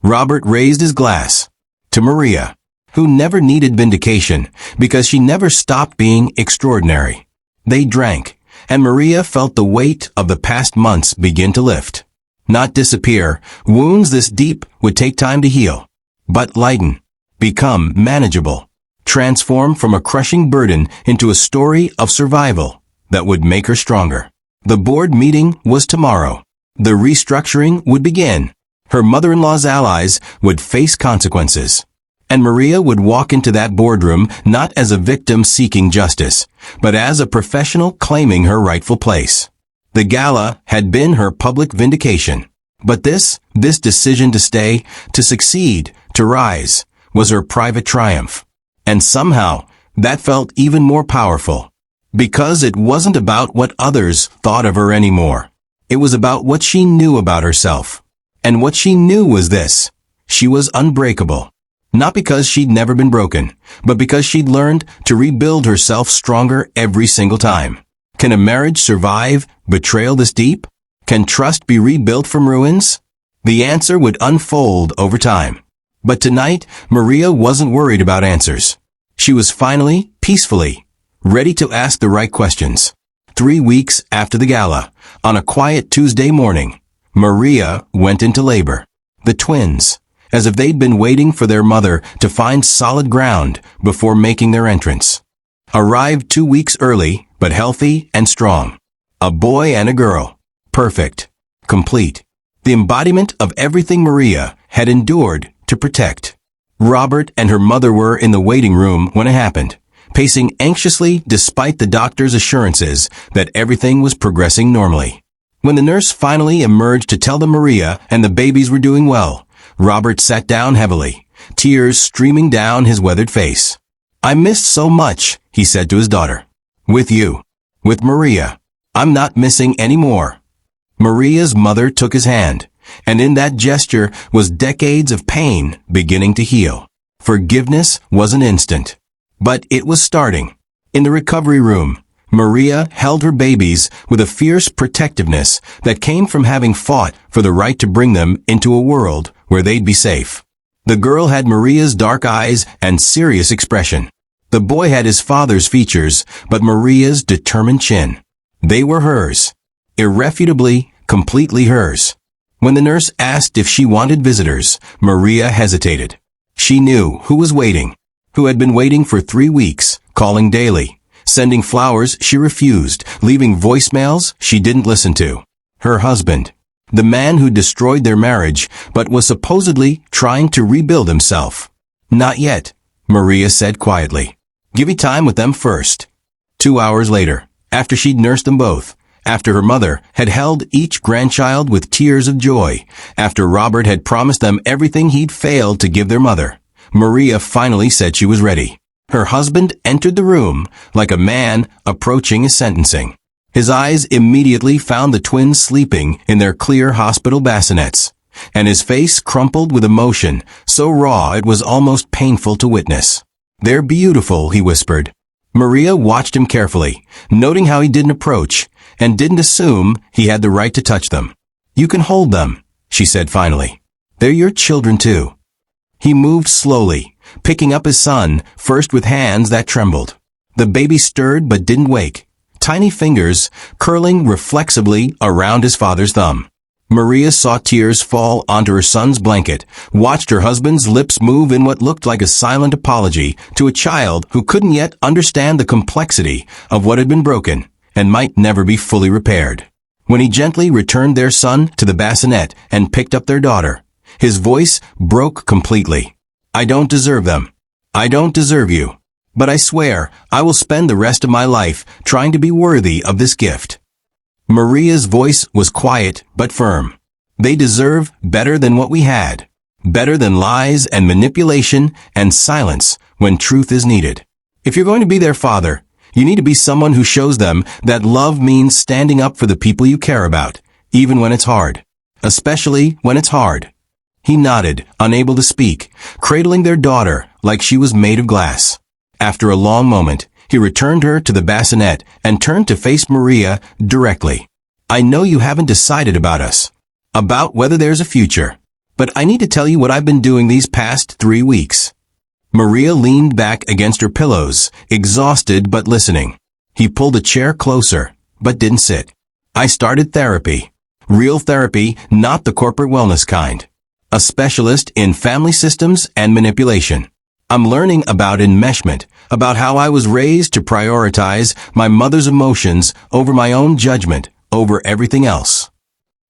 Robert raised his glass. To Maria, who never needed vindication because she never stopped being extraordinary. They drank, and Maria felt the weight of the past months begin to lift. Not disappear. Wounds this deep would take time to heal. But lighten. Become manageable. transform from a crushing burden into a story of survival that would make her stronger. The board meeting was tomorrow. The restructuring would begin. Her mother-in-law's allies would face consequences. And Maria would walk into that boardroom not as a victim seeking justice, but as a professional claiming her rightful place. The gala had been her public vindication. But this decision to stay, to succeed, to rise, was her private triumph. And somehow, that felt even more powerful. Because it wasn't about what others thought of her anymore. It was about what she knew about herself. And what she knew was this: she was unbreakable. Not because she'd never been broken, but because she'd learned to rebuild herself stronger every single time. Can a marriage survive betrayal this deep? Can trust be rebuilt from ruins? The answer would unfold over time. But tonight, Maria wasn't worried about answers. She was finally, peacefully, ready to ask the right questions. 3 weeks after the gala, on a quiet Tuesday morning, Maria went into labor. The twins, as if they'd been waiting for their mother to find solid ground before making their entrance. Arrived 2 weeks early, but healthy and strong. A boy and a girl. Perfect. Complete. The embodiment of everything Maria had endured to protect. Robert and her mother were in the waiting room when it happened, pacing anxiously despite the doctor's assurances that everything was progressing normally. When the nurse finally emerged to tell them Maria and the babies were doing well, Robert sat down heavily, tears streaming down his weathered face. "I missed so much," he said to his daughter. "With you. With Maria. I'm not missing any more." Maria's mother took his hand, and in that gesture was decades of pain beginning to heal. Forgiveness wasn't instant, but it was starting. In the recovery room, Maria held her babies with a fierce protectiveness that came from having fought for the right to bring them into a world where they'd be safe. The girl had Maria's dark eyes and serious expression. The boy had his father's features, but Maria's determined chin. They were hers. Irrefutably, completely hers. When the nurse asked if she wanted visitors, Maria hesitated. She knew who was waiting, who had been waiting for 3 weeks, calling daily, sending flowers she refused, leaving voicemails she didn't listen to. Her husband, the man who destroyed their marriage but was supposedly trying to rebuild himself. "Not yet," Maria said quietly. "Give me time with them first." 2 hours later, after she'd nursed them both, after her mother had held each grandchild with tears of joy, after Robert had promised them everything he'd failed to give their mother, Maria finally said she was ready. Her husband entered the room like a man approaching his sentencing. His eyes immediately found the twins sleeping in their clear hospital bassinets, and his face crumpled with emotion so raw it was almost painful to witness. "They're beautiful," he whispered. Maria watched him carefully, noting how he didn't approach and didn't assume he had the right to touch them. "You can hold them," she said finally. "They're your children too." He moved slowly, picking up his son, first with hands that trembled. The baby stirred but didn't wake, tiny fingers curling reflexively around his father's thumb. Maria saw tears fall onto her son's blanket, watched her husband's lips move in what looked like a silent apology to a child who couldn't yet understand the complexity of what had been broken and might never be fully repaired. When he gently returned their son to the bassinet and picked up their daughter, his voice broke completely. "I don't deserve them. I don't deserve you. But I swear I will spend the rest of my life trying to be worthy of this gift." Maria's voice was quiet but firm. "They deserve better than what we had. Better than lies and manipulation and silence when truth is needed. If you're going to be their father, you need to be someone who shows them that love means standing up for the people you care about, even when it's hard. Especially when it's hard." He nodded, unable to speak, cradling their daughter like she was made of glass. After a long moment, he returned her to the bassinet and turned to face Maria directly. "I know you haven't decided about us, about whether there's a future, but I need to tell you what I've been doing these past 3 weeks. Maria leaned back against her pillows, exhausted but listening. He pulled a chair closer, but didn't sit. "I started therapy. Real therapy, not the corporate wellness kind. A specialist in family systems and manipulation. I'm learning about enmeshment, about how I was raised to prioritize my mother's emotions over my own judgment, over everything else.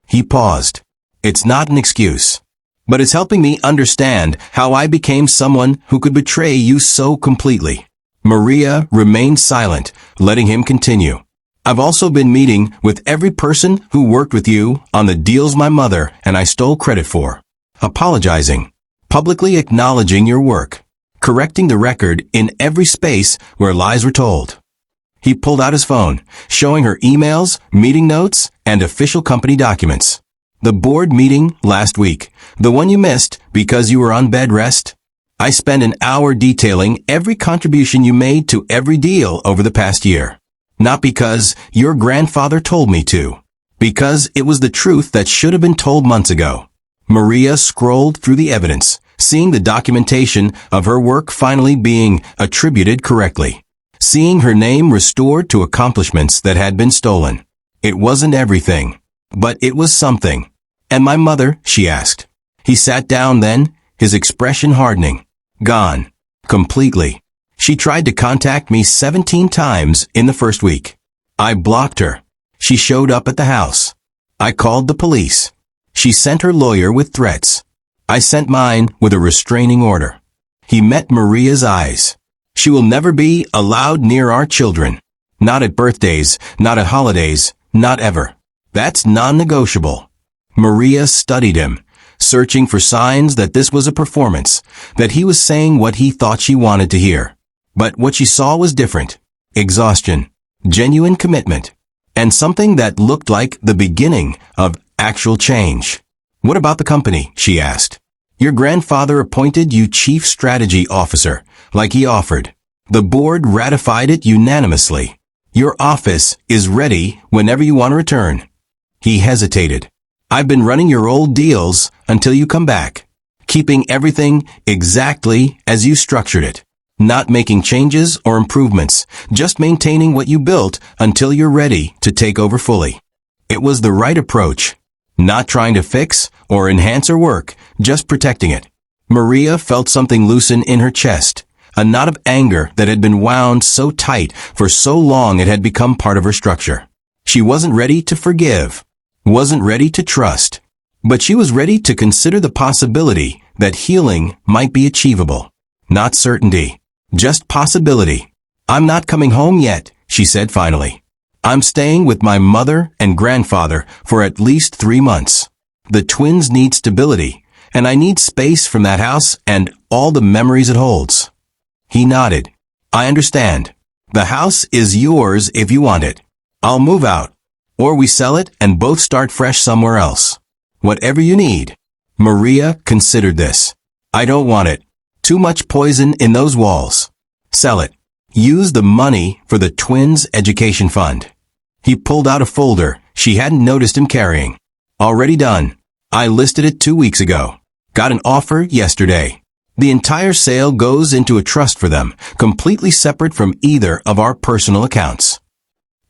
He paused. It's not an excuse, but it's helping me understand how I became someone who could betray you so completely. Maria remained silent, letting him continue. I've also been meeting with every person who worked with you on the deals my mother and I stole credit for. Apologizing. Publicly acknowledging your work. Correcting the record in every space where lies were told. He pulled out his phone, showing her emails, meeting notes, and official company documents. The board meeting last week, the one you missed because you were on bed rest. I spent an hour detailing every contribution you made to every deal over the past year. Not because your grandfather told me to. Because it was the truth that should have been told months ago. Maria scrolled through the evidence, seeing the documentation of her work finally being attributed correctly. Seeing her name restored to accomplishments that had been stolen. It wasn't everything, but it was something. And my mother, she asked. He sat down then, his expression hardening. Gone. Completely. She tried to contact me 17 times in the first week. I blocked her. She showed up at the house. I called the police. She sent her lawyer with threats. I sent mine with a restraining order. He met Maria's eyes. She will never be allowed near our children. Not at birthdays, not at holidays, not ever. That's non-negotiable. Maria studied him, searching for signs that this was a performance, that he was saying what he thought she wanted to hear. But what she saw was different. Exhaustion, genuine commitment, and something that looked like the beginning of actual change. What about the company? She asked. Your grandfather appointed you chief strategy officer, like he offered. The board ratified it unanimously. Your office is ready whenever you want to return. He hesitated. I've been running your old deals until you come back. Keeping everything exactly as you structured it. Not making changes or improvements, just maintaining what you built until you're ready to take over fully. It was the right approach. Not trying to fix or enhance her work, just protecting it. Maria felt something loosen in her chest, a knot of anger that had been wound so tight for so long it had become part of her structure. She wasn't ready to forgive, wasn't ready to trust, but she was ready to consider the possibility that healing might be achievable. Not certainty, just possibility. I'm not coming home yet, she said finally. I'm staying with my mother and grandfather for at least 3 months. The twins need stability, and I need space from that house and all the memories it holds. He nodded. I understand. The house is yours if you want it. I'll move out. Or we sell it and both start fresh somewhere else. Whatever you need. Maria considered this. I don't want it. Too much poison in those walls. Sell it. Use the money for the twins' education fund. He pulled out a folder she hadn't noticed him carrying. Already done. I listed it 2 weeks ago. Got an offer yesterday. The entire sale goes into a trust for them, completely separate from either of our personal accounts.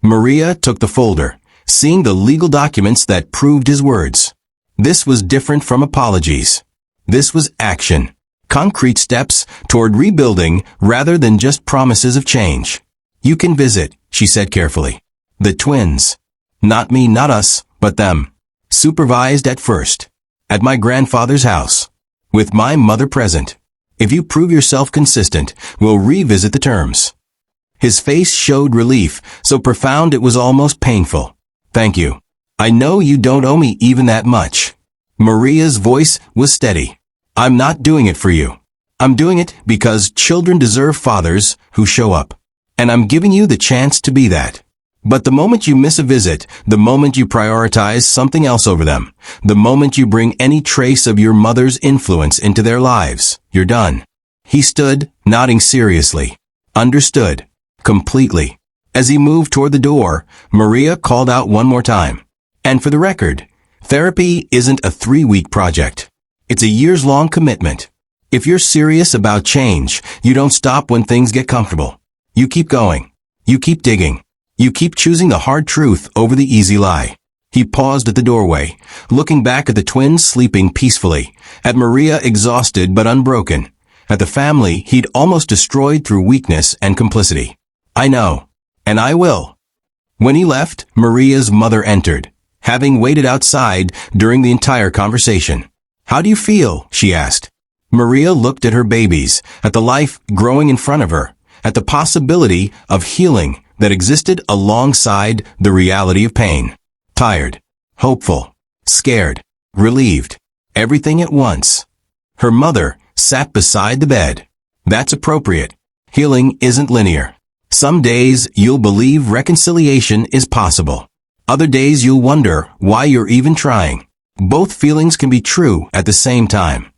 Maria took the folder, seeing the legal documents that proved his words. This was different from apologies. This was action. Concrete steps toward rebuilding rather than just promises of change. You can visit, she said carefully. The twins. Not me, not us, but them. Supervised at first. At my grandfather's house. With my mother present. If you prove yourself consistent, we'll revisit the terms. His face showed relief, so profound it was almost painful. Thank you. I know you don't owe me even that much. Maria's voice was steady. I'm not doing it for you. I'm doing it because children deserve fathers who show up. And I'm giving you the chance to be that. But the moment you miss a visit, the moment you prioritize something else over them, the moment you bring any trace of your mother's influence into their lives, you're done. He stood, nodding seriously. Understood. Completely. As he moved toward the door, Maria called out one more time. And for the record, therapy isn't a 3-week project. It's a years-long commitment. If you're serious about change, you don't stop when things get comfortable. You keep going. You keep digging. You keep choosing the hard truth over the easy lie. He paused at the doorway, looking back at the twins sleeping peacefully, at Maria exhausted but unbroken, at the family he'd almost destroyed through weakness and complicity. I know. And I will. When he left, Maria's mother entered, having waited outside during the entire conversation. How do you feel? She asked. Maria looked at her babies, at the life growing in front of her, at the possibility of healing that existed alongside the reality of pain. Tired, hopeful, scared, relieved, everything at once. Her mother sat beside the bed. That's appropriate. Healing isn't linear. Some days you'll believe reconciliation is possible. Other days you'll wonder why you're even trying. Both feelings can be true at the same time.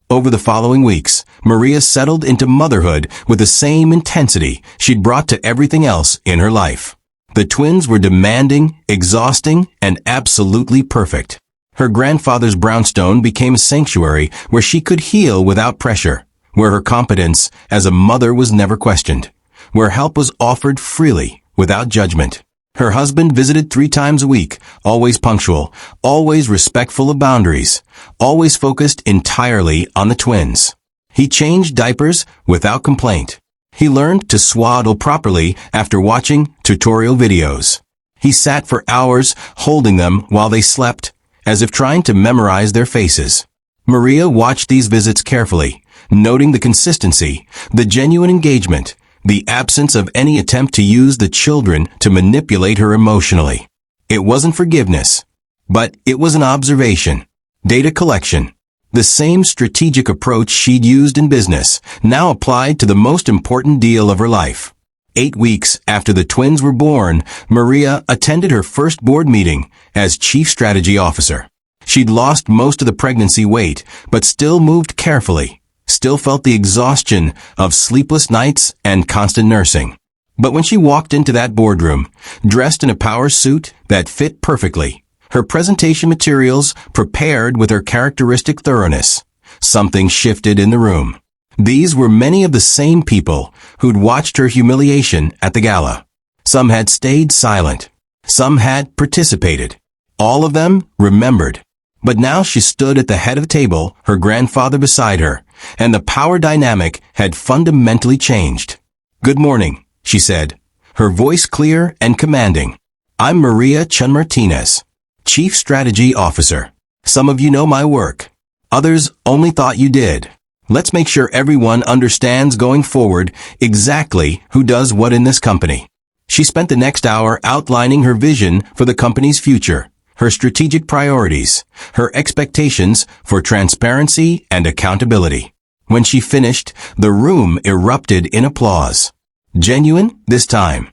Over the following weeks, Maria settled into motherhood with the same intensity she'd brought to everything else in her life. The twins were demanding, exhausting, and absolutely perfect. Her grandfather's brownstone became a sanctuary where she could heal without pressure, where her competence as a mother was never questioned, where help was offered freely without judgment. Her husband visited 3 times a week, always punctual, always respectful of boundaries, always focused entirely on the twins. He changed diapers without complaint. He learned to swaddle properly after watching tutorial videos. He sat for hours holding them while they slept, as if trying to memorize their faces. Maria watched these visits carefully, noting the consistency, the genuine engagement, the absence of any attempt to use the children to manipulate her emotionally. It wasn't forgiveness, but it was an observation, data collection. The same strategic approach she'd used in business now applied to the most important deal of her life. 8 weeks after the twins were born, Maria attended her first board meeting as Chief Strategy Officer. She'd lost most of the pregnancy weight, but still moved carefully. Still felt the exhaustion of sleepless nights and constant nursing. But when she walked into that boardroom, dressed in a power suit that fit perfectly, her presentation materials prepared with her characteristic thoroughness, something shifted in the room. These were many of the same people who'd watched her humiliation at the gala. Some had stayed silent. Some had participated. All of them remembered. But now she stood at the head of the table, her grandfather beside her, and the power dynamic had fundamentally changed. "Good morning," she said, her voice clear and commanding. "I'm Maria Chun Martinez, Chief Strategy Officer. Some of you know my work. Others only thought you did. Let's make sure everyone understands going forward exactly who does what in this company." She spent the next hour outlining her vision for the company's future, her strategic priorities, her expectations for transparency and accountability. When she finished, the room erupted in applause. Genuine this time,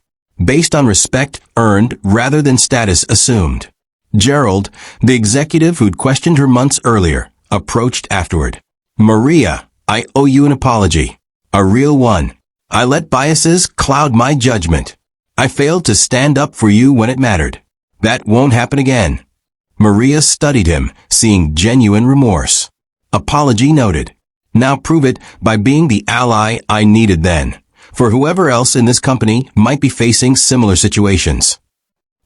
based on respect earned rather than status assumed. Gerald, the executive who'd questioned her months earlier, approached afterward. "Maria, I owe you an apology. A real one. I let biases cloud my judgment. I failed to stand up for you when it mattered. That won't happen again." Maria studied him, seeing genuine remorse. "Apology noted. Now prove it by being the ally I needed then, for whoever else in this company might be facing similar situations."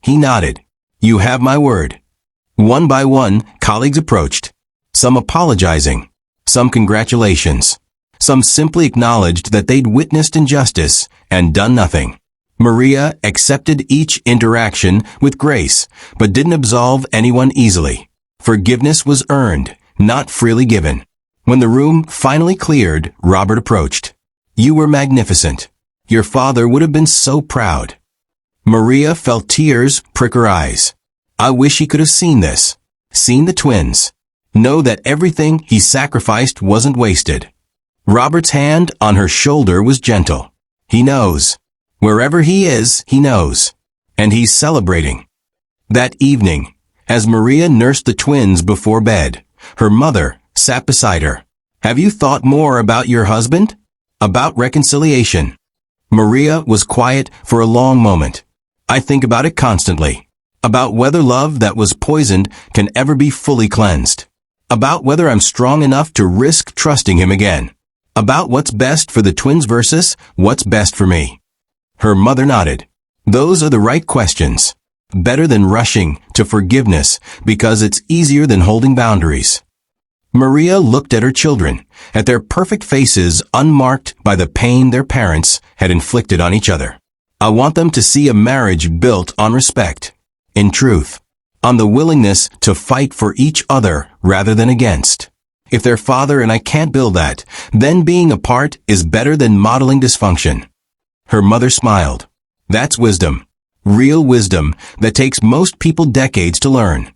He nodded. "You have my word." One by one, colleagues approached. Some apologizing. Some congratulations. Some simply acknowledged that they'd witnessed injustice and done nothing. Maria accepted each interaction with grace, but didn't absolve anyone easily. Forgiveness was earned, not freely given. When the room finally cleared, Robert approached. "You were magnificent. Your father would have been so proud." Maria felt tears prick her eyes. I wish he could have seen this. Seen the twins. Know that everything he sacrificed wasn't wasted. Robert's hand on her shoulder was gentle. He knows. Wherever he is, he knows. And he's celebrating. That evening, as Maria nursed the twins before bed, her mother sat beside her. "Have you thought more about your husband? About reconciliation?" Maria was quiet for a long moment. "I think about it constantly. About whether love that was poisoned can ever be fully cleansed. About whether I'm strong enough to risk trusting him again. About what's best for the twins versus what's best for me." Her mother nodded. "Those are the right questions. Better than rushing to forgiveness because it's easier than holding boundaries." Maria looked at her children, at their perfect faces unmarked by the pain their parents had inflicted on each other. I want them to see a marriage built on respect, in truth, on the willingness to fight for each other rather than against. If their father and I can't build that, then being apart is better than modeling dysfunction. Her mother smiled. That's wisdom. Real wisdom that takes most people decades to learn.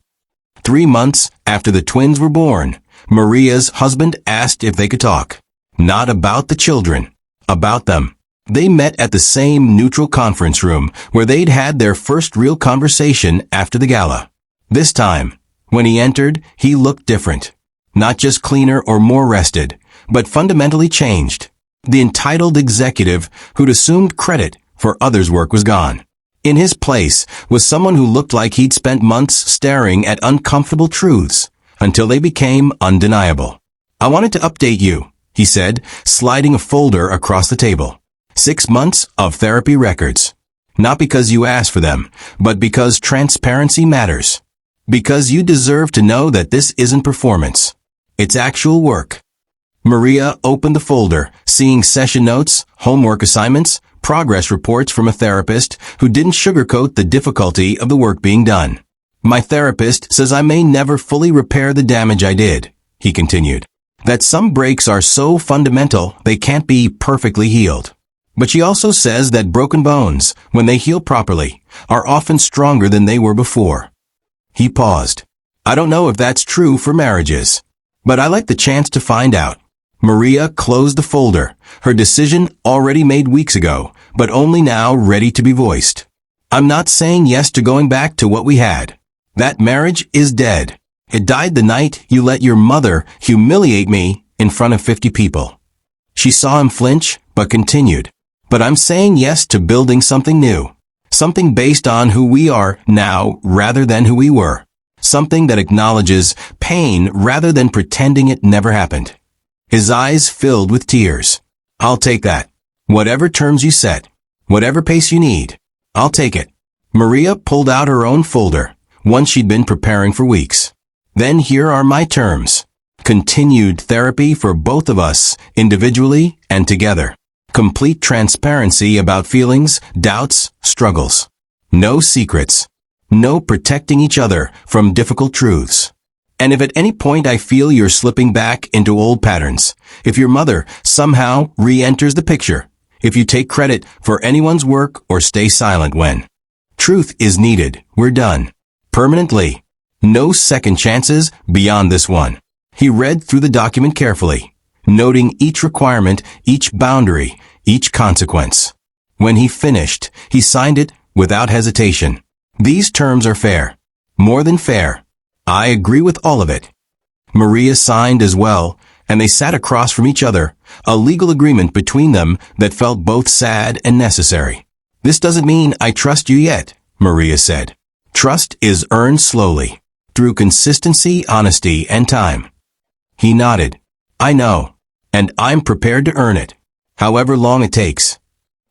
3 months after the twins were born, Maria's husband asked if they could talk. Not about the children, about them. They met at the same neutral conference room where they'd had their first real conversation after the gala. This time, when he entered, he looked different. Not just cleaner or more rested, but fundamentally changed. The entitled executive who'd assumed credit for others' work was gone. In his place was someone who looked like he'd spent months staring at uncomfortable truths until they became undeniable. I wanted to update you, he said, sliding a folder across the table. 6 months of therapy records. Not because you asked for them, but because transparency matters. Because you deserve to know that this isn't performance. It's actual work. Maria opened the folder, seeing session notes, homework assignments, progress reports from a therapist who didn't sugarcoat the difficulty of the work being done. My therapist says I may never fully repair the damage I did, he continued. That some breaks are so fundamental they can't be perfectly healed. But she also says that broken bones, when they heal properly, are often stronger than they were before. He paused. I don't know if that's true for marriages, but I like the chance to find out. Maria closed the folder, her decision already made weeks ago, but only now ready to be voiced. I'm not saying yes to going back to what we had. That marriage is dead. It died the night you let your mother humiliate me in front of 50 people. She saw him flinch, but continued. But I'm saying yes to building something new. Something based on who we are now rather than who we were. Something that acknowledges pain rather than pretending it never happened. His eyes filled with tears. I'll take that. Whatever terms you set. Whatever pace you need. I'll take it. Maria pulled out her own folder, one she'd been preparing for weeks. Then here are my terms. Continued therapy for both of us, individually and together. Complete transparency about feelings, doubts, struggles. No secrets. No protecting each other from difficult truths. And if at any point I feel you're slipping back into old patterns, if your mother somehow re-enters the picture, if you take credit for anyone's work or stay silent when truth is needed, we're done. Permanently. No second chances beyond this one. He read through the document carefully, noting each requirement, each boundary, each consequence. When he finished, he signed it without hesitation. These terms are fair. More than fair. I agree with all of it. Maria signed as well, and they sat across from each other, a legal agreement between them that felt both sad and necessary. This doesn't mean I trust you yet, Maria said. Trust is earned slowly, through consistency, honesty, and time. He nodded. I know, and I'm prepared to earn it, however long it takes.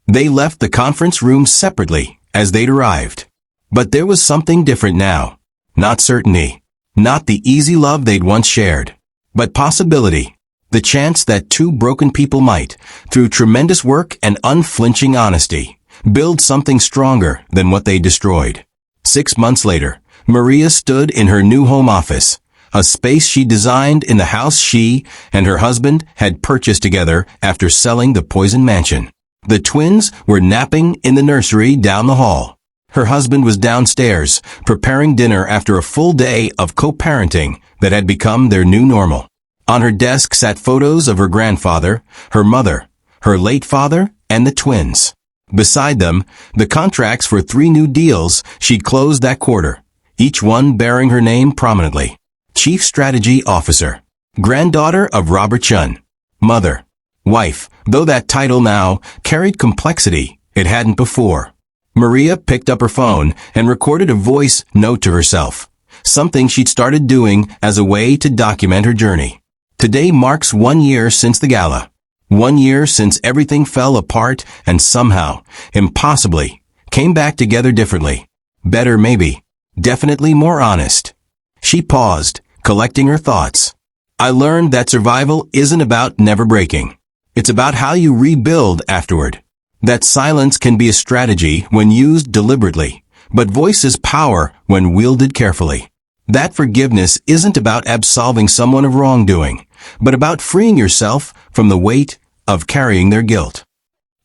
They left the conference room separately as they'd arrived. But there was something different now. Not certainty. Not the easy love they'd once shared. But possibility. The chance that two broken people might, through tremendous work and unflinching honesty, build something stronger than what they destroyed. 6 months later, Maria stood in her new home office, a space she designed in the house she and her husband had purchased together after selling the Poison Mansion. The twins were napping in the nursery down the hall. Her husband was downstairs, preparing dinner after a full day of co-parenting that had become their new normal. On her desk sat photos of her grandfather, her mother, her late father, and the twins. Beside them, the contracts for 3 new deals she'd closed that quarter, each one bearing her name prominently. Chief Strategy Officer, granddaughter of Robert Chun, mother, wife, though that title now carried complexity it hadn't before. Maria picked up her phone and recorded a voice note to herself, something she'd started doing as a way to document her journey. Today marks 1 year since the gala. 1 year since everything fell apart and somehow, impossibly, came back together differently. Better maybe. Definitely more honest. She paused, collecting her thoughts. I learned that survival isn't about never breaking. It's about how you rebuild afterward. That silence can be a strategy when used deliberately, but voice is power when wielded carefully. That forgiveness isn't about absolving someone of wrongdoing, but about freeing yourself from the weight of carrying their guilt.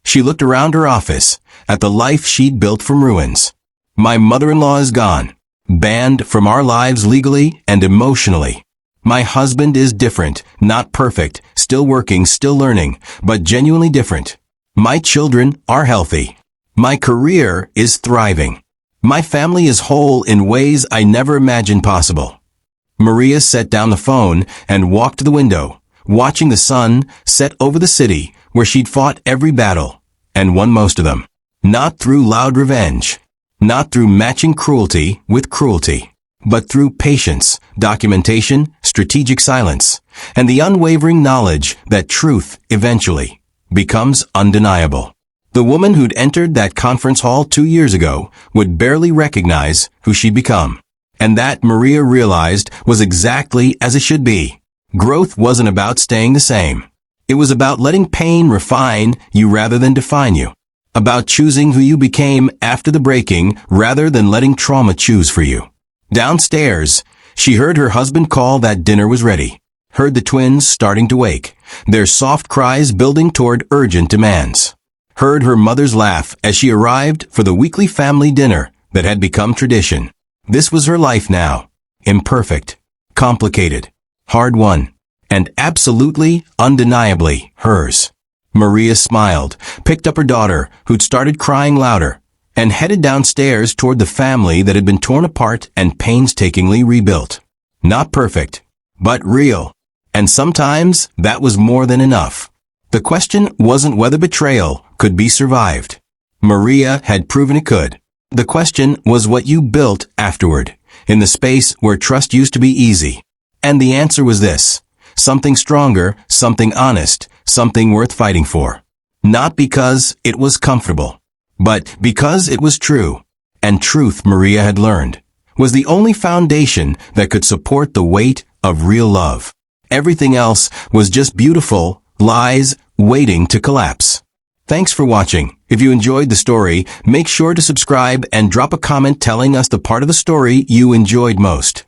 She looked around her office at the life she'd built from ruins. My mother-in-law is gone, banned from our lives legally and emotionally. My husband is different, not perfect, still working, still learning, but genuinely different. My children are healthy. My career is thriving. My family is whole in ways I never imagined possible. Maria set down the phone and walked to the window, watching the sun set over the city where she'd fought every battle and won most of them. Not through loud revenge, not through matching cruelty with cruelty, but through patience, documentation, strategic silence, and the unwavering knowledge that truth eventually becomes undeniable. The woman who'd entered that conference hall 2 years ago would barely recognize who she'd become. And that, Maria realized, was exactly as it should be. Growth wasn't about staying the same. It was about letting pain refine you rather than define you. About choosing who you became after the breaking rather than letting trauma choose for you. Downstairs, she heard her husband call that dinner was ready. Heard the twins starting to wake, their soft cries building toward urgent demands. Heard her mother's laugh as she arrived for the weekly family dinner that had become tradition. This was her life now. Imperfect, complicated, hard-won, and absolutely, undeniably hers. Maria smiled, picked up her daughter, who'd started crying louder, and headed downstairs toward the family that had been torn apart and painstakingly rebuilt. Not perfect, but real. And sometimes that was more than enough. The question wasn't whether betrayal could be survived. Maria had proven it could. The question was what you built afterward, in the space where trust used to be easy. And the answer was this: something stronger, something honest, something worth fighting for. Not because it was comfortable, but because it was true. And truth, Maria had learned, was the only foundation that could support the weight of real love. Everything else was just beautiful lies waiting to collapse. Thanks for watching. If you enjoyed the story, make sure to subscribe and drop a comment telling us the part of the story you enjoyed most.